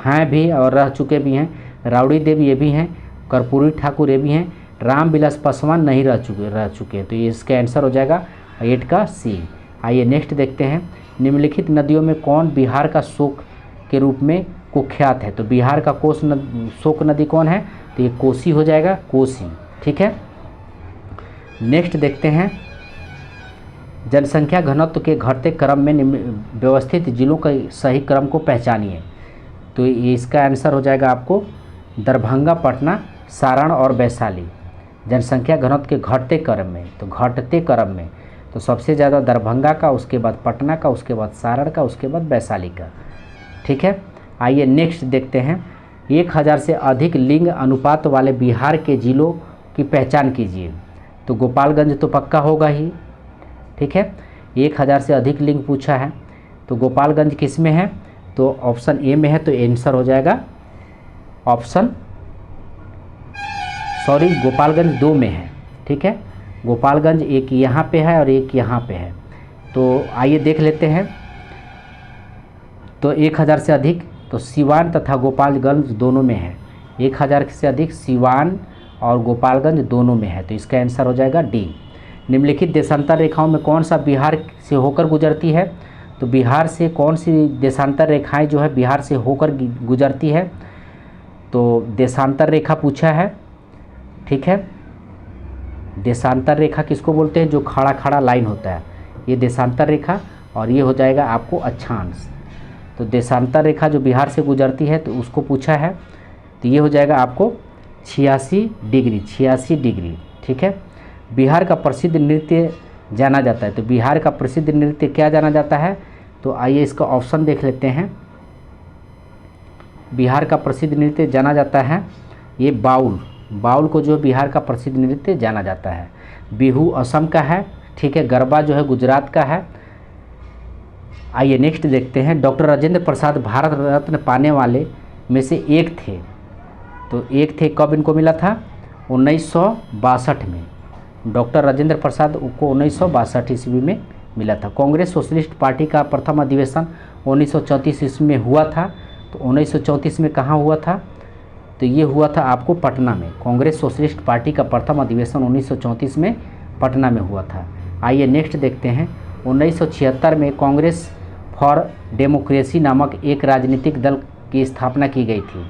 हैं भी और रह चुके भी हैं। राबड़ी देवी ये भी हैं। कर्पूरी ठाकुर ये भी हैं। रामविलास पासवान नहीं रह चुके, तो ये इसका आंसर हो जाएगा 8 का C। आइए नेक्स्ट देखते हैं, निम्नलिखित नदियों में कौन बिहार का शोक के रूप में कुख्यात है, तो बिहार का शोक नदी कौन है, तो ये कोसी हो जाएगा, कोसी, ठीक है। नेक्स्ट देखते हैं, जनसंख्या घनत्व के घटते क्रम में व्यवस्थित जिलों का सही क्रम को पहचानिए, तो इसका आंसर हो जाएगा आपको दरभंगा, पटना, सारण और वैशाली। जनसंख्या घनत्व के घटते क्रम में, तो घटते क्रम में तो सबसे ज़्यादा दरभंगा का, उसके बाद पटना का, उसके बाद सारण का, उसके बाद वैशाली का, ठीक है। आइए नेक्स्ट देखते हैं, 1000 से अधिक लिंग अनुपात वाले बिहार के जिलों की पहचान कीजिए, तो गोपालगंज तो पक्का होगा ही, ठीक है। 1000 से अधिक लिंग पूछा है, तो गोपालगंज किस में है, तो ऑप्शन A में है, तो आंसर हो जाएगा गोपालगंज 2 में है, ठीक है। गोपालगंज एक यहाँ पे है और एक यहाँ पे है, तो आइए देख लेते हैं। तो 1000 से अधिक तो सिवान तथा गोपालगंज दोनों में है। 1000 से अधिक सिवान और गोपालगंज दोनों में है, तो इसका आंसर हो जाएगा डी। निम्नलिखित देशांतर रेखाओं में कौन सा बिहार से होकर गुजरती है? तो बिहार से कौन सी देशांतर रेखाएं जो है बिहार से होकर गुजरती है? तो देशांतर रेखा पूछा है, ठीक है। देशांतर रेखा किसको बोलते हैं? जो खड़ा खड़ा लाइन होता है, ये देशांतर रेखा, और ये हो जाएगा आपको अक्षांश। तो देशांतर रेखा जो बिहार से गुजरती है तो उसको पूछा है, तो ये हो जाएगा आपको 86 डिग्री, 86 डिग्री, ठीक है। बिहार का प्रसिद्ध नृत्य जाना जाता है, तो बिहार का प्रसिद्ध नृत्य क्या जाना जाता है? तो आइए इसका ऑप्शन देख लेते हैं। बिहार का प्रसिद्ध नृत्य जाना जाता है ये बाउल, बाउल को जो बिहार का प्रसिद्ध नृत्य जाना जाता है। बिहू असम का है, ठीक है। गरबा जो है गुजरात का है। आइए नेक्स्ट देखते हैं। डॉक्टर राजेंद्र प्रसाद भारत रत्न पाने वाले में से एक थे, तो एक थे, कब इनको मिला था? 1962 में। डॉक्टर राजेंद्र प्रसाद को 1962 ईस्वी में मिला था। कांग्रेस सोशलिस्ट पार्टी का प्रथम अधिवेशन 1934 ईस्वी में हुआ था, तो 1934 में कहाँ हुआ था? तो ये हुआ था आपको पटना में। कांग्रेस सोशलिस्ट पार्टी का प्रथम अधिवेशन 1934 में पटना में हुआ था। आइए नेक्स्ट देखते हैं। 1976 में कांग्रेस फॉर डेमोक्रेसी नामक एक राजनीतिक दल की स्थापना की गई थी।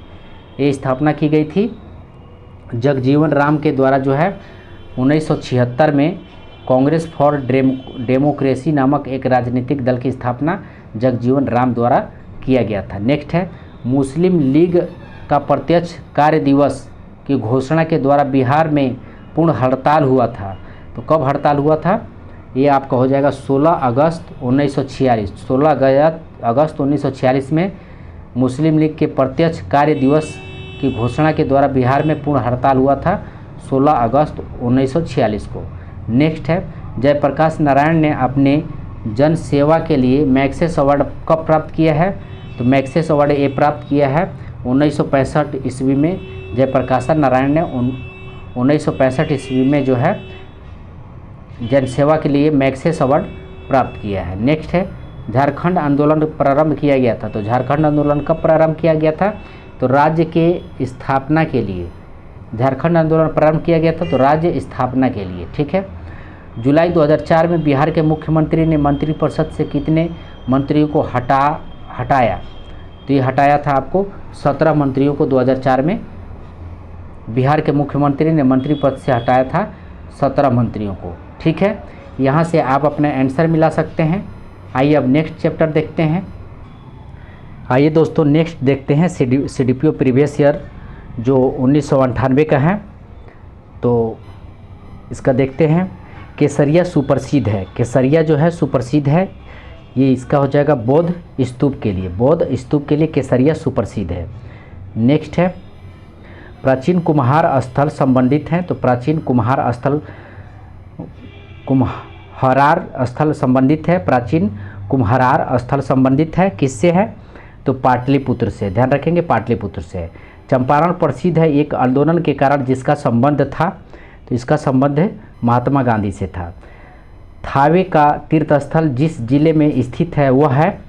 ये स्थापना की गई थी जगजीवन राम के द्वारा जो है 1976 में कांग्रेस फॉर डेमोक्रेसी नामक एक राजनीतिक दल की स्थापना जगजीवन राम द्वारा किया गया था। नेक्स्ट है, मुस्लिम लीग का प्रत्यक्ष कार्य दिवस की घोषणा के द्वारा बिहार में पूर्ण हड़ताल हुआ था। तो कब हड़ताल हुआ था? ये आपका हो जाएगा 16 अगस्त 1946। 16 अगस्त 1946 में मुस्लिम लीग के प्रत्यक्ष कार्य दिवस की घोषणा के द्वारा बिहार में पूर्ण हड़ताल हुआ था 16 अगस्त 1946 को। नेक्स्ट है, जयप्रकाश नारायण ने अपने जन सेवा के लिए मैग्सेस अवार्ड कब प्राप्त किया है? तो मैग्सेस अवार्ड ये प्राप्त किया है 1965 ईस्वी में। जयप्रकाश नारायण ने 1965 ईस्वी में जो है जन सेवा के लिए मैग्सेस अवार्ड प्राप्त किया है। नेक्स्ट है, झारखंड आंदोलन प्रारंभ किया गया था। तो झारखंड आंदोलन कब प्रारंभ किया गया था? तो राज्य के स्थापना के लिए झारखंड आंदोलन प्रारंभ किया गया था, तो राज्य स्थापना के लिए, ठीक है। जुलाई 2004 में बिहार के मुख्यमंत्री ने मंत्रिपरिषद से कितने मंत्रियों को हटाया? तो ये हटाया था आपको 17 मंत्रियों को 2004 में बिहार के मुख्यमंत्री ने मंत्रिपद से हटाया था 17 मंत्रियों को, ठीक है। यहाँ से आप अपना आंसर मिला सकते हैं। आइए अब नेक्स्ट चैप्टर देखते हैं। आइए दोस्तों नेक्स्ट देखते हैं CDPO प्रीवियस ईयर जो 1998 का है। तो इसका देखते हैं। केसरिया सुप्रसिद्ध है, केसरिया जो है सुप्रसिद्ध है, ये इसका हो जाएगा बौद्ध स्तूप के लिए, बौद्ध स्तूप के लिए केसरिया सुप्रसिद्ध है। नेक्स्ट है, प्राचीन कुम्हार स्थल संबंधित हैं। तो प्राचीन कुम्हार स्थल संबंधित है, प्राचीन कुम्हार स्थल संबंधित है, किससे है? तो पाटलिपुत्र से, ध्यान रखेंगे पाटलिपुत्र से। चंपारण प्रसिद्ध है एक आंदोलन के कारण जिसका संबंध था, तो इसका संबंध महात्मा गांधी से था। थावे का तीर्थस्थल जिस जिले में स्थित है वह है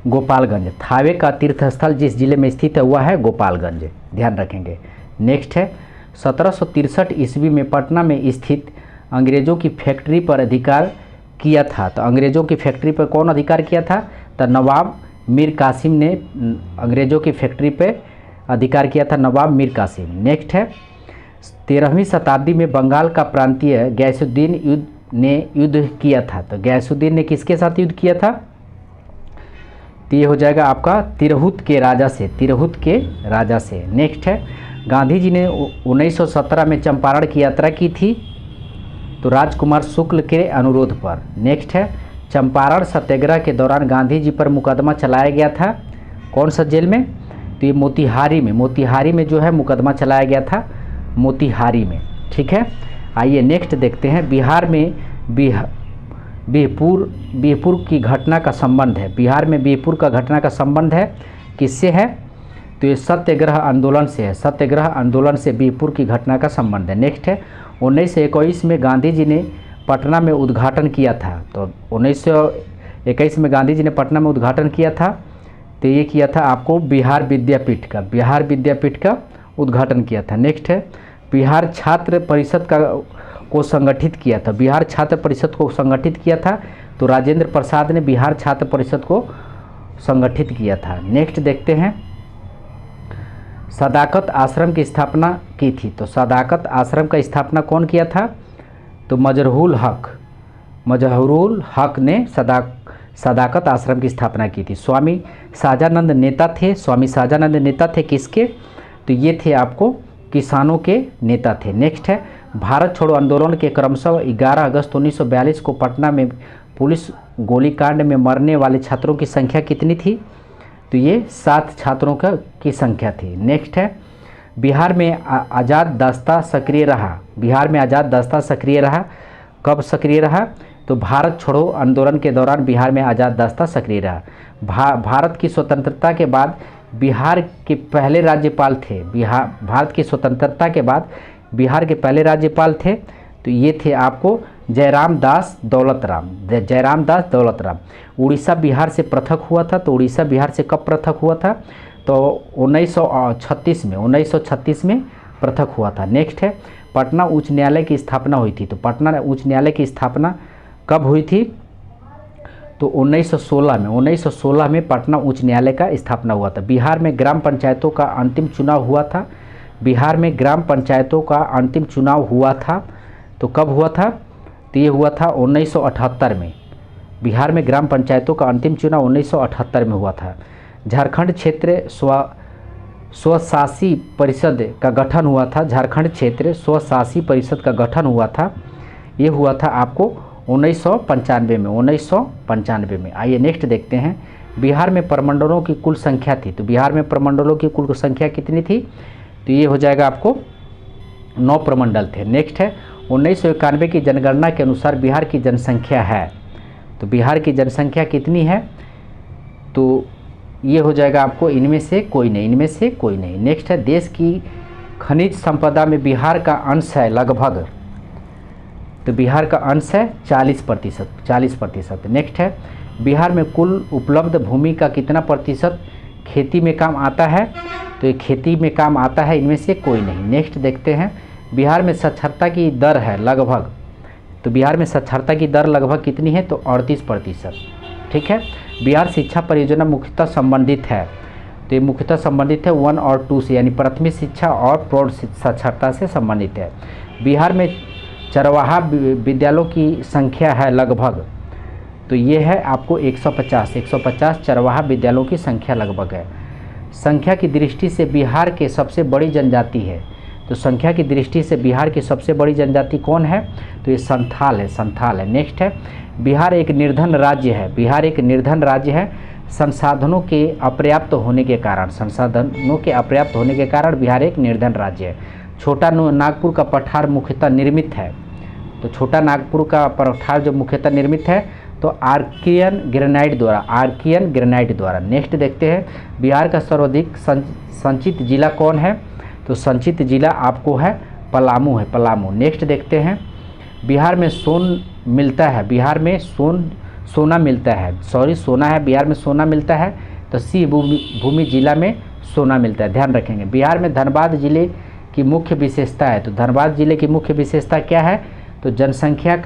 गोपालगंज। थावे का तीर्थस्थल जिस जिले में स्थित है वह है गोपालगंज, ध्यान रखेंगे। नेक्स्ट है, 1763 ईस्वी में पटना में स्थित अंग्रेज़ों की फैक्ट्री पर अधिकार किया था। तो अंग्रेज़ों की फैक्ट्री पर कौन अधिकार किया था? तो नवाब मीर कासिम ने अंग्रेज़ों की फैक्ट्री पर अधिकार किया था, नवाब मीर कासिम। नेक्स्ट है, 13वीं शताब्दी में बंगाल का प्रांतीय गयासुद्दीन ने युद्ध किया था। तो गयासुद्दीन ने किसके साथ युद्ध किया था? तो ये हो जाएगा आपका तिरहुत के राजा से, तिरहुत के राजा से। नेक्स्ट है, गांधी जी ने 1917 में चंपारण की यात्रा की थी, तो राजकुमार शुक्ल के अनुरोध पर। नेक्स्ट है, चंपारण सत्याग्रह के दौरान गांधी जी पर मुकदमा चलाया गया था, कौन सा जेल में? तो ये मोतिहारी में, मोतिहारी में जो है मुकदमा चलाया गया था, मोतिहारी में, ठीक है। आइए नेक्स्ट देखते हैं। बिहार में बिहपुर की घटना का संबंध है, बिहार में बिहपुर का घटना का संबंध है, किससे है? तो ये सत्याग्रह आंदोलन से है, सत्याग्रह आंदोलन से बिहपुर की घटना का संबंध है। नेक्स्ट है, 1921 में गांधी जी ने पटना में उद्घाटन किया था। तो 1921 में गांधी जी ने पटना में उद्घाटन किया था, तो ये किया था आपको बिहार विद्यापीठ का, बिहार विद्यापीठ का उद्घाटन किया था। नेक्स्ट है बिहार छात्र परिषद को संगठित किया था। बिहार छात्र परिषद को संगठित किया था तो राजेंद्र प्रसाद ने बिहार छात्र परिषद को संगठित किया था। नेक्स्ट देखते हैं सदाकत आश्रम की स्थापना की थी। तो सदाकत आश्रम का स्थापना कौन किया था? तो मजहरूल हक ने सदाकत आश्रम की स्थापना की थी। स्वामी साजानंद नेता थे। स्वामी साजानंद नेता थे किसके? तो ये थे आपको किसानों के नेता थे। नेक्स्ट है भारत छोड़ो आंदोलन के क्रमशः 11 अगस्त 1942 को पटना में पुलिस गोलीकांड में मरने वाले छात्रों की संख्या कितनी थी? तो ये 7 छात्रों की संख्या थी। नेक्स्ट है बिहार में आज़ाद दास्ता सक्रिय रहा। बिहार में आज़ाद दास्ता सक्रिय रहा। कब सक्रिय रहा? तो भारत छोड़ो आंदोलन के दौरान बिहार में आज़ाद दास्ता सक्रिय रहा। भारत की स्वतंत्रता के बाद बिहार के पहले राज्यपाल थे। भारत की स्वतंत्रता के बाद बिहार के पहले राज्यपाल थे तो ये थे आपको जयराम दास दौलत राम। उड़ीसा बिहार से पृथक हुआ था। तो उड़ीसा बिहार से कब पृथक हुआ था? तो 1936 में पृथक हुआ था। नेक्स्ट है पटना उच्च न्यायालय की स्थापना हुई थी। तो पटना उच्च न्यायालय की स्थापना कब हुई थी? तो 1916 में पटना उच्च न्यायालय का स्थापना हुआ था। बिहार में ग्राम पंचायतों का अंतिम चुनाव हुआ था। बिहार में ग्राम पंचायतों का अंतिम चुनाव हुआ था तो कब हुआ था? तो ये हुआ था 1978 में। बिहार में ग्राम पंचायतों का अंतिम चुनाव 1978 में हुआ था। झारखंड क्षेत्र स्वशासी परिषद का गठन हुआ था। झारखंड क्षेत्र स्वशासी परिषद का गठन हुआ था। ये हुआ था आपको 1995 में। आइए नेक्स्ट देखते हैं बिहार में प्रमंडलों की कुल संख्या थी। तो बिहार में प्रमंडलों की कुल संख्या कितनी थी? तो ये हो जाएगा आपको 9 प्रमंडल थे। नेक्स्ट है 1991 की जनगणना के अनुसार बिहार की जनसंख्या है। तो बिहार की जनसंख्या कितनी है? तो ये हो जाएगा आपको इनमें से कोई नहीं। नेक्स्ट है देश की खनिज संपदा में बिहार का अंश है लगभग। तो बिहार का अंश है 40%। नेक्स्ट है बिहार में कुल उपलब्ध भूमि का कितना प्रतिशत खेती में काम आता है? तो ये खेती में काम आता है इनमें से कोई नहीं। नेक्स्ट देखते हैं बिहार में साक्षरता की दर है लगभग। तो बिहार में साक्षरता की दर लगभग कितनी है? तो 38%। ठीक है। बिहार शिक्षा परियोजना मुख्यतः संबंधित है। तो ये मुख्यतः संबंधित है 1 और 2 से, यानी प्राथमिक शिक्षा और प्रौढ़ साक्षरता से संबंधित है। बिहार में चरवाहा विद्यालयों की संख्या है लगभग। तो ये है आपको 150 चरवाहा विद्यालयों की संख्या लगभग है। संख्या की दृष्टि से बिहार के सबसे बड़ी जनजाति है। तो संख्या की दृष्टि से बिहार की सबसे बड़ी जनजाति कौन है? तो ये संथाल है। नेक्स्ट है बिहार एक निर्धन राज्य है। संसाधनों के अपर्याप्त होने के कारण बिहार एक निर्धन राज्य है। छोटा नागपुर का पठार मुख्यतः निर्मित है। तो छोटा नागपुर का पठार जो मुख्यतः निर्मित है तो आर्कियन ग्रेनाइट द्वारा। नेक्स्ट देखते हैं बिहार का सर्वाधिक संचित जिला कौन है? तो संचित जिला आपको है पलामू। नेक्स्ट देखते हैं बिहार में सोना मिलता है। बिहार में सोना मिलता है। तो सी भूमि जिला में सोना मिलता है, ध्यान रखेंगे। बिहार में धनबाद जिले की मुख्य विशेषता है। तो धनबाद जिले की मुख्य विशेषता क्या है? तो जनसंख्या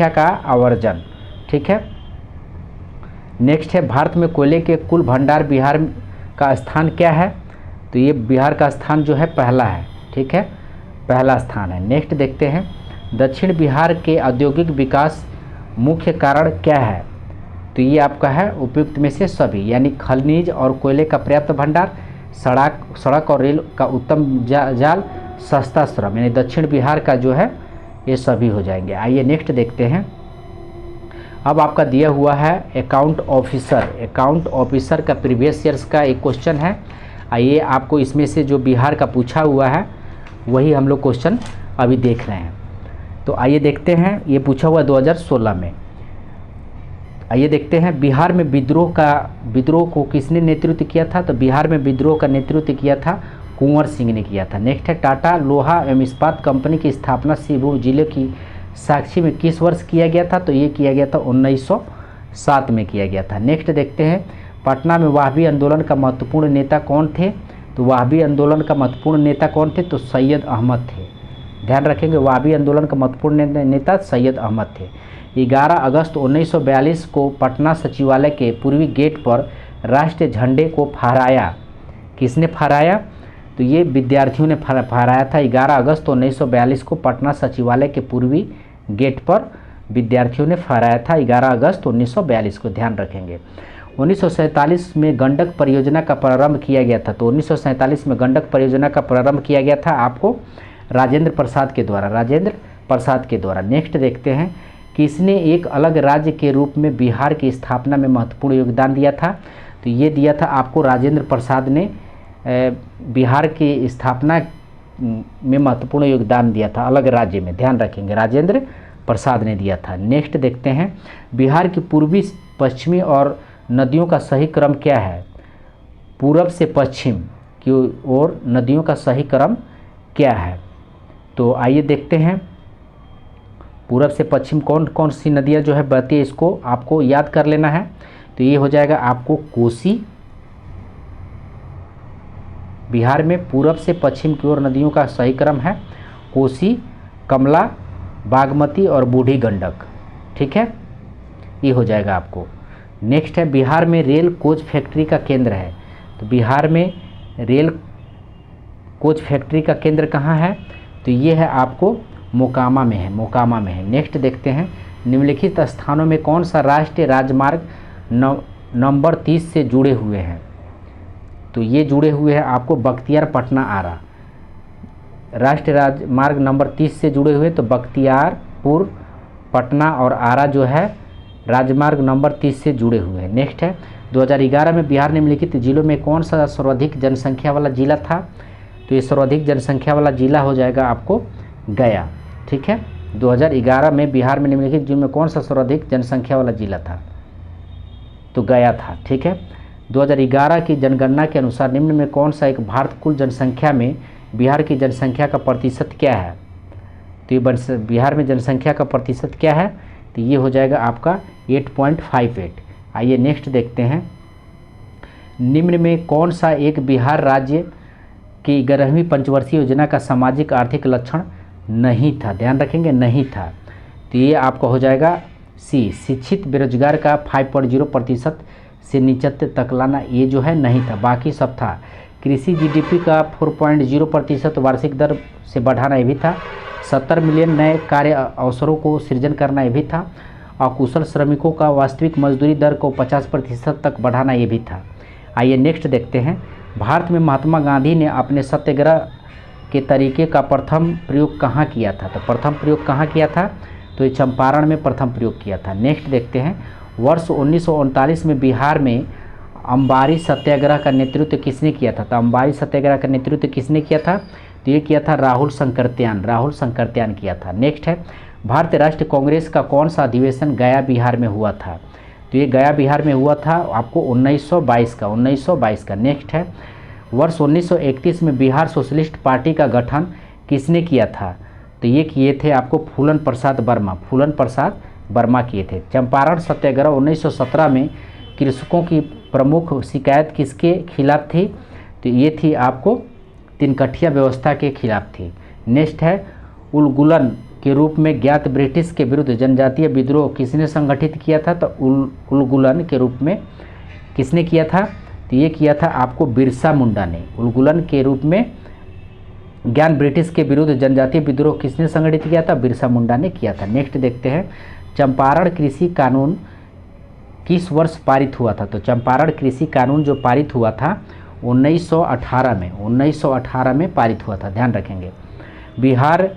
का आवर्जन। ठीक है। नेक्स्ट है भारत में कोयले के कुल भंडार बिहार का स्थान क्या है? तो ये बिहार का स्थान जो है पहला है। ठीक है, पहला स्थान है। नेक्स्ट देखते हैं दक्षिण बिहार के औद्योगिक विकास मुख्य कारण क्या है? तो ये आपका है उपयुक्त में से सभी, यानी खनिज और कोयले का पर्याप्त भंडार, सड़क और रेल का उत्तम जाल, सस्ता श्रम, यानी दक्षिण बिहार का जो है ये सभी हो जाएंगे। आइए नेक्स्ट देखते हैं। अब आपका दिया हुआ है अकाउंट ऑफिसर का प्रीवियस ईयर्स का एक क्वेश्चन है। आइए आपको इसमें से जो बिहार का पूछा हुआ है वही हम लोग क्वेश्चन अभी देख रहे हैं। तो आइए देखते हैं, ये पूछा हुआ 2016 में। आइए देखते हैं बिहार में विद्रोह को किसने नेतृत्व किया था? तो बिहार में विद्रोह का नेतृत्व किया था कुंवर सिंह ने किया था। नेक्स्ट है टाटा लोहा एवं इस्पात कंपनी की स्थापना सिवनी जिले की साक्षी में किस वर्ष किया गया था? तो ये किया गया था 1907 में किया गया था। नेक्स्ट देखते हैं पटना में वाहवी आंदोलन का महत्वपूर्ण नेता कौन थे? तो वहाबी आंदोलन का महत्वपूर्ण नेता कौन थे? तो सैयद अहमद थे। ध्यान रखेंगे, वहाबी आंदोलन का महत्वपूर्ण नेता सैयद अहमद थे। 11 अगस्त 1942 को पटना सचिवालय के पूर्वी गेट पर राष्ट्रीय झंडे को फहराया। किसने फहराया? तो ये विद्यार्थियों ने फहराया था। 11 अगस्त 1942 को पटना सचिवालय के पूर्वी गेट पर विद्यार्थियों ने फहराया था। 11 अगस्त 1942 को ध्यान रखेंगे। 1947 में गंडक परियोजना का प्रारंभ किया गया था। तो 1947 में गंडक परियोजना का प्रारंभ किया गया था आपको राजेंद्र प्रसाद के द्वारा, राजेंद्र प्रसाद के द्वारा। नेक्स्ट देखते हैं, किसने एक अलग राज्य के रूप में बिहार की स्थापना में महत्वपूर्ण योगदान दिया था? तो ये दिया था आपको राजेंद्र प्रसाद ने बिहार की स्थापना में महत्वपूर्ण योगदान दिया था अलग राज्य में। ध्यान रखेंगे, राजेंद्र प्रसाद ने दिया था। नेक्स्ट देखते हैं, बिहार की पूर्वी, पश्चिमी और नदियों का सही क्रम क्या है? पूरब से पश्चिम की ओर नदियों का सही क्रम क्या है? तो आइए देखते हैं, पूरब से पश्चिम कौन कौन सी नदियाँ जो है बहती है, इसको आपको याद कर लेना है। तो ये हो जाएगा आपको कोसी। बिहार में पूरब से पश्चिम की ओर नदियों का सही क्रम है कोसी, कमला, बागमती और बूढ़ी गंडक। ठीक है, ये हो जाएगा आपको। नेक्स्ट है, बिहार में रेल कोच फैक्ट्री का केंद्र है। तो बिहार में रेल कोच फैक्ट्री का केंद्र कहाँ है? तो ये है आपको मोकामा में है, मोकामा में है। नेक्स्ट देखते हैं, निम्नलिखित स्थानों में कौन सा राष्ट्रीय राजमार्ग नंबर 30 से जुड़े हुए हैं? तो ये जुड़े हुए हैं आपको बख्तियार, पटना, आरा। राष्ट्रीय राजमार्ग नंबर 30 से जुड़े हुए, तो बख्तियारपुर, पटना और आरा जो है राजमार्ग नंबर 30 से जुड़े हुए हैं। नेक्स्ट है, 2011 में बिहार निम्नलिखित जिलों में कौन सा सर्वाधिक जनसंख्या वाला जिला था? तो ये सर्वाधिक जनसंख्या वाला जिला हो जाएगा आपको गया। ठीक है, 2011 में बिहार में निम्नलिखित जिलों में कौन सा सर्वाधिक जनसंख्या वाला जिला था? तो गया था। ठीक है, 2011 की जनगणना के अनुसार निम्न में कौन सा एक भारत कुल जनसंख्या में बिहार की जनसंख्या का प्रतिशत क्या है? तो ये बिहार में जनसंख्या का प्रतिशत क्या है? तो ये हो जाएगा आपका 8.58। आइए नेक्स्ट देखते हैं, निम्न में कौन सा एक बिहार राज्य की 11वीं पंचवर्षीय योजना का सामाजिक आर्थिक लक्षण नहीं था? ध्यान रखेंगे, नहीं था। तो ये आपका हो जाएगा सी, शिक्षित बेरोजगार का 5.0% से नीचे तक लाना, ये जो है नहीं था, बाकी सब था। कृषि जीडीपी का 4.0% वार्षिक दर से बढ़ाना, ये भी था। 70 मिलियन नए कार्य अवसरों को सृजन करना, ये भी था। अकुशल श्रमिकों का वास्तविक मजदूरी दर को 50% तक बढ़ाना, ये भी था। आइए नेक्स्ट देखते हैं, भारत में महात्मा गांधी ने अपने सत्याग्रह के तरीके का प्रथम प्रयोग कहाँ किया था? तो प्रथम प्रयोग कहाँ किया था? तो ये चंपारण में प्रथम प्रयोग किया था। नेक्स्ट देखते हैं, वर्ष 1939 में बिहार में अंबारी सत्याग्रह का नेतृत्व किसने किया था? तो अंबारी सत्याग्रह का नेतृत्व किसने किया था? तो ये किया था राहुल शंकरत्यान, राहुल शंकरत्यान किया था। नेक्स्ट है, भारतीय राष्ट्रीय कांग्रेस का कौन सा अधिवेशन गया बिहार में हुआ था? तो ये गया बिहार में हुआ था आपको 1922 का। नेक्स्ट है, वर्ष 1931 में बिहार सोशलिस्ट पार्टी का गठन किसने किया था? तो ये किए थे आपको फूलन प्रसाद वर्मा, फूलन प्रसाद वर्मा किए थे। चंपारण सत्याग्रह 1917 में कृषकों की प्रमुख शिकायत किसके खिलाफ थी? तो ये थी आपको तिनकठिया व्यवस्था के खिलाफ थी। नेक्स्ट है, उलगुलन के रूप में ज्ञात ब्रिटिश के विरुद्ध जनजातीय विद्रोह किसने संगठित किया था? तो उलगुलन के रूप में किसने किया था? तो ये किया था आपको बिरसा मुंडा ने। उलगुलन के रूप में ज्ञान ब्रिटिश के विरुद्ध जनजातीय विद्रोह किसने संगठित किया था? बिरसा मुंडा ने किया था। नेक्स्ट देखते हैं, चंपारण कृषि कानून किस वर्ष पारित हुआ था? तो चंपारण कृषि कानून जो पारित हुआ था 1918 में पारित हुआ था। ध्यान रखेंगे, बिहार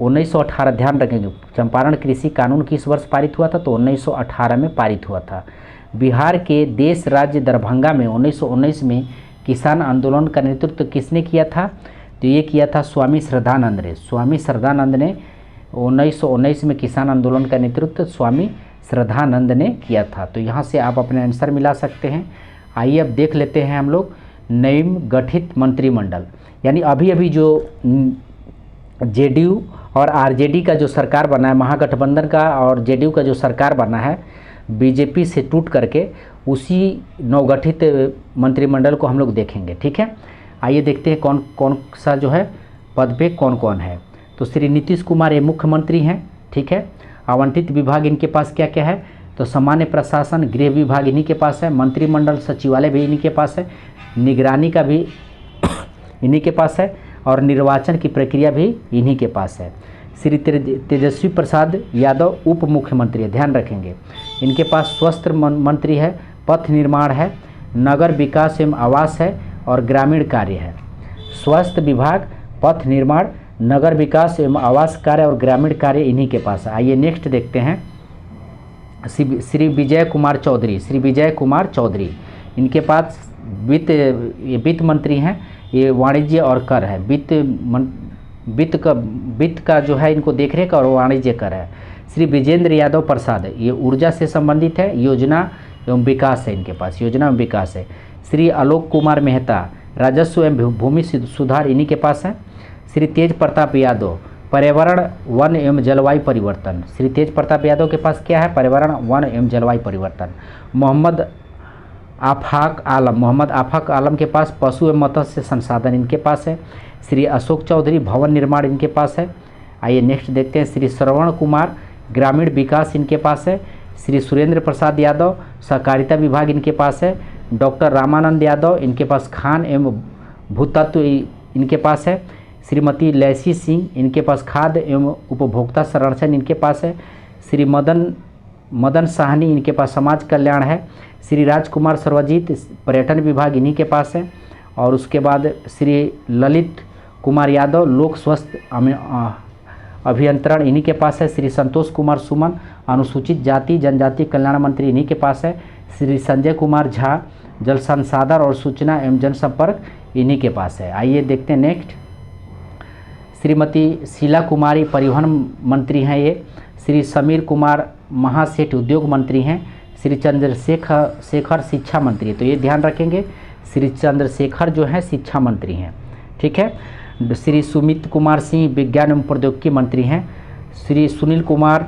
1918, ध्यान रखेंगे, चंपारण कृषि कानून किस वर्ष पारित हुआ था? तो 1918 में पारित हुआ था। बिहार के देश राज्य दरभंगा में 1919 में किसान आंदोलन का नेतृत्व किसने किया था? तो ये किया था स्वामी श्रद्धानंद ने। स्वामी श्रद्धानंद ने 1919 में किसान आंदोलन का नेतृत्व स्वामी श्रद्धानंद ने किया था। तो यहाँ से आप अपने आंसर मिला सकते हैं। आइए अब देख लेते हैं हम लोग नवीन गठित मंत्रिमंडल, यानी अभी अभी जो जेडीयू और आरजेडी का जो सरकार बना है, महागठबंधन का और जेडीयू का जो सरकार बना है बीजेपी से टूट करके, उसी नवगठित मंत्रिमंडल को हम लोग देखेंगे। ठीक है, आइए देखते हैं कौन कौन सा जो है पद पे कौन कौन है। तो श्री नीतीश कुमार ये मुख्यमंत्री हैं। ठीक है, आवंटित विभाग इनके पास क्या क्या है, तो सामान्य प्रशासन गृह विभाग इन्हीं के पास है, मंत्रिमंडल सचिवालय भी इन्हीं के पास है, निगरानी का भी इन्हीं के पास है, और निर्वाचन की प्रक्रिया भी इन्हीं के पास है। श्री तेजस्वी प्रसाद यादव उप मुख्यमंत्री है, ध्यान रखेंगे। इनके पास स्वास्थ्य मंत्री है, पथ निर्माण है, नगर विकास एवं आवास है और ग्रामीण कार्य है। स्वास्थ्य विभाग, पथ निर्माण, नगर विकास एवं आवास कार्य और ग्रामीण कार्य इन्हीं के पास है। आइए नेक्स्ट देखते हैं श्री विजय कुमार चौधरी। श्री विजय कुमार चौधरी इनके पास वित्त मंत्री हैं, ये वाणिज्य और कर है, वित्त का जो है इनको देखरेख और वाणिज्य कर है। श्री विजेंद्र यादव प्रसाद ये ऊर्जा से संबंधित है, योजना एवं विकास है इनके पास, योजना एवं विकास है। श्री आलोक कुमार मेहता राजस्व एवं भूमि सुधार इन्हीं के पास है। श्री तेज प्रताप यादव पर्यावरण वन एवं जलवायु परिवर्तन, श्री तेज प्रताप यादव के पास क्या है, पर्यावरण वन एवं जलवायु परिवर्तन। मोहम्मद आफाक आलम के पास पशु एवं मत्स्य संसाधन इनके पास है। श्री अशोक चौधरी भवन निर्माण इनके पास है। आइए नेक्स्ट देखते हैं श्री श्रवण कुमार ग्रामीण विकास इनके पास है। श्री सुरेंद्र प्रसाद यादव सहकारिता विभाग इनके पास है। डॉक्टर रामानंद यादव इनके पास खान एवं भूतत्व इनके पास है। श्रीमती लैसी सिंह इनके पास खाद्य एवं उपभोक्ता संरक्षण इनके पास है। श्री मदन साहनी इनके पास समाज कल्याण है। श्री राजकुमार सर्वजीत पर्यटन विभाग इन्हीं के पास है। और उसके बाद श्री ललित कुमार यादव लोक स्वास्थ्य अभियंत्रण इन्हीं के पास है। श्री संतोष कुमार सुमन अनुसूचित जाति जनजाति कल्याण मंत्री इन्हीं के पास है। श्री संजय कुमार झा जल संसाधन और सूचना एवं जनसंपर्क इन्हीं के पास है। आइए देखते हैं नेक्स्ट श्रीमती शीला कुमारी परिवहन मंत्री हैं ये। श्री समीर कुमार महासेठ उद्योग मंत्री हैं। श्री चंद्रशेखर शिक्षा मंत्री, तो ये ध्यान रखेंगे, श्री चंद्रशेखर जो है शिक्षा मंत्री हैं। ठीक है, श्री सुमित कुमार सिंह विज्ञान एवं प्रौद्योगिकी मंत्री हैं। श्री सुनील कुमार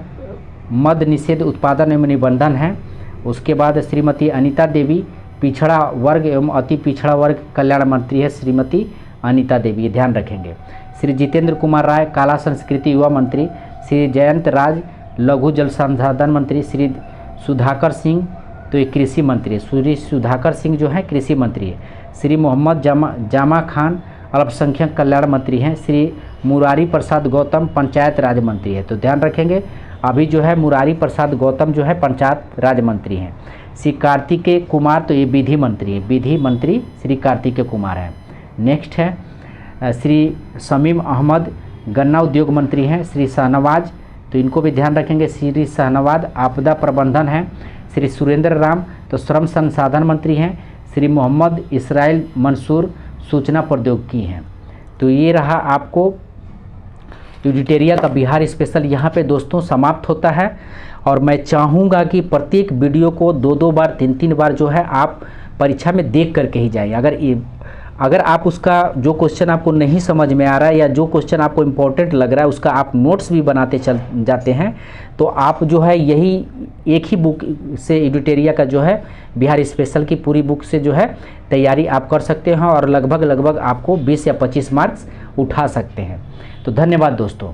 मद निषेध उत्पादन एवं निबंधन हैं। उसके बाद श्रीमती अनीता देवी पिछड़ा वर्ग एवं अति पिछड़ा वर्ग कल्याण मंत्री है, श्रीमती अनीता देवी, ये ध्यान रखेंगे। श्री जितेंद्र कुमार राय कला संस्कृति युवा मंत्री। श्री जयंत राज लघु जल संसाधन मंत्री। श्री सुधाकर सिंह तो ये कृषि मंत्री है, श्री सुधाकर सिंह जो है कृषि मंत्री है। श्री मोहम्मद जामा खान अल्पसंख्यक कल्याण मंत्री हैं। श्री मुरारी प्रसाद गौतम पंचायत राज मंत्री है, तो ध्यान रखेंगे अभी जो है मुरारी प्रसाद गौतम जो है पंचायत राज मंत्री हैं। श्री कार्तिकेय कुमार तो ये विधि मंत्री है, विधि मंत्री श्री कार्तिकेय कुमार हैं। नेक्स्ट है श्री शमीम अहमद गन्ना उद्योग मंत्री हैं। श्री शाहनवाज तो इनको भी ध्यान रखेंगे, श्री शाहनवाज आपदा प्रबंधन है। श्री सुरेंद्र राम तो श्रम संसाधन मंत्री हैं। श्री मोहम्मद इसराइल मंसूर सूचना प्रौद्योगिकी हैं। तो ये रहा आपको एडिटोरियल का बिहार स्पेशल यहाँ पे दोस्तों समाप्त होता है। और मैं चाहूँगा कि प्रत्येक वीडियो को 2-2 बार 3-3 बार जो है आप परीक्षा में देख करके ही जाएं। अगर आप उसका जो क्वेश्चन आपको नहीं समझ में आ रहा है या जो क्वेश्चन आपको इम्पोर्टेंट लग रहा है उसका आप नोट्स भी बनाते चल जाते हैं, तो आप जो है यही एक ही बुक से एडिटोरियल का जो है बिहार स्पेशल की पूरी बुक से जो है तैयारी आप कर सकते हैं और लगभग आपको 20 या 25 मार्क्स उठा सकते हैं। तो धन्यवाद दोस्तों।